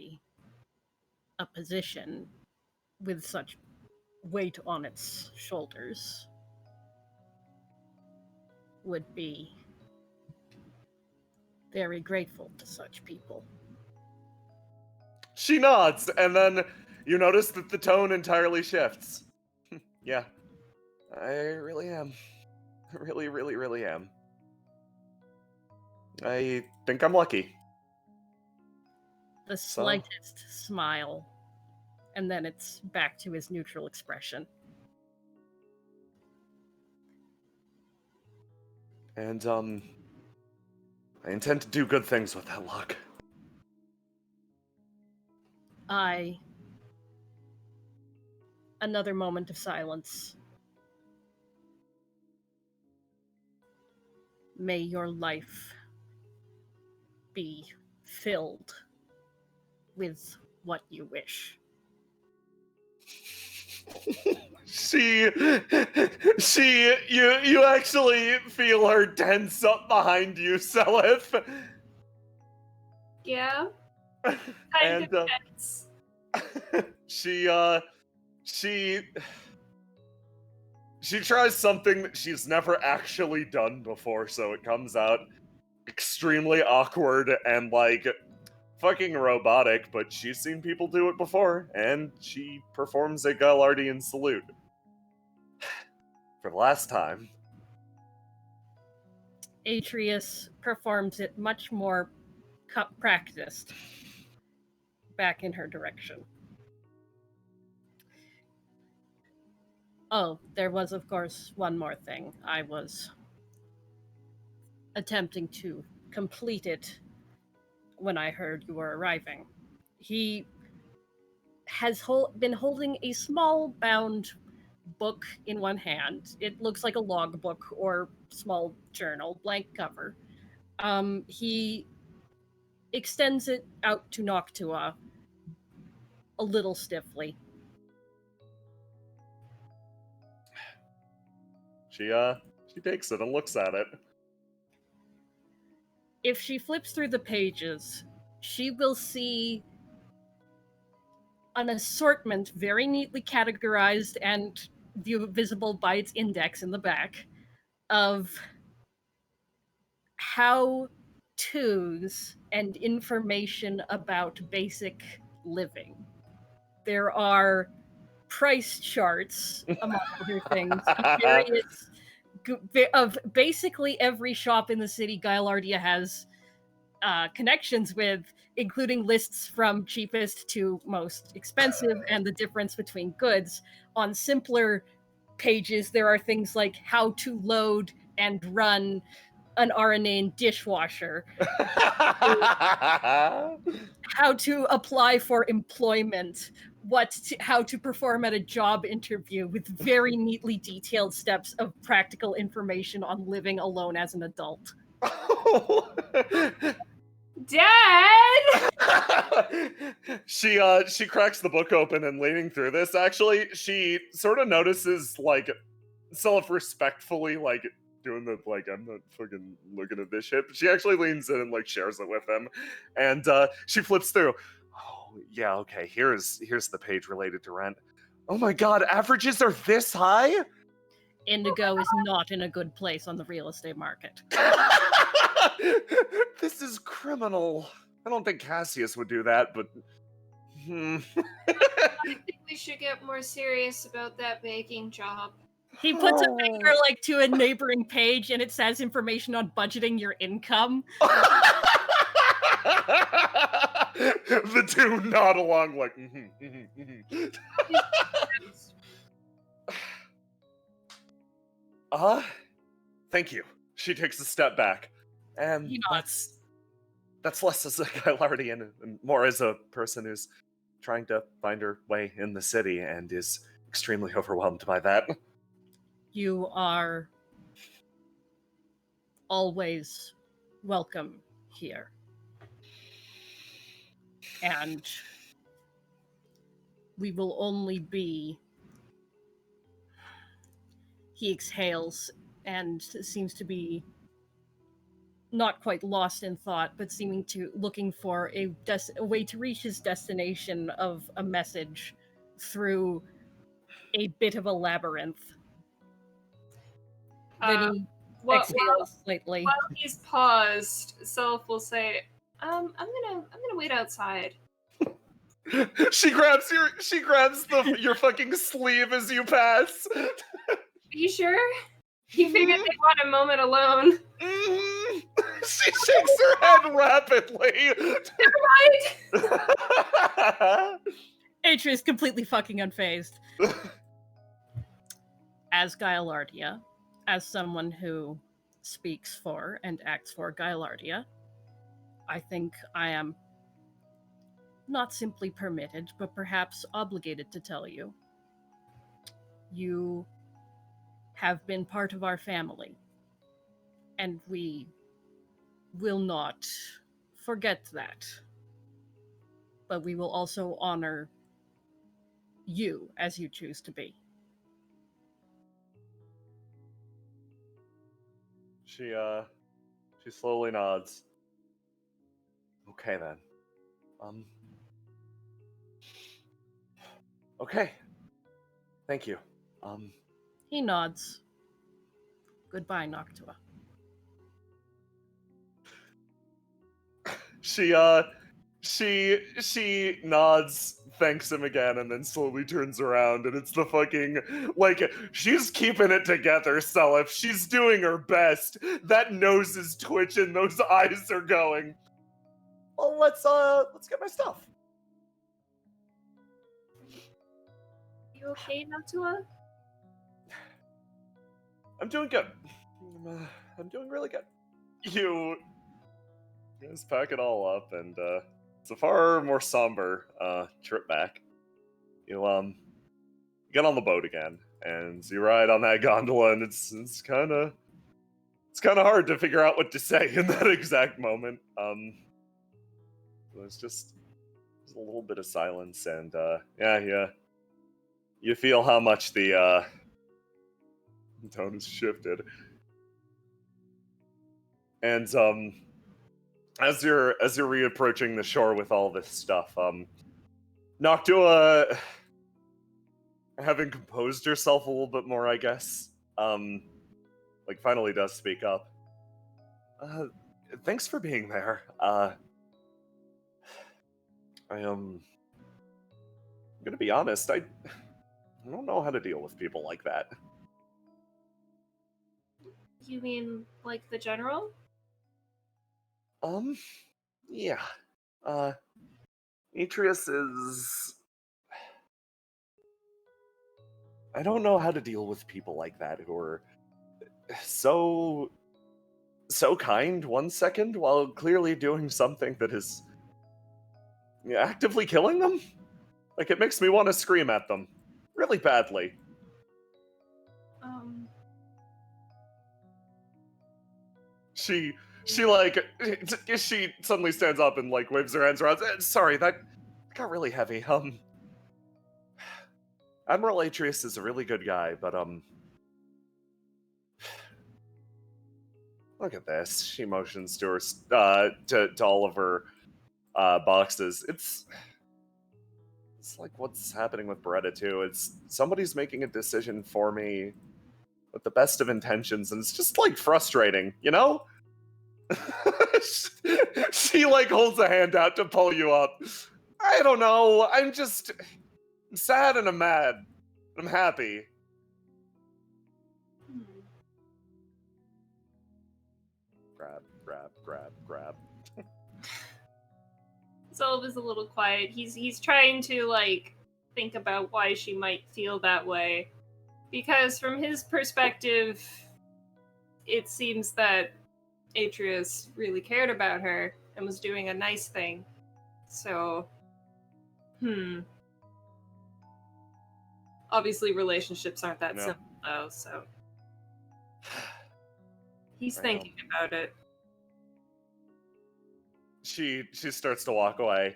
a position with such weight on its shoulders would be very grateful to such people. She nods, and then you notice that the tone entirely shifts. Yeah, I really am. I really, really, really am. I think I'm lucky. The slightest smile, and then it's back to his neutral expression. And, I intend to do good things with that luck. Another moment of silence. May your life be filled with what you wish. You actually feel her tense up behind you, Selyf. Yeah. And Tense. she tries something that she's never actually done before, so it comes out extremely awkward and like fucking robotic, but she's seen people do it before, and she performs a Gaillardian salute. For the last time. Atreus performs it much more practiced back in her direction. Oh, there was, of course, one more thing. I was attempting to complete it when I heard you were arriving. He has been holding a small bound book in one hand. It looks like a logbook or small journal, blank cover. He extends it out to Noctua a little stiffly. She takes it and looks at it. If she flips through the pages, she will see an assortment very neatly categorized and visible by its index in the back of how-tos and information about basic living. There are price charts, among other things, of basically every shop in the city Gaillardia has connections with, including lists from cheapest to most expensive and the difference between goods. On simpler pages, there are things like how to load and run an Aranane dishwasher, how to apply for employment, how to perform at a job interview, with very neatly detailed steps of practical information on living alone as an adult. Dad! She cracks the book open, and leaning through this, actually, she sort of notices, like, self-respectfully, like, doing the, like, I'm not fucking looking at this shit, but she actually leans in and, like, shares it with him, and she flips through. Oh, yeah, okay, here's the page related to rent. Oh my god, averages are this high? Indigo is not in a good place on the real estate market. This is criminal. I don't think Cassius would do that, but... I think we should get more serious about that baking job. He puts a finger like to a neighboring page and it says information on budgeting your income. The two nod along like, thank you. She takes a step back. And He nods. that's less as a Gylardian and more as a person who's trying to find her way in the city and is extremely overwhelmed by that. You are always welcome here. And we will only be... He exhales and seems to be not quite lost in thought, but seeming to looking for a way to reach his destination of a message through a bit of a labyrinth. Then he exhales slightly. While he's paused, Selyf will say, I'm gonna wait outside. She grabs your fucking sleeve as you pass. Are you sure? He figured they'd want a moment alone. Mm-hmm. She shakes her head rapidly. Right? Atria is completely fucking unfazed. As Gylardia, as someone who speaks for and acts for Gylardia, I think I am not simply permitted, but perhaps obligated to tell you. You have been part of our family, and we will not forget that. But we will also honor you as you choose to be. She slowly nods. Okay then. Okay. Thank you. He nods. Goodbye, Noctua. She nods, thanks him again, and then slowly turns around, and it's the fucking, like, she's keeping it together, Selyf. She's doing her best. That nose is twitching, those eyes are going. Well, let's get my stuff. You okay, Noctua? I'm doing good. I'm doing really good. You just pack it all up, and it's a far more somber trip back. You get on the boat again, and you ride on that gondola, and it's kind of hard to figure out what to say in that exact moment. There's just a little bit of silence, and you feel how much the tone has shifted. And as you're reapproaching the shore with all this stuff, Noctua, having composed herself a little bit more, I guess, finally does speak up. Thanks for being there. I'm gonna be honest, I don't know how to deal with people like that. You mean like the general? Yeah. Atreus is... I don't know how to deal with people like that who are so kind 1 second while clearly doing something that is actively killing them. Like, it makes me want to scream at them really badly. She suddenly stands up and waves her hands around. Sorry, that got really heavy. Admiral Atreus is a really good guy, but look at this. She motions to her to all of her boxes. It's It's like what's happening with Beretta too. It's somebody's making a decision for me with the best of intentions, and it's just like frustrating, you know? She like holds a hand out to pull you up. I don't know. I'm sad and I'm mad. I'm happy. Grab. Selyf is a little quiet. He's trying to like think about why she might feel that way, because from his perspective, it seems that Atreus really cared about her and was doing a nice thing. So, obviously relationships aren't that simple though. So he's thinking about it. She starts to walk away.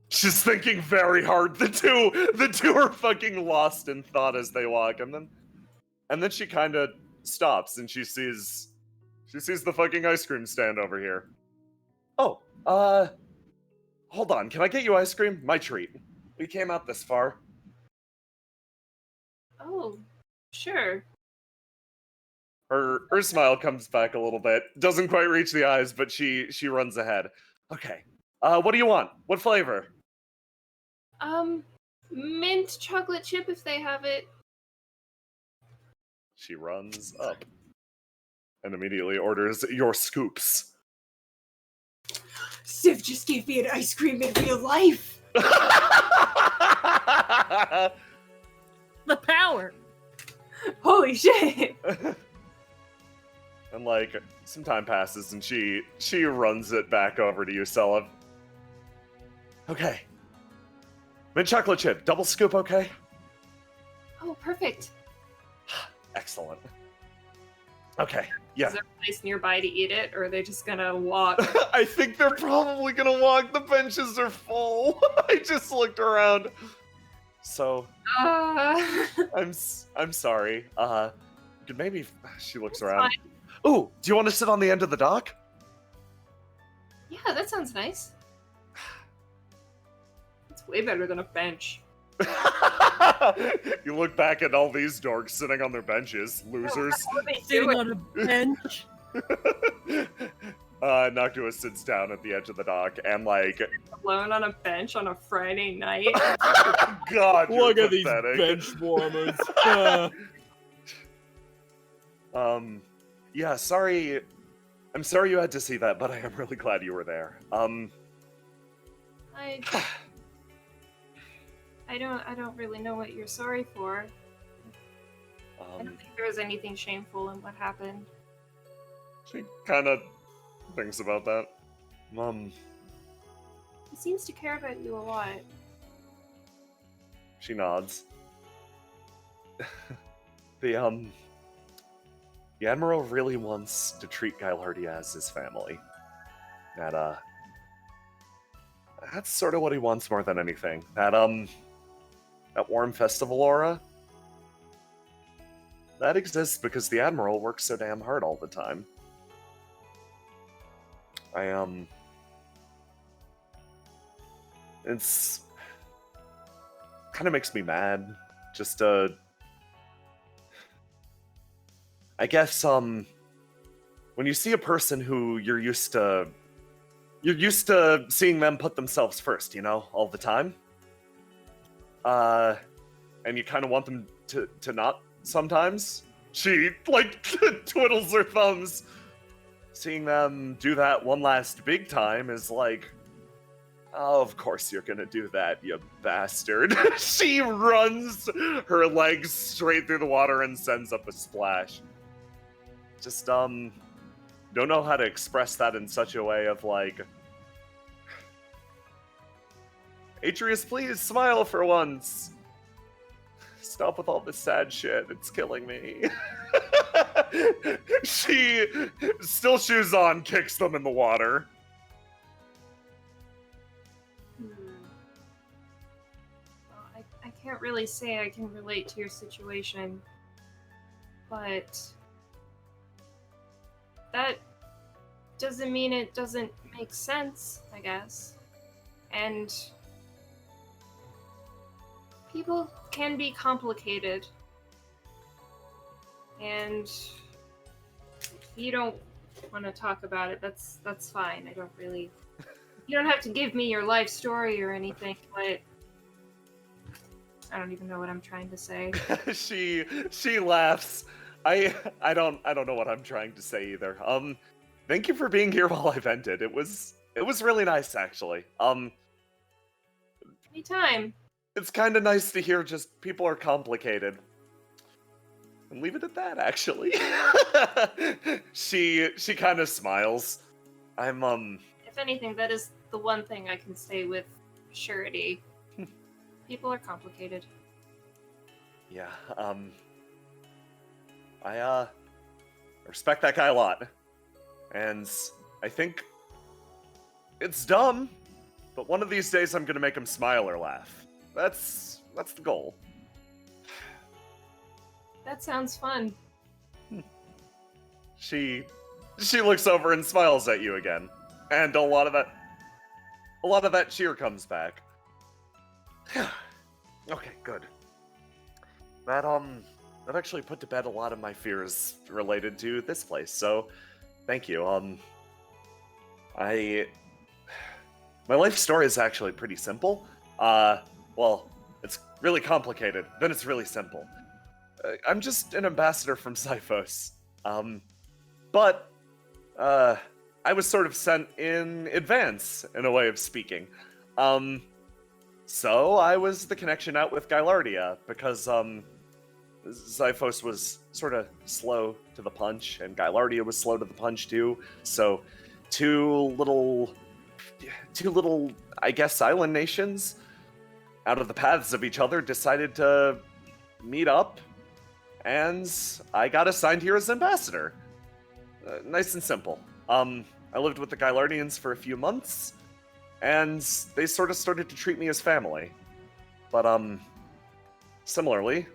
She's thinking very hard. The two are fucking lost in thought as they walk, and then she kind of stops and she sees the fucking ice cream stand over here. Oh, hold on. Can I get you ice cream? My treat. We came out this far. Oh, sure. Her smile comes back a little bit. Doesn't quite reach the eyes, but she runs ahead. Okay. What do you want? What flavor? Mint chocolate chip if they have it. She runs up and immediately orders your scoops. Civ just gave me an ice cream in real life. The power. Holy shit. And like some time passes and she runs it back over to you, Selyf. Okay. Mint chocolate chip, double scoop, okay? Oh, perfect. Excellent. Okay, yeah. Is there a place nearby to eat it, or are they just gonna walk? I think they're probably gonna walk. The benches are full. I just looked around. So, I'm sorry. Could maybe she looks around. Fine. Ooh, do you want to sit on the end of the dock? Yeah, that sounds nice. It's way better than a bench. You look back at all these dorks sitting on their benches, losers. Sitting on a bench. Noctua sits down at the edge of the dock and like Alone on a bench on a Friday night. God, you're Look at these pathetic. bench warmers. Yeah, sorry. I'm sorry you had to see that, but I am really glad you were there. I don't really know what you're sorry for. I don't think there was anything shameful in what happened. She kind of thinks about that. He seems to care about you a lot. She nods. The Admiral really wants to treat Gailardi as his family. That's sort of what he wants more than anything. That warm festival aura, that exists because the Admiral works so damn hard all the time. It's kind of makes me mad. Just, I guess, when you see a person who you're used to seeing them put themselves first, you know, all the time. And you kind of want them to not sometimes. She, like, twiddles her thumbs. Seeing them do that one last big time is like, oh, of course you're gonna do that, you bastard. She runs her legs straight through the water and sends up a splash. Just, don't know how to express that in such a way of, like, Atreus, please smile for once. Stop with all this sad shit. It's killing me. She, still shoes on, kicks them in the water. Well, I can't really say I can relate to your situation, but that doesn't mean it doesn't make sense, I guess. And people can be complicated. And if you don't want to talk about it, that's fine. I don't really... You don't have to give me your life story or anything, but... I don't even know what I'm trying to say. she laughs. I don't know what I'm trying to say either. Thank you for being here while I vented. It was really nice, actually. Anytime. It's kind of nice to hear just people are complicated. And leave it at that, actually. she kind of smiles. If anything, that is the one thing I can say with surety. People are complicated. Yeah, I respect that guy a lot. And I think it's dumb, but one of these days I'm gonna make him smile or laugh. That's the goal. That sounds fun. She looks over and smiles at you again. And a lot of that cheer comes back. Okay, good. That actually put to bed a lot of my fears related to this place, so thank you. My life story is actually pretty simple. Well, it's really complicated, then it's really simple. I'm just an ambassador from Zyphos. But I was sort of sent in advance, in a way of speaking. So I was the connection out with Gylardia, because Zyphos was sort of slow to the punch, and Gylardia was slow to the punch too. So two little, I guess, island nations, out of the paths of each other, decided to meet up, and I got assigned here as ambassador. Nice and simple. I lived with the Gylardians for a few months, and they sort of started to treat me as family. But, similarly,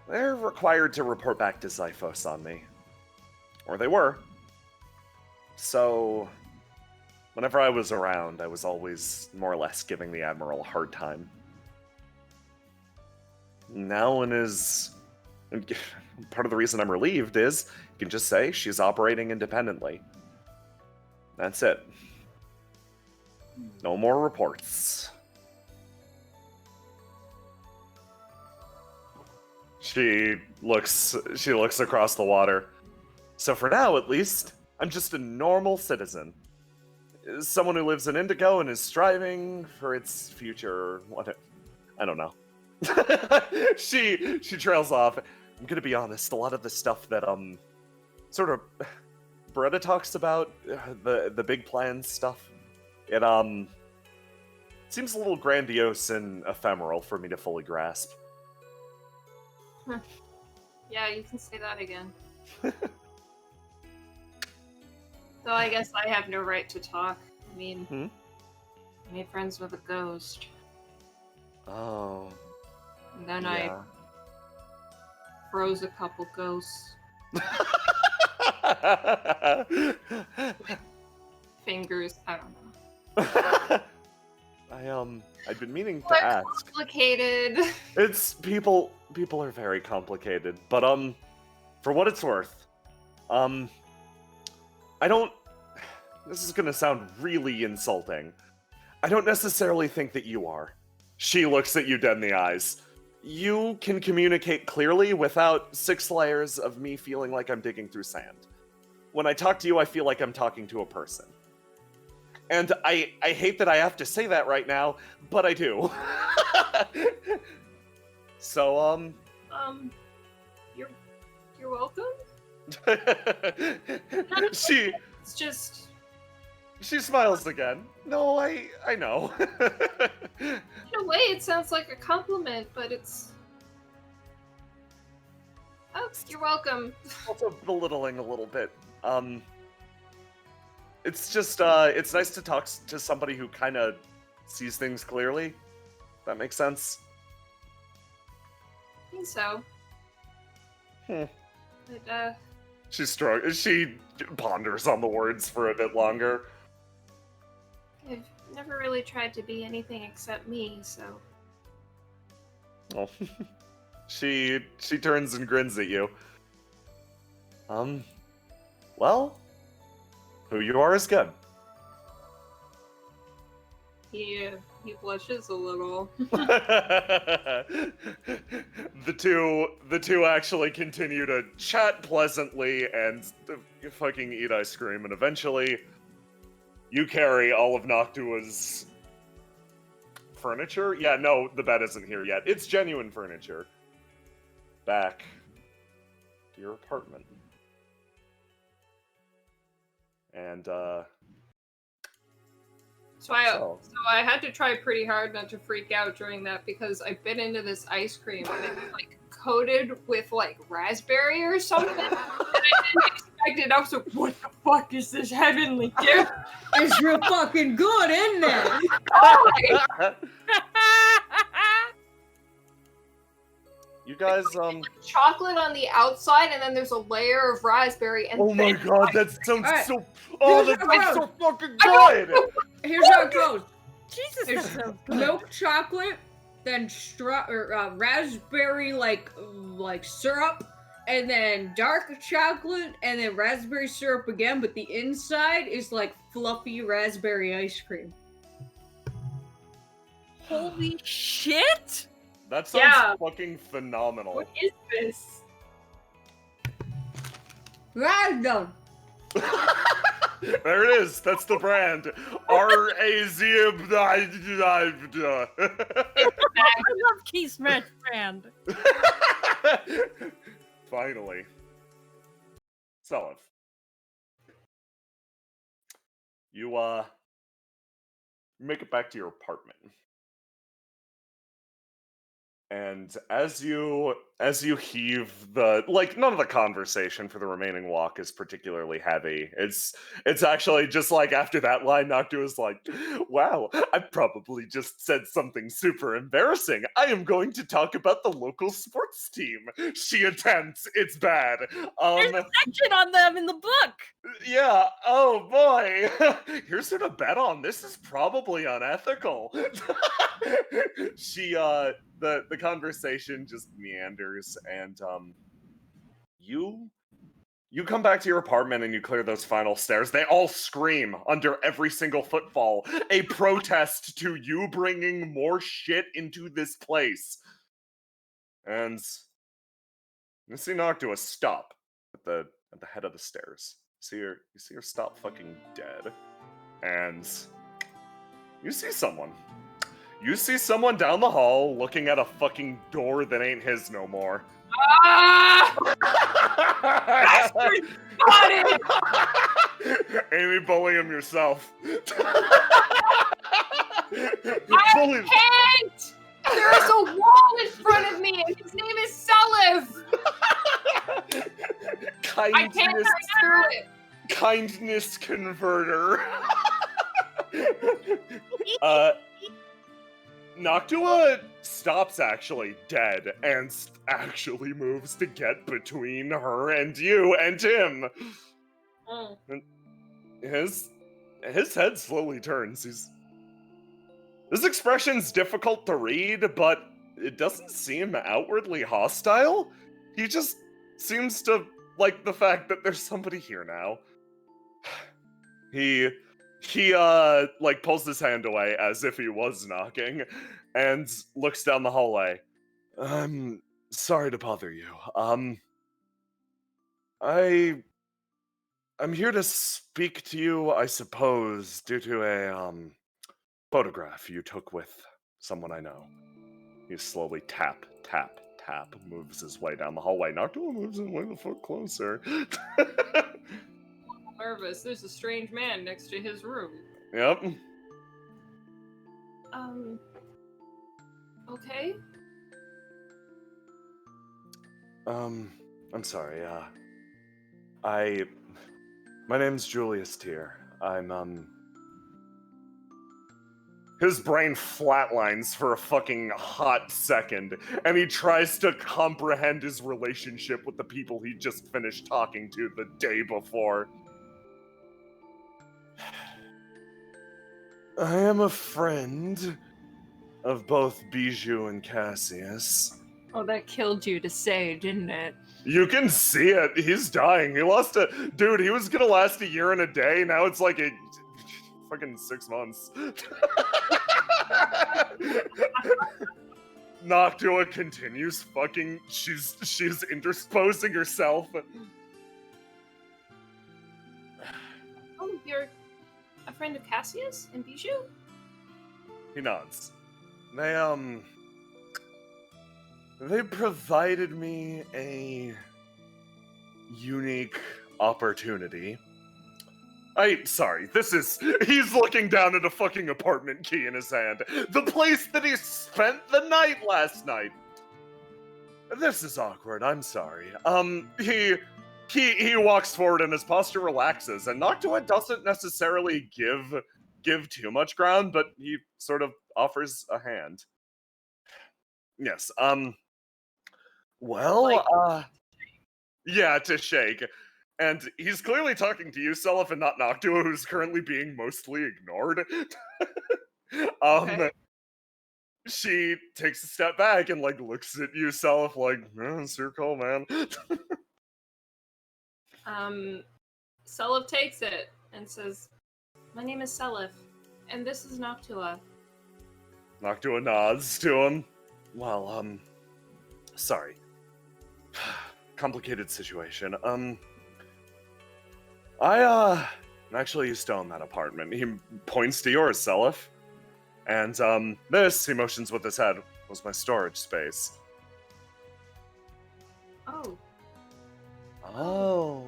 they're required to report back to Zyphos on me. Or they were. So, whenever I was around, I was always more or less giving the Admiral a hard time. Now, part of the reason I'm relieved is, you can just say she's operating independently. That's it. No more reports. She looks across the water. So for now, at least, I'm just a normal citizen. Someone who lives in Indigo and is striving for its future. I don't know. She trails off. I'm gonna be honest, a lot of the stuff that sort of Beretta talks about, the big plans stuff, it seems a little grandiose and ephemeral for me to fully grasp. Yeah, you can say that again. So I guess I have no right to talk. I mean, I made friends with a ghost. Oh. And then yeah. I froze a couple ghosts. Fingers, I don't know. I'd been meaning to ask. Complicated. It's people are very complicated, but for what it's worth, I don't. This is gonna sound really insulting. I don't necessarily think that you are. She looks at you dead in the eyes. You can communicate clearly without 6 layers of me feeling like I'm digging through sand. When I talk to you, I feel like I'm talking to a person. And I hate that I have to say that right now, but I do. So, You're welcome? It's just... She smiles again. No, I know. In a way, it sounds like a compliment, but it's... Oh, you're welcome. Also belittling a little bit. It's just, it's nice to talk to somebody who kind of sees things clearly. That makes sense? I think so. Hmm. But, She ponders on the words for a bit longer. I've never really tried to be anything except me, so. Oh. She turns and grins at you. Well, who you are is good. He blushes a little. The two actually continue to chat pleasantly and fucking eat ice cream, and eventually you carry all of Noctua's furniture? Yeah, no, the bed isn't here yet. It's genuine furniture. Back to your apartment. And, So I had to try pretty hard not to freak out during that because I bit into this ice cream and it was like coated with like raspberry or something. And I didn't expect it. I was like, what the fuck is this heavenly gift? It's real fucking good, isn't it? You guys, chocolate on the outside, and then there's a layer of raspberry. And oh my god, that sounds Alright. so. Oh, that sounds so fucking good. Here's how it goes. Jesus, There's that sounds good. milk chocolate, then raspberry like syrup, and then dark chocolate, and then raspberry syrup again. But the inside is like fluffy raspberry ice cream. Holy shit! That sounds Yeah. fucking phenomenal. what is this? Random. There it is. That's the brand. R-A-Z. I love Key Smash Brand. Finally. Selyf. You, make it back to your apartment. And as you heave none of the conversation for the remaining walk is particularly heavy. It's actually just like after that line, Noctua is like, wow, I probably just said something super embarrassing. I am going to talk about the local sports team she attends. It's bad. There's a section on them in the book. Yeah, oh boy. Here's who to bet on. This is probably unethical. The conversation just meanders, and you come back to your apartment and you clear those final stairs. They all scream under every single footfall, a protest to you bringing more shit into this place. And you see Noctua stop at the head of the stairs. You see her stop fucking dead, and you see someone. You see someone down the hall looking at a fucking door that ain't his no more. Ah! Amy, bully him yourself. I can't! There is a wall in front of me, and his name is Selyf! I can't get through it! Kindness converter. Noctua stops actually dead and actually moves to get between her and you and him. Mm. And his head slowly turns. His expression's difficult to read, but it doesn't seem outwardly hostile. He just seems to like the fact that there's somebody here now. He pulls his hand away as if he was knocking and looks down the hallway. I'm sorry to bother you. I'm here to speak to you, I suppose, due to a photograph you took with someone I know. He slowly tap, moves his way down the hallway. Noctua moves his way the fuck closer. Nervous. There's a strange man next to his room. Yep. Okay. I'm sorry, my name's Julius Tier. I'm, His brain flatlines for a fucking hot second, and he tries to comprehend his relationship with the people he just finished talking to the day before. I am a friend of both Bijoux and Cassius. Oh, that killed you to say, didn't it? You can see it. He's dying. He lost a... Dude, he was gonna last a year and a day. Now it's like a... fucking 6 months. Noctua continues fucking... She's intersposing herself. Oh, you're a friend of Cassius and Bijoux? He nods. They provided me a unique opportunity. He's looking down at a fucking apartment key in his hand. The place that he spent the night last night. This is awkward, I'm sorry. He walks forward and his posture relaxes, and Noctua doesn't necessarily give too much ground, but he sort of offers a hand. Yes, yeah, to shake. And he's clearly talking to you, Selyf, and not Noctua, who's currently being mostly ignored. Okay. She takes a step back and, like, looks at you, Selyf, like, it's your call, man. Selyf takes it and says, "My name is Selyf, and this is Noctua." Noctua nods to him. Well, sorry. Complicated situation. I actually used to own that apartment. He points to yours, Selyf. And, this, he motions with his head, was my storage space. Oh, Oh.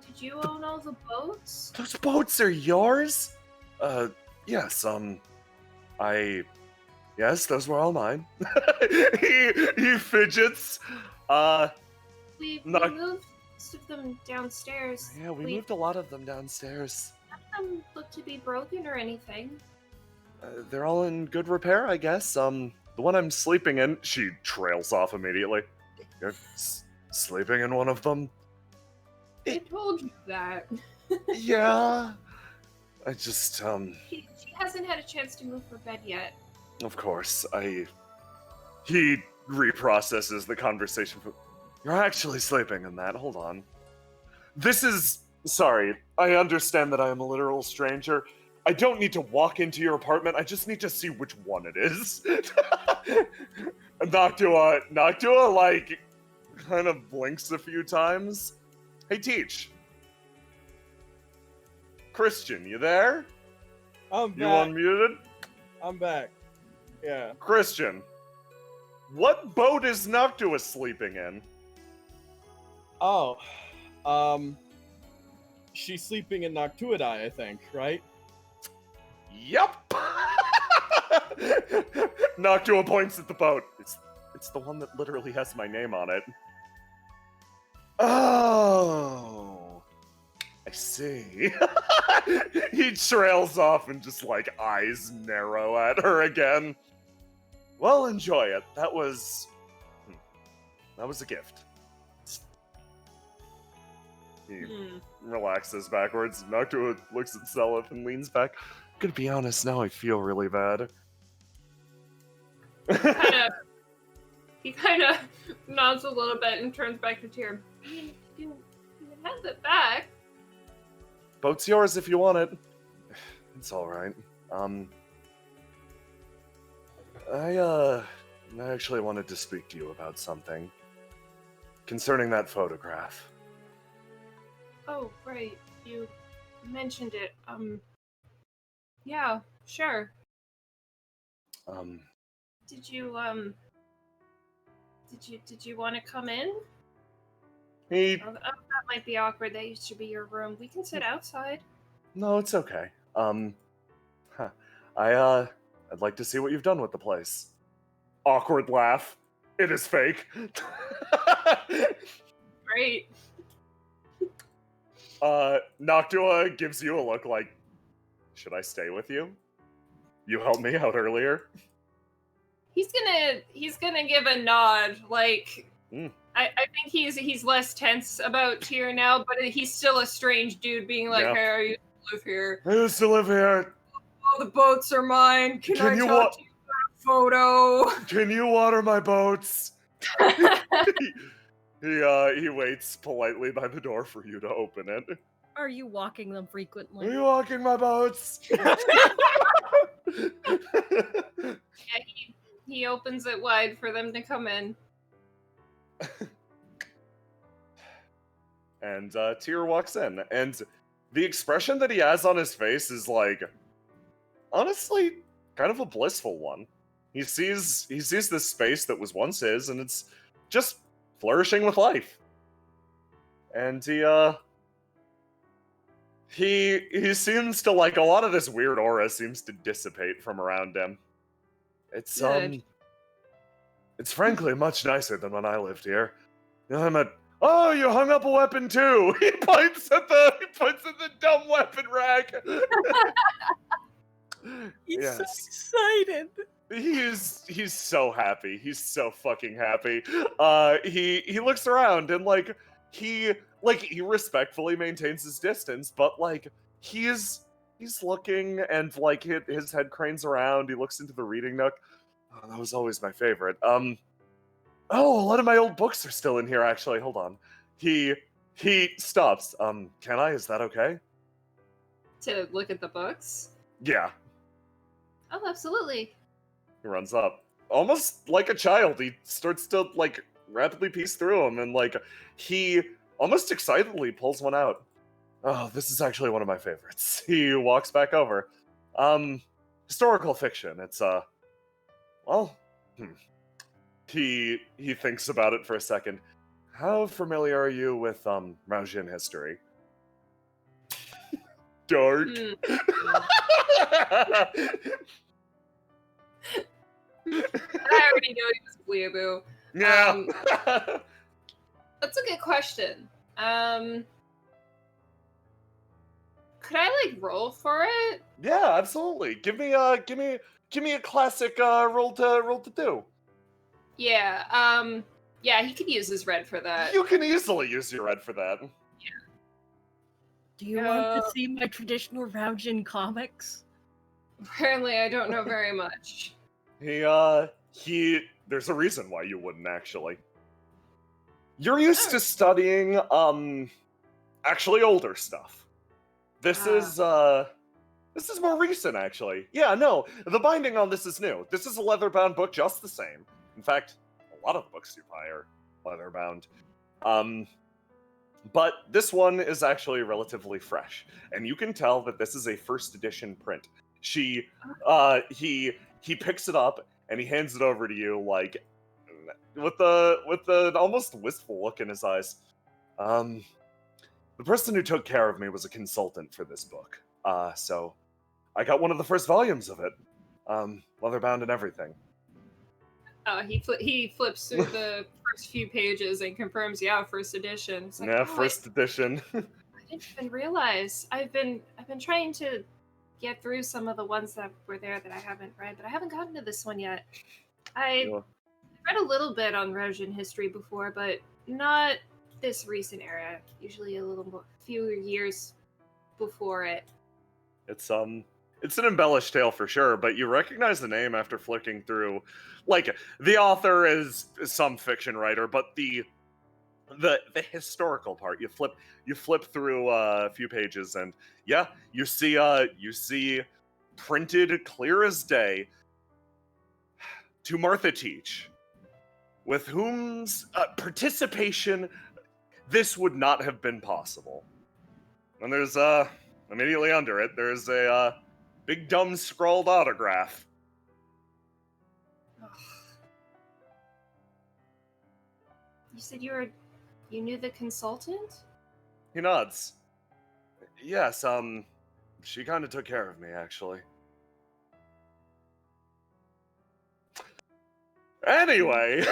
did you own all the boats? Those boats are yours? Yes, yes, those were all mine. he fidgets. We Not- moved most of them downstairs. Yeah, we moved a lot of them downstairs. None of them look to be broken or anything. They're all in good repair, I guess. The one I'm sleeping in, she trails off immediately. You're sleeping in one of them? I told you that. Yeah. I just, She hasn't had a chance to move her bed yet. of course, he reprocesses the conversation. You're actually sleeping in that, hold on. Sorry, I understand that I am a literal stranger. I don't need to walk into your apartment, I just need to see which one it is. And Noctua, like, kind of blinks a few times. Hey, Teach. Christian, you there? I'm You back. unmuted? I'm back. Yeah. Christian, what boat is Noctua sleeping in? Oh. She's sleeping in Noctuidae, I think, right? Yep. Noctua points at the boat. It's the one that literally has my name on it. Oh, I see. He trails off and just, like, eyes narrow at her again. Well, enjoy it. That was a gift. He relaxes backwards. Noctua looks at Selyf and leans back. Gonna be honest, now I feel really bad. He kind of nods a little bit and turns back to Tyr. You can have it back. Boat's yours if you want it. It's alright. I actually wanted to speak to you about something. Concerning that photograph. Oh, right. You mentioned it. Yeah, sure. Did you want to come in? Oh, that might be awkward. That used to be your room. We can sit outside. No, it's okay. I'd like to see what you've done with the place. Awkward laugh. It is fake. Great. Noctua gives you a look like, should I stay with you? You helped me out earlier. He's gonna give a nod, like I think he's less tense about Tyr now, but he's still a strange dude being like, Yeah. hey, I used to live here. I used to live here. All the boats are mine. Can I you talk to you for a photo? Can you water my boats? He waits politely by the door for you to open it. Are you walking them frequently? Are you walking my boats? Yeah, he opens it wide for them to come in. And Tyr walks in, and the expression that he has on his face is like, honestly, kind of a blissful one. He sees this space that was once his, and it's just flourishing with life. And he seems to, like, a lot of this weird aura seems to dissipate from around him. It's Good. it's frankly much nicer than when I lived here. Oh, you hung up a weapon too. He points at the dumb weapon rack. He's so Yes. excited. He's so happy. He's so fucking happy. He looks around and he respectfully maintains his distance, but he's looking and his head cranes around. He looks into the reading nook. Oh, that was always my favorite. Oh, a lot of my old books are still in here, actually. Hold on. He stops. Can I? Is that okay? To look at the books? Yeah. Oh, absolutely. He runs up. Almost like a child, he starts to, rapidly piece through them, and, he almost excitedly pulls one out. Oh, this is actually one of my favorites. He walks back over. Historical fiction. It's, He thinks about it for a second. How familiar are you with, Raujin history? Dark. I already knew he was a weeaboo. Yeah. That's a good question. Could I roll for it? Yeah, absolutely. Give me a classic roll to do. Yeah. Yeah, he could use his red for that. You can easily use your red for that. Do you want to see my traditional Raujin comics? Apparently, I don't know very much. There's a reason why you wouldn't, actually. You're used to studying, actually older stuff. This is more recent, actually. Yeah, no, the binding on this is new. This is a leather-bound book just the same. In fact, a lot of books you buy are leather-bound. But this one is actually relatively fresh, and you can tell that this is a first edition print. He picks it up and he hands it over to you, with the almost wistful look in his eyes. The person who took care of me was a consultant for this book, so I got one of the first volumes of it, leather-bound and everything. He flips through the first few pages and confirms, yeah, first edition. It's First edition. I didn't even realize. I've been trying to get through some of the ones that were there that I haven't read, but I haven't gotten to this one yet. I read a little bit on Raujin history before, but not this recent era. Usually a few years before it. It's an embellished tale for sure, but you recognize the name after flicking through. The author is some fiction writer, but the historical part, you flip through a few pages, and yeah, you see printed clear as day, to Martha Teach, with whom's participation this would not have been possible. And there's immediately under it, there's a big dumb scrawled autograph. You said you knew the consultant? He nods. Yes, she kind of took care of me, actually. Anyway,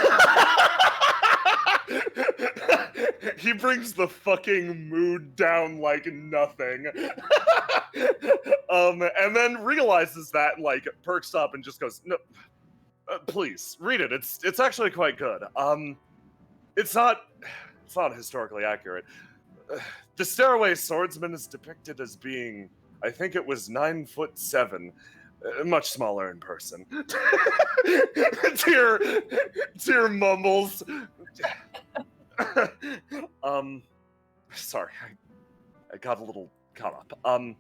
He brings the fucking mood down like nothing. And then realizes that, and, like, perks up and just goes, no, please, read it. It's actually quite good. It's not historically accurate. The Stairway Swordsman is depicted as being, I think it was 9'7", much smaller in person. Tyr mumbles. Sorry, I got a little caught up. I'm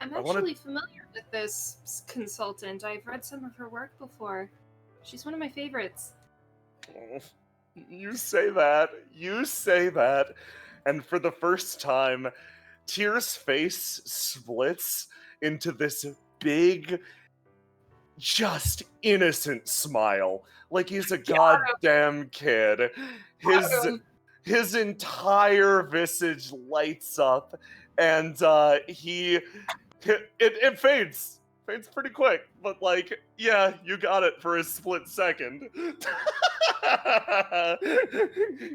I wanna- actually familiar with this consultant. I've read some of her work before. She's one of my favorites. You say that, and for the first time, Tyr's face splits into this big, just innocent smile, like he's a goddamn kid. His entire visage lights up, and it fades pretty quick, but, like, yeah, you got it for a split second.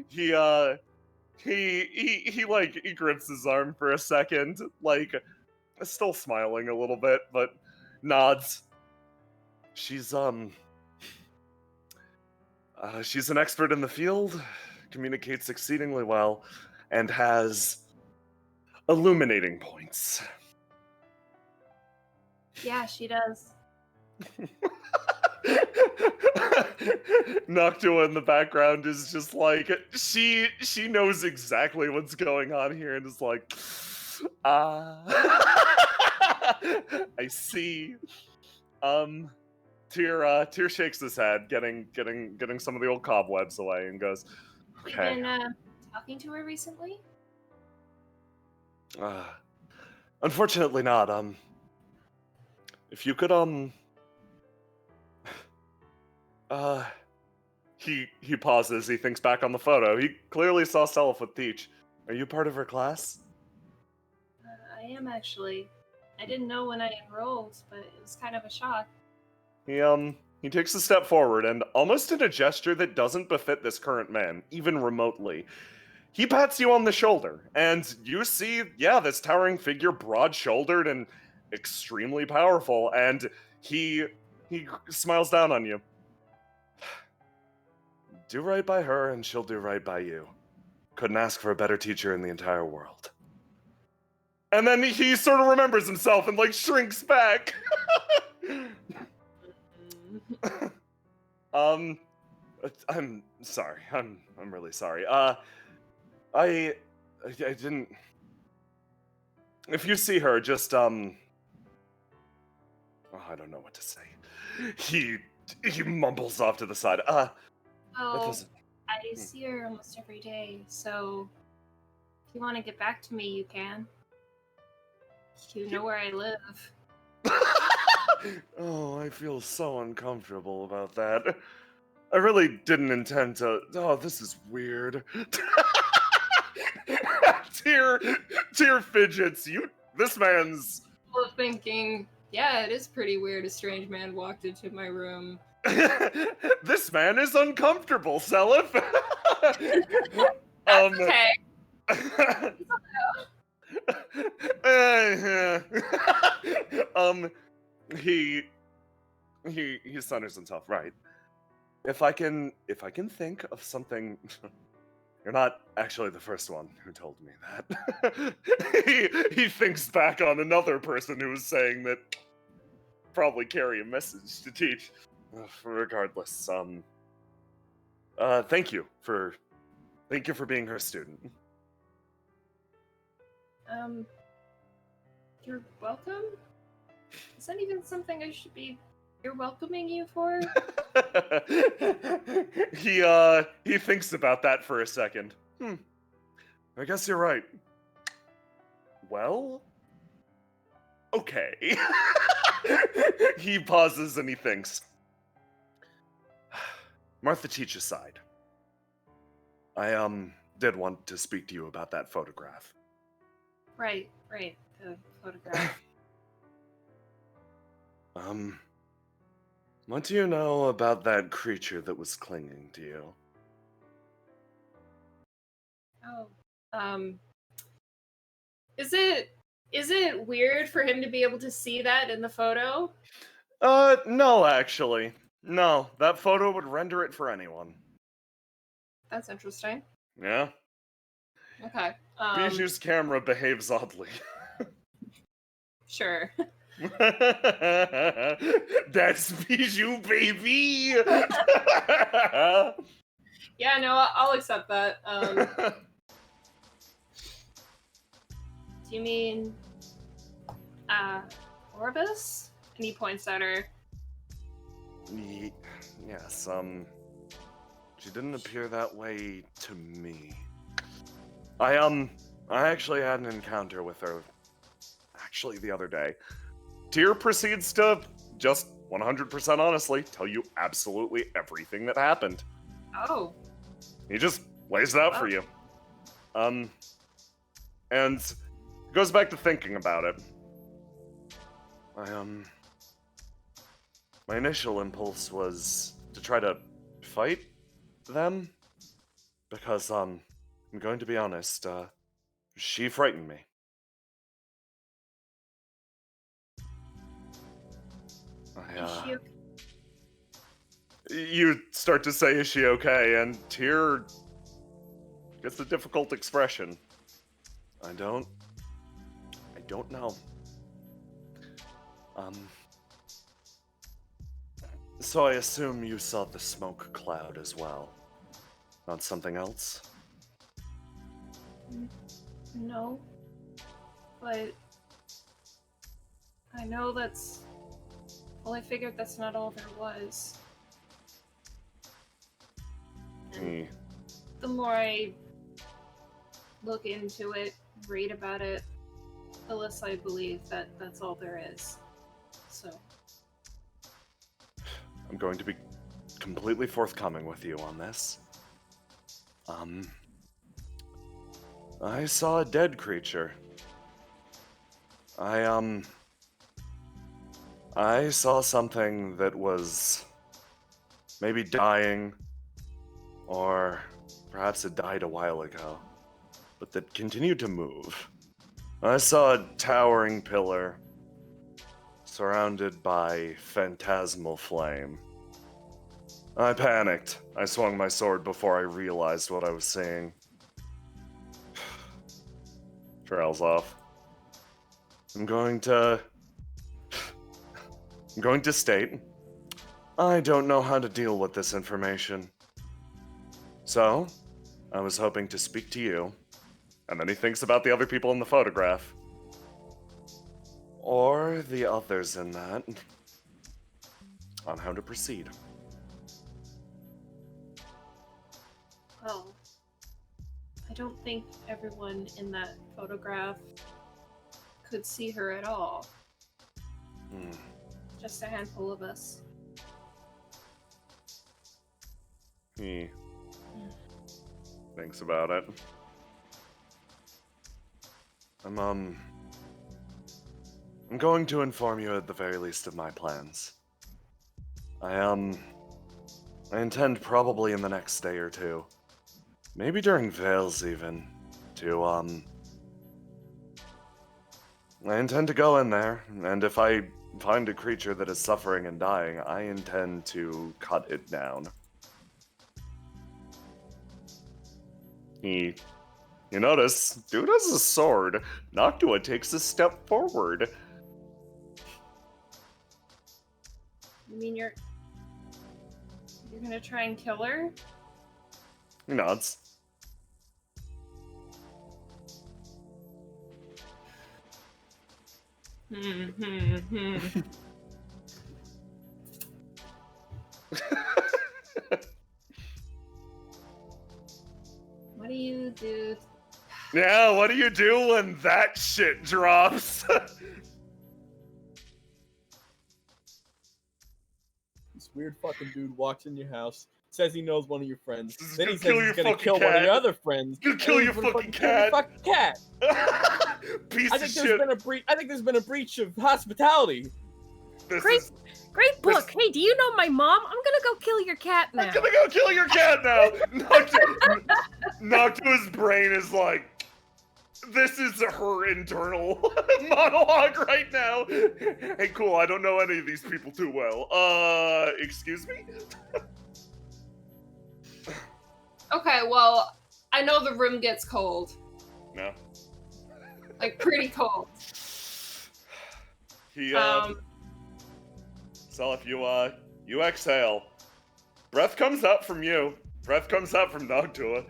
He grips his arm for a second, like, still smiling a little bit, but nods. She's an expert in the field, communicates exceedingly well, and has illuminating points. Yeah, she does. Noctua in the background is just like, she knows exactly what's going on here and is like, I see. Tyr shakes his head, getting some of the old cobwebs away, and goes, okay. You've been talking to her recently? Unfortunately not. If you could, he pauses, he thinks back on the photo. He clearly saw Selyf with Teach. Are you part of her class? I am, actually. I didn't know when I enrolled, but it was kind of a shock. He takes a step forward, and almost in a gesture that doesn't befit this current man, even remotely, he pats you on the shoulder, and you see, yeah, this towering figure, broad-shouldered and extremely powerful, and he smiles down on you. Do right by her, and she'll do right by you. Couldn't ask for a better teacher in the entire world. And then he sort of remembers himself and, like, shrinks back. I'm sorry. I'm really sorry. I didn't. If you see her, just oh, I don't know what to say. He mumbles off to the side. Oh, doesn't- I see her almost every day, so if you want to get back to me, you can. You know where I live. Oh, I feel so uncomfortable about that. I really didn't intend to. Oh, this is weird. Tyr fidgets. This man's. Well, thinking, yeah, it is pretty weird. A strange man walked into my room. This man is uncomfortable, Selyf. Okay. He centers himself, right. If I can think of something. You're not actually the first one who told me that. He thinks back on another person who was saying that probably carry a message to Teach. Regardless, thank you for being her student. You're welcome? Is that even something I should be welcoming you for? He thinks about that for a second. I guess you're right. Well, okay. He pauses and he thinks. Martha Teach aside, I did want to speak to you about that photograph. Right, the photograph. What do you know about that creature that was clinging to you? Oh. Is it weird for him to be able to see that in the photo? No, actually. No, that photo would render it for anyone. That's interesting. Yeah? Okay. Bijou's camera behaves oddly. Sure. That's Bijou, baby! Yeah, no, I'll accept that. Do you mean Orbis? And he points at her. Yes, she didn't appear that way to me. I actually had an encounter with her, actually, the other day. Tyr proceeds to, just 100% honestly, tell you absolutely everything that happened. Oh. He just lays it out for you. And goes back to thinking about it. My initial impulse was to try to fight them, because, I'm going to be honest, she frightened me. Is she okay? You start to say, is she okay? And Tyr gets a difficult expression. I don't know. So I assume you saw the smoke cloud as well. Not something else? No. But I know that's... Well, I figured that's not all there was. And the more I look into it, read about it, the less I believe that that's all there is. So... I'm going to be completely forthcoming with you on this. I saw a dead creature. I saw something that was maybe dying, or perhaps it died a while ago, but that continued to move. I saw a towering pillar surrounded by phantasmal flame. I panicked. I swung my sword before I realized what I was seeing. Trails off. I'm going to state, I don't know how to deal with this information. So, I was hoping to speak to you, and then he thinks about the other people in the photograph. Or the others in that, on how to proceed. Well, I don't think everyone in that photograph could see her at all. Just a handful of us. He thinks about it. I'm going to inform you at the very least of my plans. I intend probably in the next day or two, maybe during Veils even, to, I intend to go in there, and if I find a creature that is suffering and dying, I intend to cut it down. You notice, dude has a sword. Noctua takes a step forward. You mean you're gonna try and kill her? He nods. What do you do? Yeah, what do you do when that shit drops? This weird fucking dude walks in your house, says he knows one of your friends. He's Then he gonna says kill he's your gonna fucking kill one of cat. your other friends. Gonna kill and your he's gonna fucking kill your cat. fucking cat. Piece I of think shit. there's been a breach. I think there's been a breach of hospitality. This Crazy. Great book. Hey, do you know my mom? I'm gonna go kill your cat now. I'm gonna go kill your cat now! Noctua's brain is like, this is her internal monologue right now. Hey, cool, I don't know any of these people too well. Excuse me? Okay, well, I know the room gets cold. No. Like, pretty cold. Selyf, you exhale. Breath comes up from you. Breath comes up from Noctua.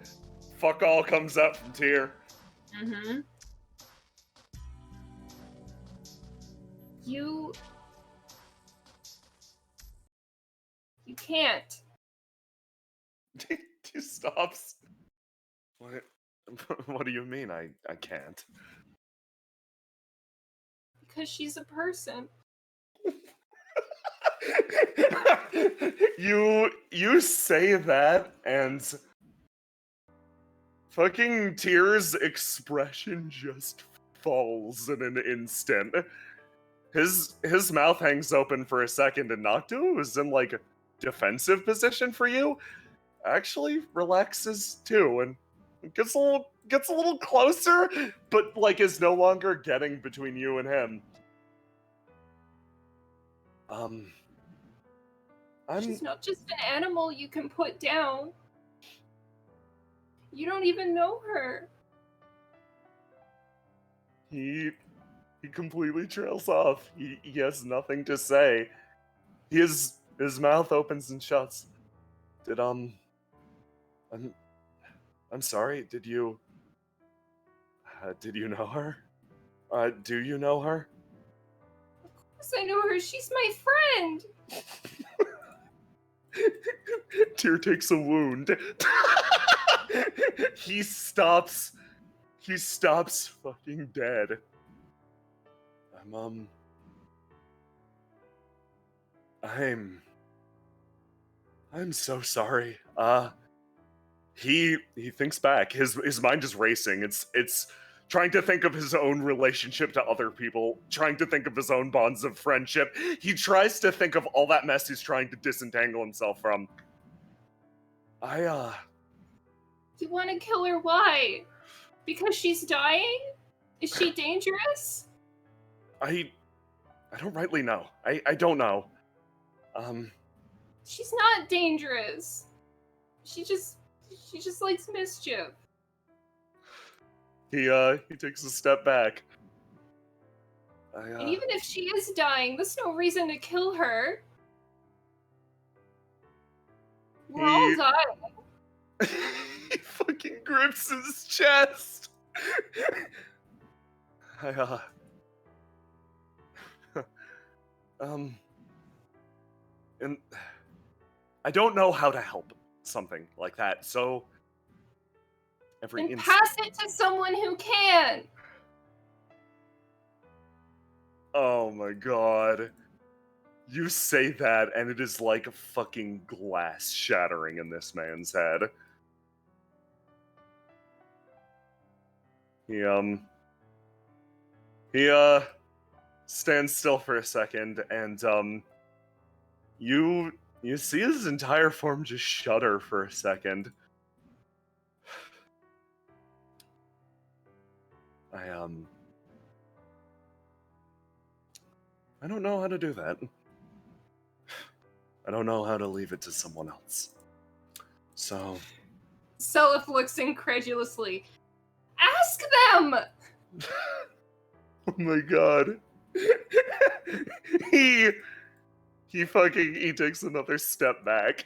Fuck all comes up from Tyr. Mm-hmm. You can't. He stops. What do you mean I can't? Because she's a person. You say that and fucking Tyr's expression just falls in an instant. His mouth hangs open for a second, and Noctua, who's in like a defensive position for you, actually relaxes too and gets a little closer, but like is no longer getting between you and him. She's not just an animal you can put down. You don't even know her. He completely trails off. He has nothing to say. His mouth opens and shuts. I'm sorry. Did you know her? Do you know her? Of course I know her. She's my friend. Tyr takes a wound. He stops fucking dead. I'm so sorry. He thinks back. His mind is racing. It's trying to think of his own relationship to other people, trying to think of his own bonds of friendship. He tries to think of all that mess he's trying to disentangle himself from. You want to kill her? Why? Because she's dying? Is she dangerous? I don't rightly know. I don't know. She's not dangerous. She just likes mischief. He takes a step back. And even if she is dying, that's no reason to kill her. We're all dying. He fucking grips his chest. And I don't know how to help something like that, so And pass it to someone who can. Oh my god. You say that, and it is like a fucking glass shattering in this man's head. He stands still for a second, and you see his entire form just shudder for a second. I don't know how to do that. I don't know how to leave it to someone else. So... Selyf looks incredulously. Ask them! Oh my god. He takes another step back.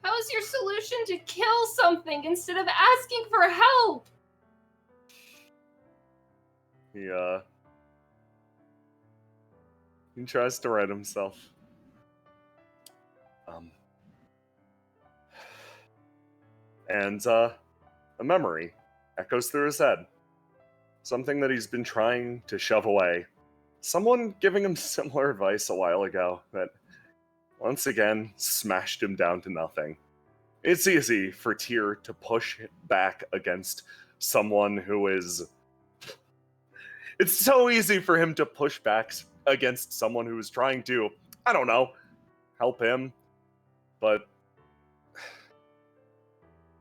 How is your solution to kill something instead of asking for help? He tries to right himself. And a memory echoes through his head. Something that he's been trying to shove away. Someone giving him similar advice a while ago that once again smashed him down to nothing. It's easy for Tyr to push back against someone who is it's so easy for him to push back against someone who is trying to, I don't know, help him. But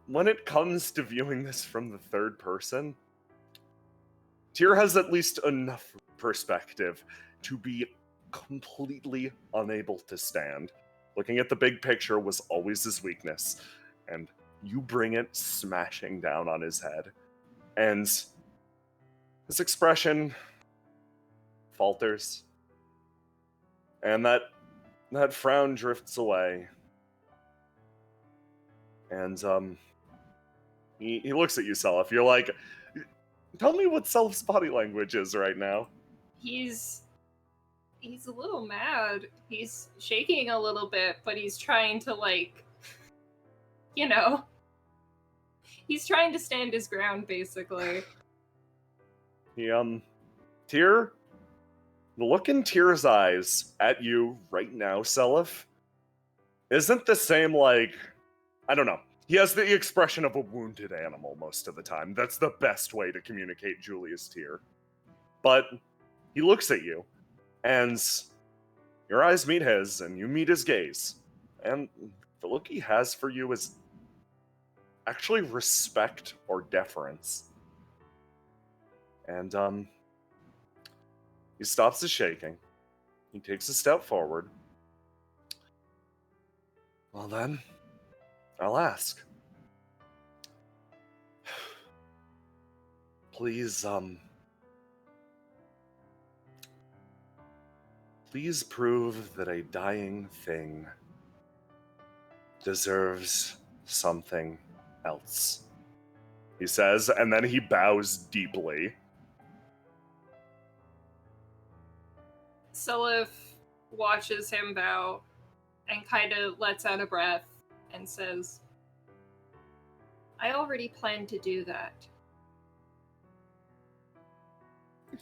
when it comes to viewing this from the third person, Tyr has at least enough perspective to be completely unable to stand. Looking at the big picture was always his weakness, and you bring it smashing down on his head. And his expression falters, and that frown drifts away. And he looks at you, Selyf. You're like, tell me what Selyf's body language is right now. He's a little mad. He's shaking a little bit, but he's trying to, like, you know, he's trying to stand his ground, basically. Tyr, the look in Tyr's eyes at you right now, Selyf, isn't the same, like, I don't know. He has the expression of a wounded animal most of the time. That's the best way to communicate Julius Tyr. But he looks at you, and your eyes meet his, and you meet his gaze. And the look he has for you is actually respect or deference. And, he stops his shaking. He takes a step forward. Well then, I'll ask. Please, please prove that a dying thing deserves something else, he says, and then he bows deeply. Selyf watches him bow and kind of lets out a breath and says, I already planned to do that.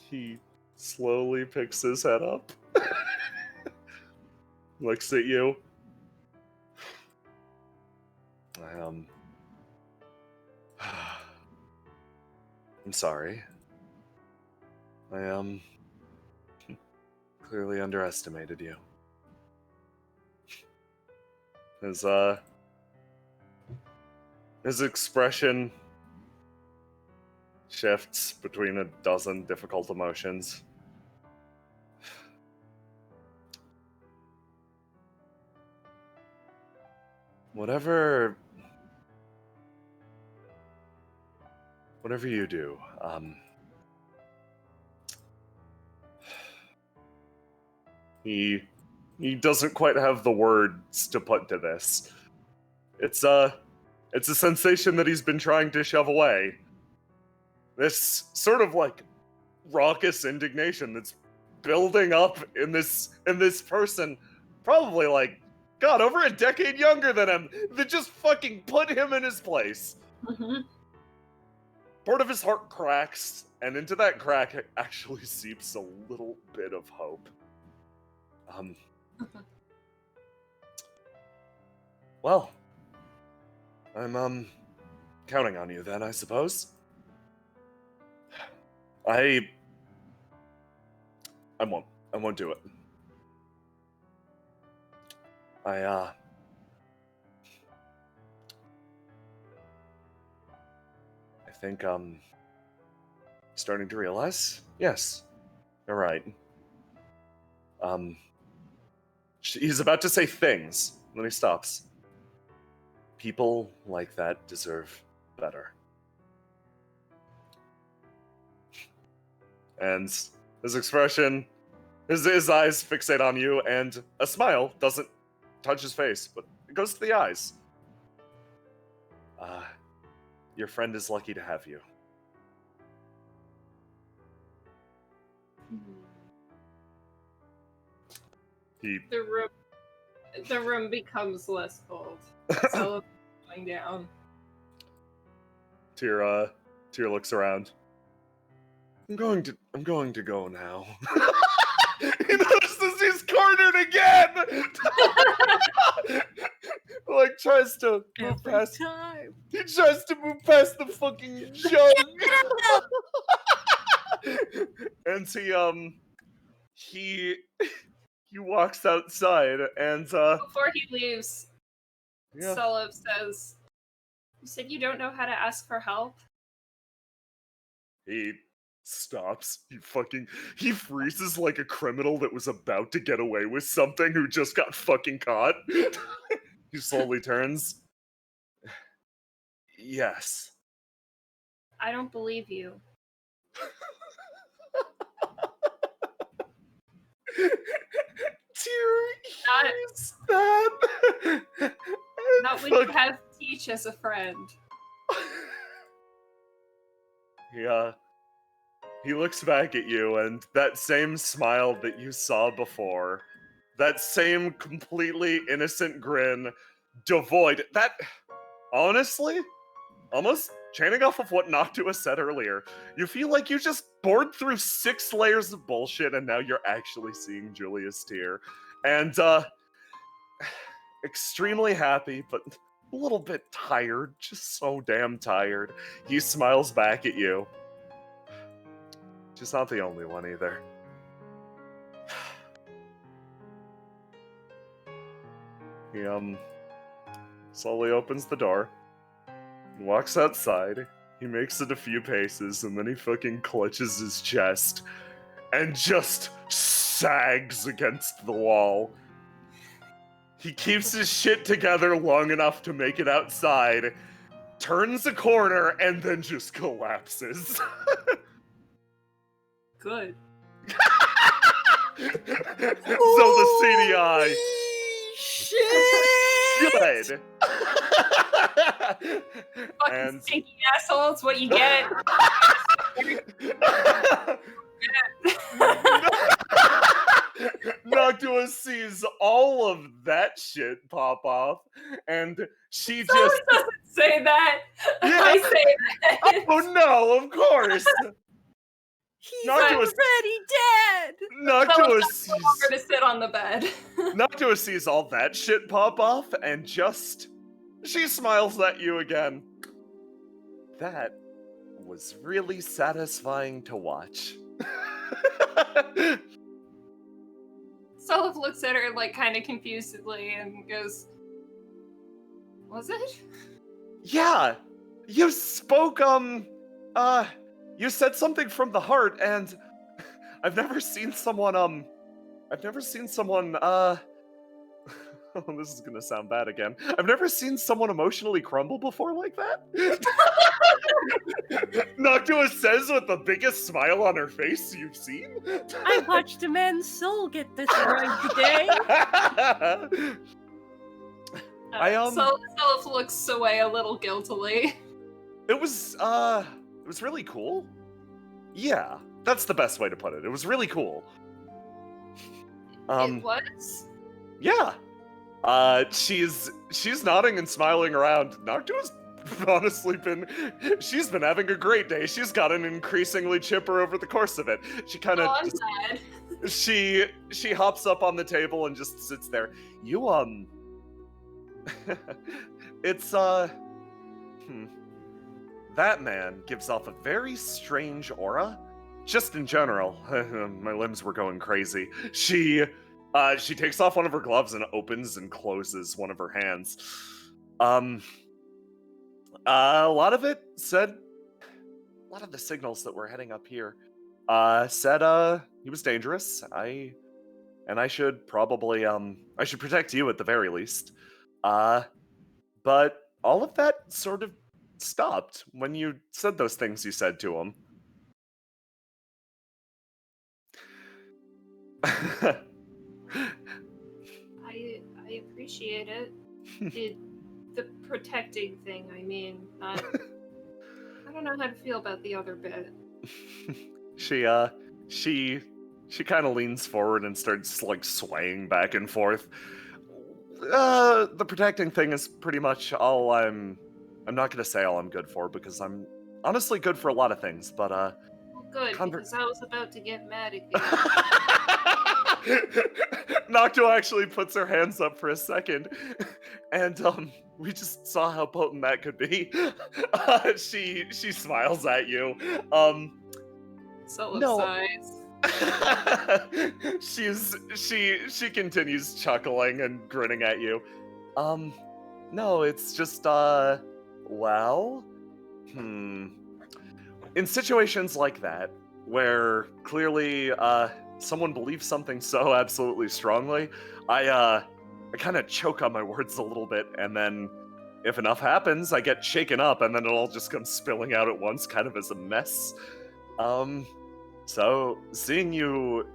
He slowly picks his head up, looks at you. I'm sorry. I clearly underestimated you. His expression shifts between a dozen difficult emotions. Whatever you do, he doesn't quite have the words to put to this. It's a sensation that he's been trying to shove away. This sort of like raucous indignation that's building up in this person, probably like, God, over a decade younger than him, that just fucking put him in his place. Mm-hmm. Part of his heart cracks, and into that crack actually seeps a little bit of hope. Well, I'm counting on you then, I suppose. I won't do it. I think starting to realize, yes, you're right. He's about to say things, then he stops. People like that deserve better. And his expression, his eyes fixate on you, and a smile doesn't touch his face, but it goes to the eyes. Your friend is lucky to have you. The room becomes less cold. So going down. Tyr looks around. I'm going to go now. He notices he's cornered again. Like tries to move past. He tries to move past the fucking jug. And he walks outside and Before he leaves, yeah. Selyf says, "You said you don't know how to ask for help?" He stops. He freezes like a criminal that was about to get away with something who just got fucking caught. He slowly turns. Yes. I don't believe you. Here's that. Not when you have Teach as a friend. He looks back at you, and that same smile that you saw before, that same completely innocent grin, devoid. That, honestly, almost chaining off of what Noctua said earlier, you feel like you just bored through 6 layers of bullshit, and now you're actually seeing Julius Tier. And, extremely happy, but a little bit tired, just so damn tired. He smiles back at you. She's not the only one either. He, slowly opens the door, walks outside, he makes it a few paces, and then he fucking clutches his chest and just sags against the wall. He keeps his shit together long enough to make it outside, turns a corner, and then just collapses. Good. So the CDI. Shit! Good. Fucking stinky asshole, it's what you get. Noctua sees all of that shit pop off, and she Someone just doesn't say that. Yeah. I say that. Oh no, of course. He's Noctua already dead! Noctua Someone's no longer to sit on the bed. Noctua sees all that shit pop off, and just she smiles at you again. That was really satisfying to watch. Selyf looks at her like kind of confusedly and goes, "Was it?" Yeah, you spoke, you said something from the heart, and I've never seen someone, oh, this is gonna sound bad again. I've never seen someone emotionally crumble before like that. Noctua says with the biggest smile on her face you've seen. I watched a man's soul get this right today. Selyf looks away a little guiltily. It was really cool. Yeah, that's the best way to put it. It was really cool. It was? Yeah. She's nodding and smiling around. Noctua's honestly she's been having a great day. She's gotten increasingly chipper over the course of it. She kind of I'm sad. she hops up on the table and just sits there. You it's that man gives off a very strange aura. Just in general. My limbs were going crazy. She takes off one of her gloves and opens and closes one of her hands. A lot of the signals that were heading up here, said, he was dangerous. I should probably, I should protect you at the very least. But all of that sort of stopped when you said those things you said to him. I appreciate it. The protecting thing, I mean, not. I don't know how to feel about the other bit. She kind of leans forward and starts like swaying back and forth. The protecting thing is pretty much all I'm not gonna say all I'm good for, because I'm honestly good for a lot of things, but Well, good, because I was about to get mad again. Noctua actually puts her hands up for a second, and we just saw how potent that could be. She smiles at you. Selyf No. sighs. she continues chuckling and grinning at you. No, it's just well, in situations like that, where clearly someone believes something so absolutely strongly, I kind of choke on my words a little bit, and then if enough happens, I get shaken up, and then it all just comes spilling out at once, kind of as a mess. So seeing you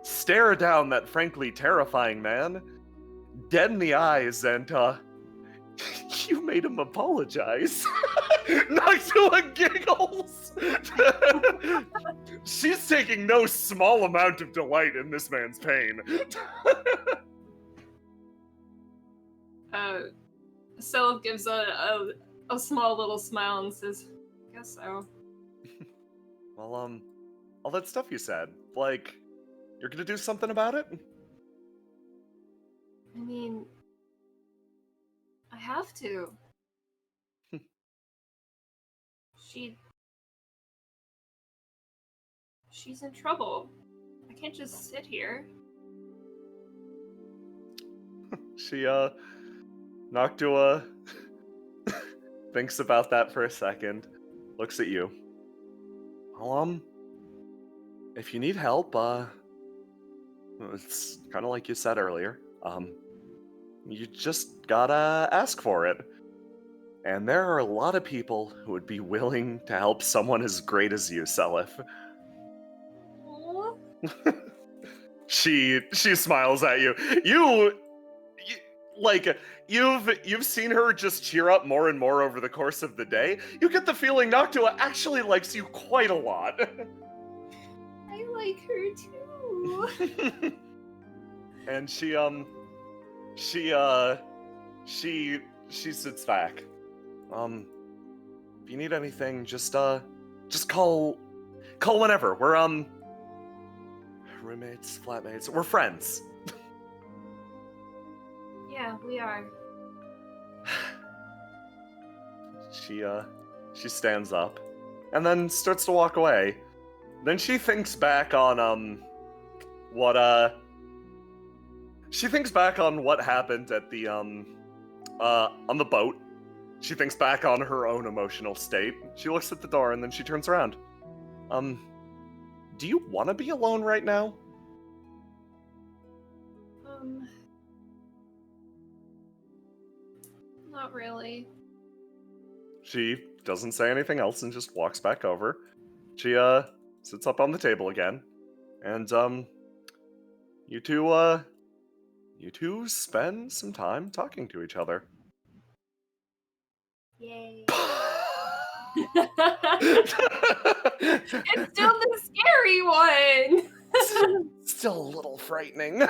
stare down that frankly terrifying man, dead in the eyes, and you made him apologize. Noctua giggles. She's taking no small amount of delight in this man's pain. Selyf gives a small little smile and says, "Guess so." Well, all that stuff you said, like, you're gonna do something about it? I mean, I have to. She's in trouble. I can't just sit here. Noctua thinks about that for a second, looks at you. Well, if you need help, it's kind of like you said earlier, you just gotta ask for it. And there are a lot of people who would be willing to help someone as great as you, Selyf. She smiles at you. You've seen her just cheer up more and more over the course of the day. You get the feeling Noctua actually likes you quite a lot. I like her too. And she sits back. If you need anything, just call whenever. We're roommates, flatmates. We're friends. Yeah, we are. She stands up and then starts to walk away. Then she thinks back on what happened at the on the boat. She thinks back on her own emotional state. She looks at the door and then she turns around. Do you want to be alone right now? Not really. She doesn't say anything else and just walks back over. She sits up on the table again, and you two spend some time talking to each other. Yay. It's still the scary one. Still a little frightening.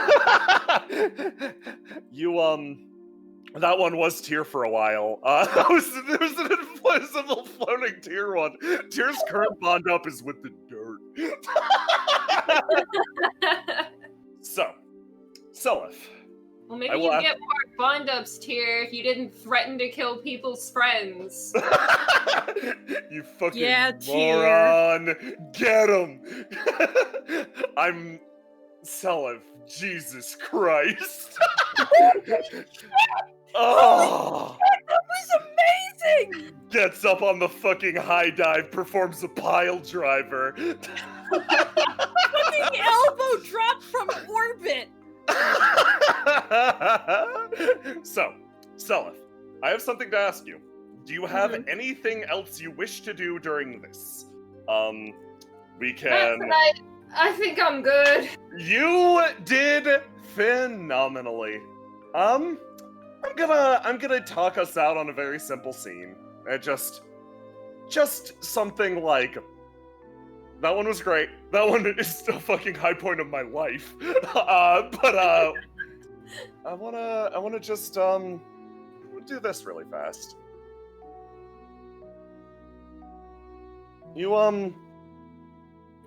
That one was tear for a while. There was an inflatable floating tear one. Tear's current bond up is with the dirt. So, Selyf. Well, maybe you get more bond ups, Tear, if you didn't threaten to kill people's friends. You fucking Tear. moron. Get him. I'm Selyf. Jesus Christ. Oh, That was amazing! gets up on the fucking high dive, performs a pile driver. Fucking elbow drop from orbit! So, Selyf, I have something to ask you. Do you have anything else you wish to do during this? We can... I think I'm good. You did phenomenally. I'm gonna talk us out on a very simple scene. Just something like, that one was great. That one is the fucking high point of my life. I wanna just do this really fast.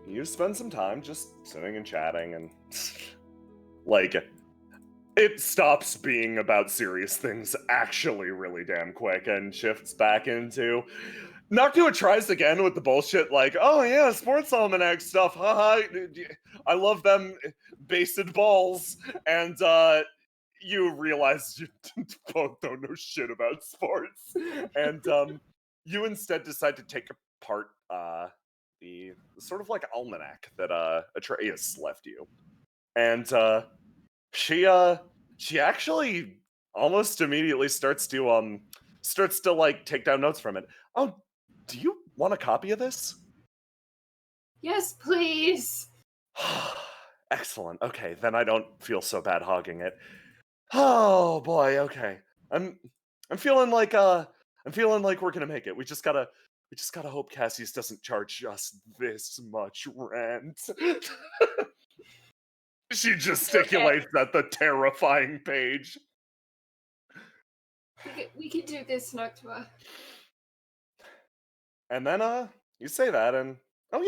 You spend some time just sitting and chatting, and like, it stops being about serious things actually really damn quick and shifts back into, Noctua tries again with the bullshit, like, oh yeah, sports almanac stuff, haha. I love them basted balls. And you realize you both don't know shit about sports. And you instead decide to take apart the sort of like almanac that Atreus left you. And she actually almost immediately starts to like take down notes from it. Oh, do you want a copy of this? Yes, please. Excellent. Okay, then I don't feel so bad hogging it. Oh boy, okay. I'm feeling like we're gonna make it. We just gotta hope Cassius doesn't charge us this much rent. She gesticulates at the terrifying page. We can do this, Noctua. And then you say that, and oh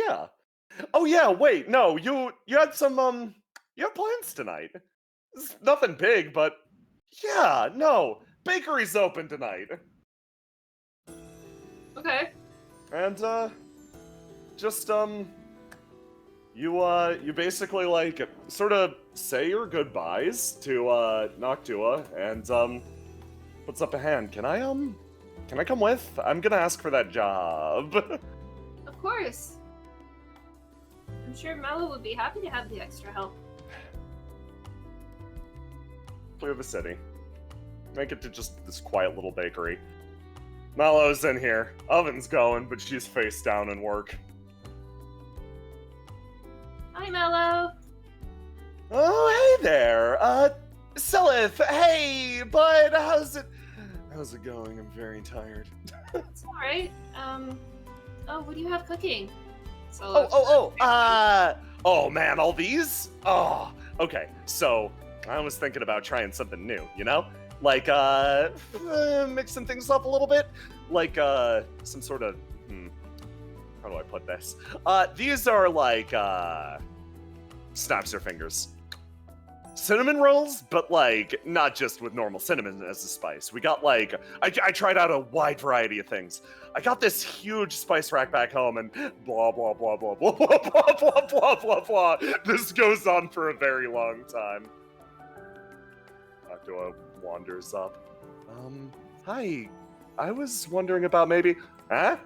yeah, wait, no, you had some you have plans tonight. It's nothing big, but yeah, no, bakery's open tonight. Okay. And just you basically like sort of say your goodbyes to Noctua, and puts up a hand. Can I come with? I'm gonna ask for that job. Of course. I'm sure Mallow would be happy to have the extra help. Clear the city. Make it to just this quiet little bakery. Mallow's in here. Oven's going, but she's face down in work. Hi, Mallow. Oh, hey there. Selyf, hey, bud, how's it going? I'm very tired. It's alright. Oh, what do you have cooking? Oh man, all these? Oh, okay. So, I was thinking about trying something new, you know? Like, mixing things up a little bit. Like, some sort of, how do I put this? These are like, snaps your fingers. Cinnamon rolls, but like, not just with normal cinnamon as a spice. We got like, I tried out a wide variety of things. I got this huge spice rack back home and blah, blah, blah, blah, blah, blah, blah, blah, blah, blah, blah. This goes on for a very long time. Noctua wanders up. Hi. I was wondering about maybe, huh?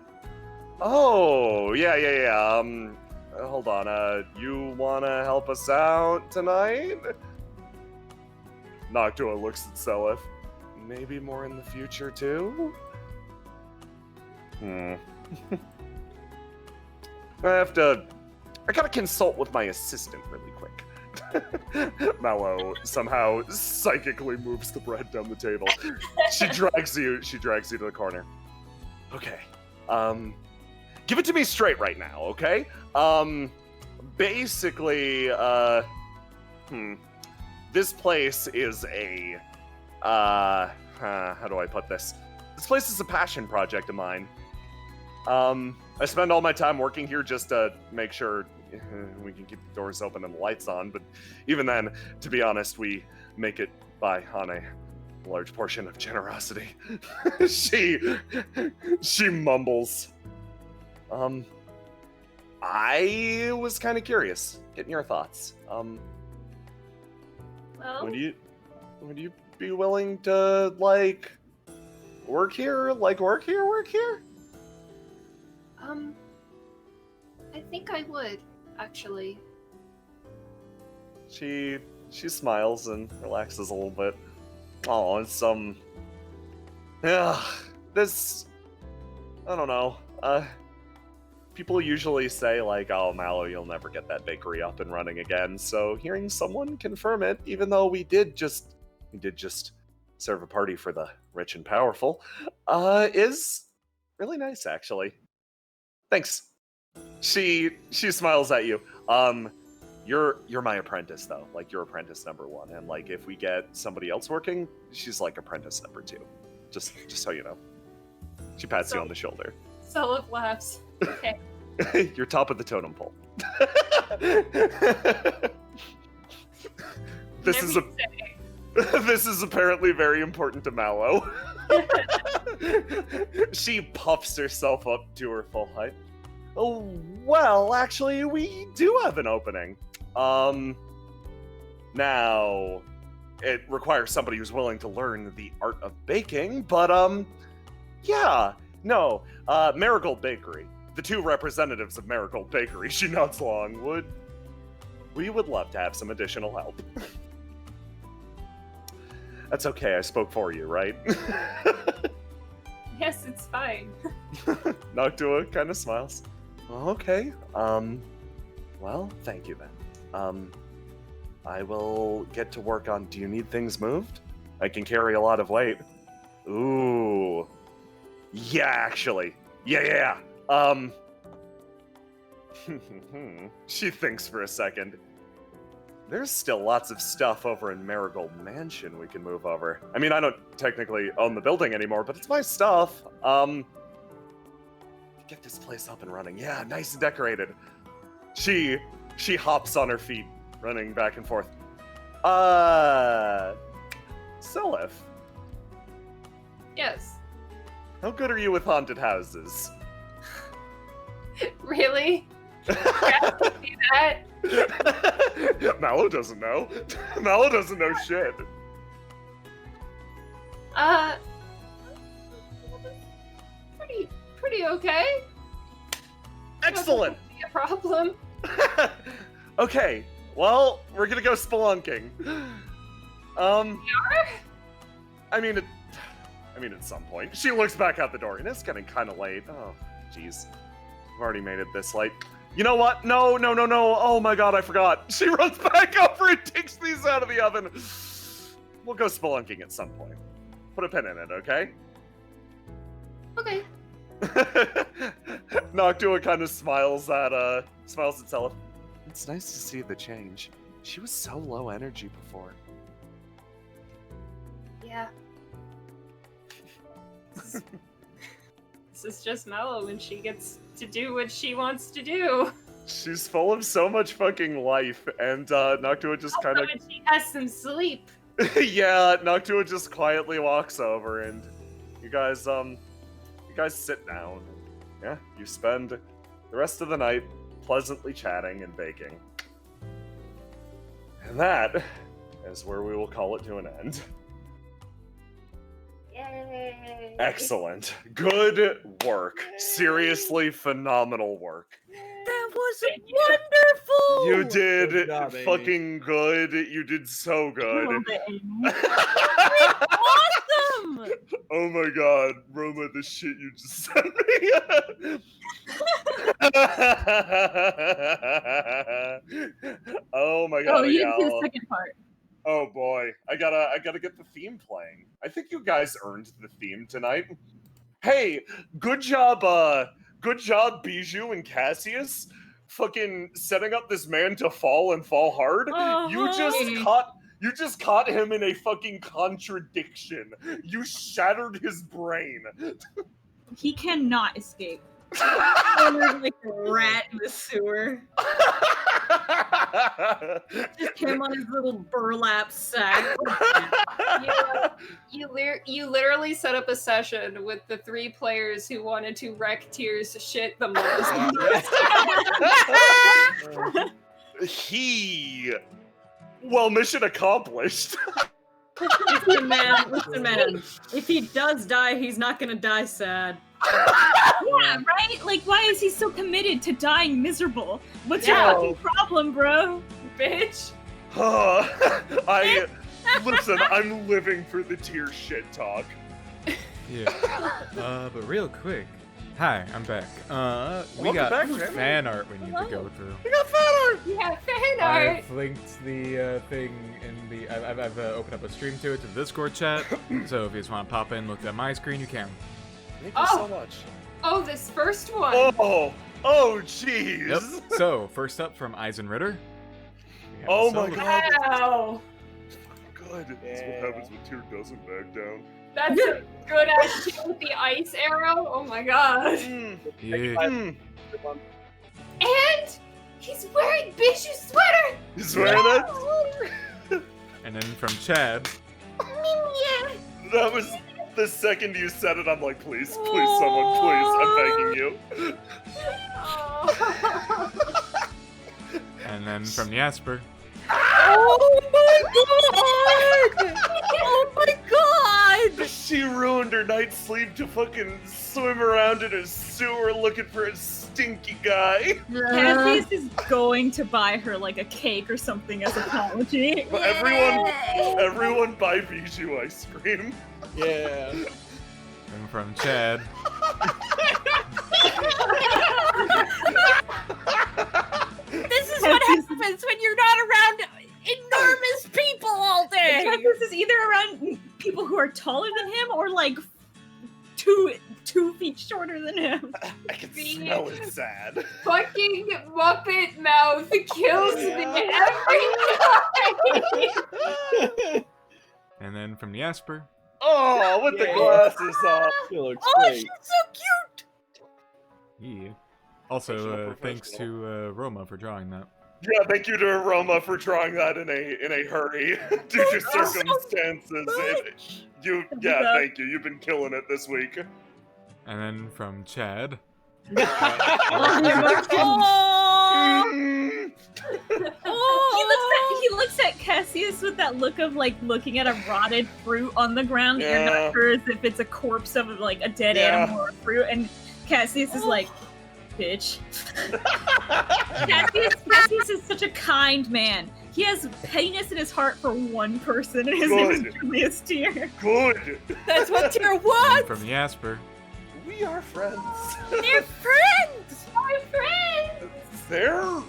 Oh, yeah. Hold on, you wanna help us out tonight? Noctua looks at Selyf. Maybe more in the future, too? I gotta consult with my assistant really quick. Mallow somehow psychically moves the bread down the table. She drags you to the corner. Okay. Give it to me straight right now, okay? Basically, this place is a, how do I put this? This place is a passion project of mine. I spend all my time working here just to make sure we can keep the doors open and the lights on, but even then, to be honest, we make it by on a large portion of generosity. She mumbles. I was kind of curious, getting your thoughts. Well, Would you be willing to like work here? I think I would, actually. She smiles and relaxes a little bit. Oh, it's yeah, this, I don't know. People usually say like, oh, Mallow, you'll never get that bakery up and running again. So hearing someone confirm it, even though we did just serve a party for the rich and powerful, is really nice, actually. Thanks. She smiles at you. You're my apprentice though. Like, you're apprentice number 1, and like if we get somebody else working, she's like apprentice number 2. Just so you know. She pats you on the shoulder. Selyf laughs. Okay. You're top of the totem pole. This is apparently very important to Mallow. She puffs herself up to her full height. Oh, well, actually, we do have an opening. Now, it requires somebody who's willing to learn the art of baking, but, yeah, no, Marigold Bakery. The two representatives of Marigold Bakery, she nods along, we would love to have some additional help. That's okay, I spoke for you, right? Yes, it's fine. Noctua kind of smiles. Okay, well, thank you then. I will get to work on, do you need things moved? I can carry a lot of weight. Ooh. Yeah, actually. Yeah. She thinks for a second. There's still lots of stuff over in Marigold Mansion we can move over. I mean, I don't technically own the building anymore, but it's my stuff. Get this place up and running. Yeah, nice and decorated. She hops on her feet, running back and forth. Selyf, Yes. how good are you with haunted houses? Really? You have to see that? Mallow doesn't know. Mallow doesn't know shit. Pretty okay. Excellent. Doesn't seem to be a problem. Okay, well, we're gonna go spelunking. I mean, at some point. She looks back out the door, and it's getting kind of late. Oh, jeez. I've already made it this late. You know what? No. Oh my god, I forgot. She runs back over and takes these out of the oven. We'll go spelunking at some point. Put a pin in it, okay? Okay. Noctua kind of smiles at Selyf. It's nice to see the change. She was so low energy before. Yeah. This is just Mallow when she gets to do what she wants to do. She's full of so much fucking life, and Noctua just kind of... When she has some sleep. Yeah, Noctua just quietly walks over, and you guys sit down. Yeah, you spend the rest of the night pleasantly chatting and baking. And that is where we will call it to an end. Yay! Excellent. Good work. Seriously phenomenal work. That was wonderful! You did Good job, Amy. fucking good. You did so good. Awesome! Oh my god, Roma, the shit you just sent me. Oh my god. Oh, you didn't see the Ayala. second part. Oh boy, I gotta get the theme playing. I think you guys earned the theme tonight. Hey, good job, Bijoux and Cassius, fucking setting up this man to fall and fall hard. You just caught him in a fucking contradiction. You shattered his brain. He cannot escape. Cornered like a rat in the sewer. Just him on his little burlap sack. You literally set up a session with the 3 players who wanted to wreck Tears shit the most. Well, mission accomplished. Listen, man. If he does die, he's not gonna die sad. Yeah, right? Like, why is he so committed to dying miserable? What's your fucking problem, bro? Bitch. Listen, I'm living for the Tear shit talk. Yeah. But real quick. Hi, I'm back. We Welcome got back, Jamie. fan art we need to go through. We got fan art! Yeah, fan art. I've linked the thing in the. I've opened up a stream to it to the Discord chat. So if you just want to pop in, look at my screen, you can. Thank you so much. Oh, this first one. Oh, jeez. Yep. So first up from Eisenritter. we have Oh the my solo- god. Wow. Good. That's what happens when Tear doesn't back down. That's a good ass shit with the ice arrow. Oh my god. Yeah. And he's wearing Bijou's sweater. He's wearing it. And then from Chad, That was the second you said it. I'm like, please, someone, please, I'm begging you. And then from Jasper. Oh my god! Oh my god! She ruined her night's sleep to fucking swim around in a sewer looking for a stinky guy. Cassius is going to buy her like a cake or something as apology. Everyone buy Bijoux ice cream. Yeah. And from Chad. This is what happens when you're not around enormous people all day. Cassius is either around people who are taller than him or like 2 feet shorter than him. I can smell it sad. Fucking Muppet mouth kills me every time. And then from Jasper. Oh, with the glasses off. She looks Oh, great. she's so cute. Yeah. Also, thanks to Roma for drawing that. Yeah, thank you to Aroma for drawing that in a hurry due to circumstances. Thank you. You've been killing it this week. And then from Chad. He looks at Cassius with that look of like looking at a rotted fruit on the ground. Yeah. You're not sure if it's a corpse of like a dead animal or a fruit, and Cassius is like, bitch. Cassius is such a kind man. He has pettiness in his heart for one person, and his name is Julius Tier. Good. That's what Tier And wants. from Jasper. We are friends. They're friends. My friend! They're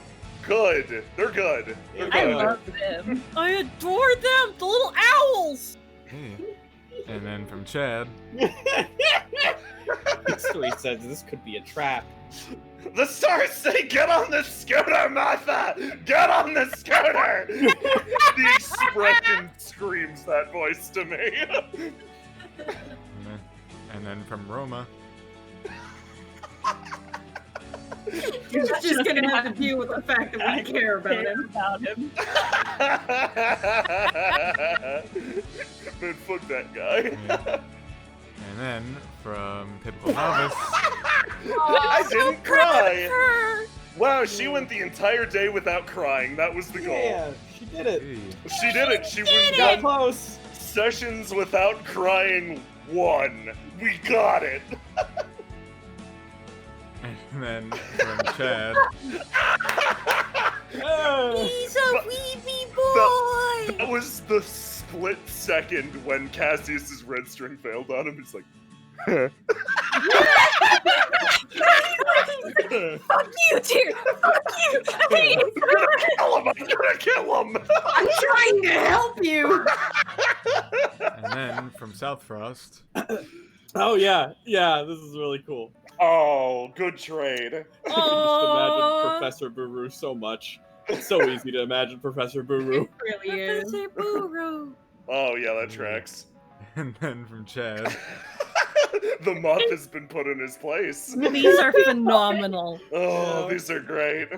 good. They're good. They're I good. love them. I adore them. The little owls. Hey. And then from Chad. So he says this could be a trap. The stars say, "Get on the scooter, Martha! Get on the scooter!" The expression screams that voice to me. And then from Roma. You're just gonna have to deal with the fact that we care about him. Man, fuck that guy. Yeah. And then from Typical Novice. I didn't cry. Wow, she went the entire day without crying. That was the goal. Yeah, she did it. Hey. She did it. She Got won close. sessions without crying. Won. We got it. And then from Chad. He's a weeby boy. That was the split second when Cassius's red string failed on him. He's like, Fuck you, Tier. Fuck you. I'm gonna kill him. I'm trying to help you. And then from South Frost. Oh yeah, this is really cool. Oh, good trade. I can just imagine Professor Buru so much. It's so easy to imagine Professor Buru. Really is. Professor Buru. Oh yeah, that tracks. And then from Chad. The moth has been put in his place. These are phenomenal. Oh, Yeah. these are great.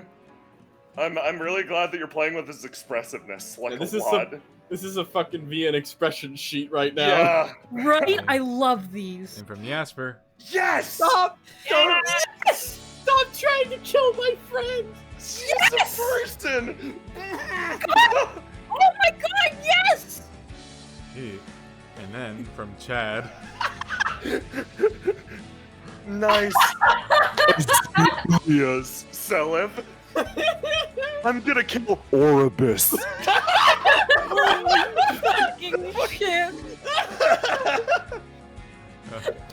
I'm really glad that you're playing with his expressiveness like This a is lot. This is a fucking VN expression sheet right now. Yeah. Right? I love these. And from Jasper. Yes. Stop! Stop trying to kill my friend! She's a person. Oh my god, yes! Hey. And then from Chad. Nice. Yes, Selyf. I'm gonna kill Oribus. Fucking shit.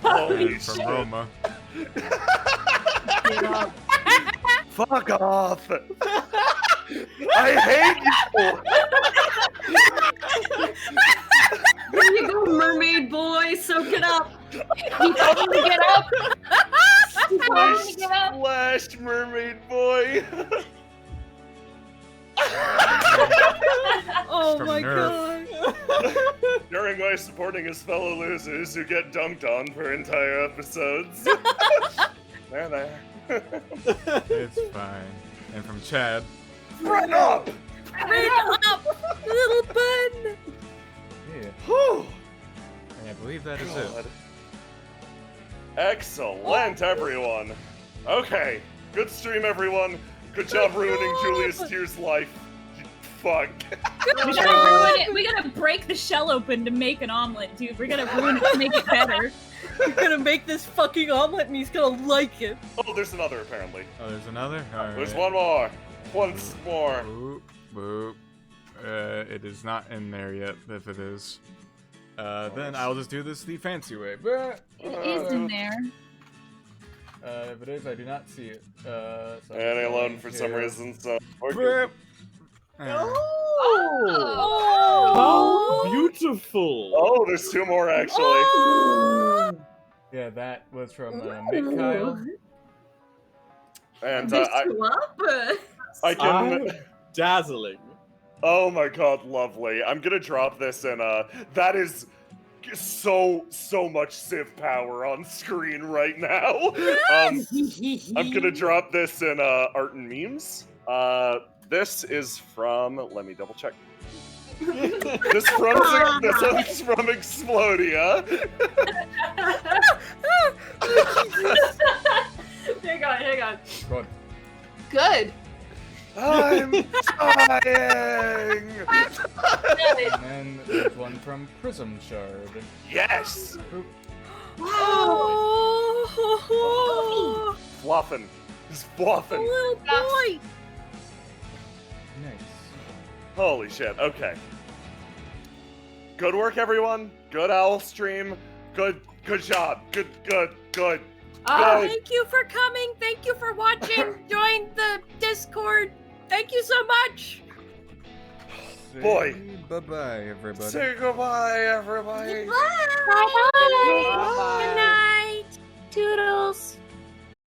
Holy And from shit. Roma. Fuck off. I hate you. There you go, mermaid boy. Soak it up. He told him to get up! He told him to get up! Splash, mermaid boy. Oh From my Nerf. god. During my supporting his fellow losers who get dunked on for entire episodes. There. It's fine. And from Chad. Run up! Ring up, little bun. Yeah. Whew. I believe that is it. God. Excellent, everyone. Okay, good stream, everyone. Good job ruining Julius Tier's life. You fuck. We gotta ruin it. We gotta break the shell open to make an omelet, dude. We're gonna ruin it to make it better. You're gonna make this fucking omelet and he's gonna like it. Oh, there's another, apparently. Oh, there's another? Alright. There's one more. Once more. Boop, boop. It is not in there yet, if it is. Then I'll just do this the fancy way. It is in there. If it is, I do not see it. So And alone for some reason, so. Boop. Oh, how beautiful! Oh, there's two more, actually. Yeah, that was from Mick Kyle. And There's two up. I can. Dazzling. Oh my god, lovely. I'm gonna drop this in, that is so much Civ power on screen right now. I'm gonna drop this in, art and memes. This is from, let me double check. this one's from Explodia. Hang on. Good. Good. I'm dying! And then there's one from Prism Shard. Yes! Oh, Fluffin'. He's fluffin'. little boy. Nice. Holy shit, okay. Good work, everyone. Good owl stream. Good job. Good. Thank you for coming. Thank you for watching. Join the Discord. Thank you so much. Boy. Bye-bye, everybody. Say goodbye, everybody. Bye.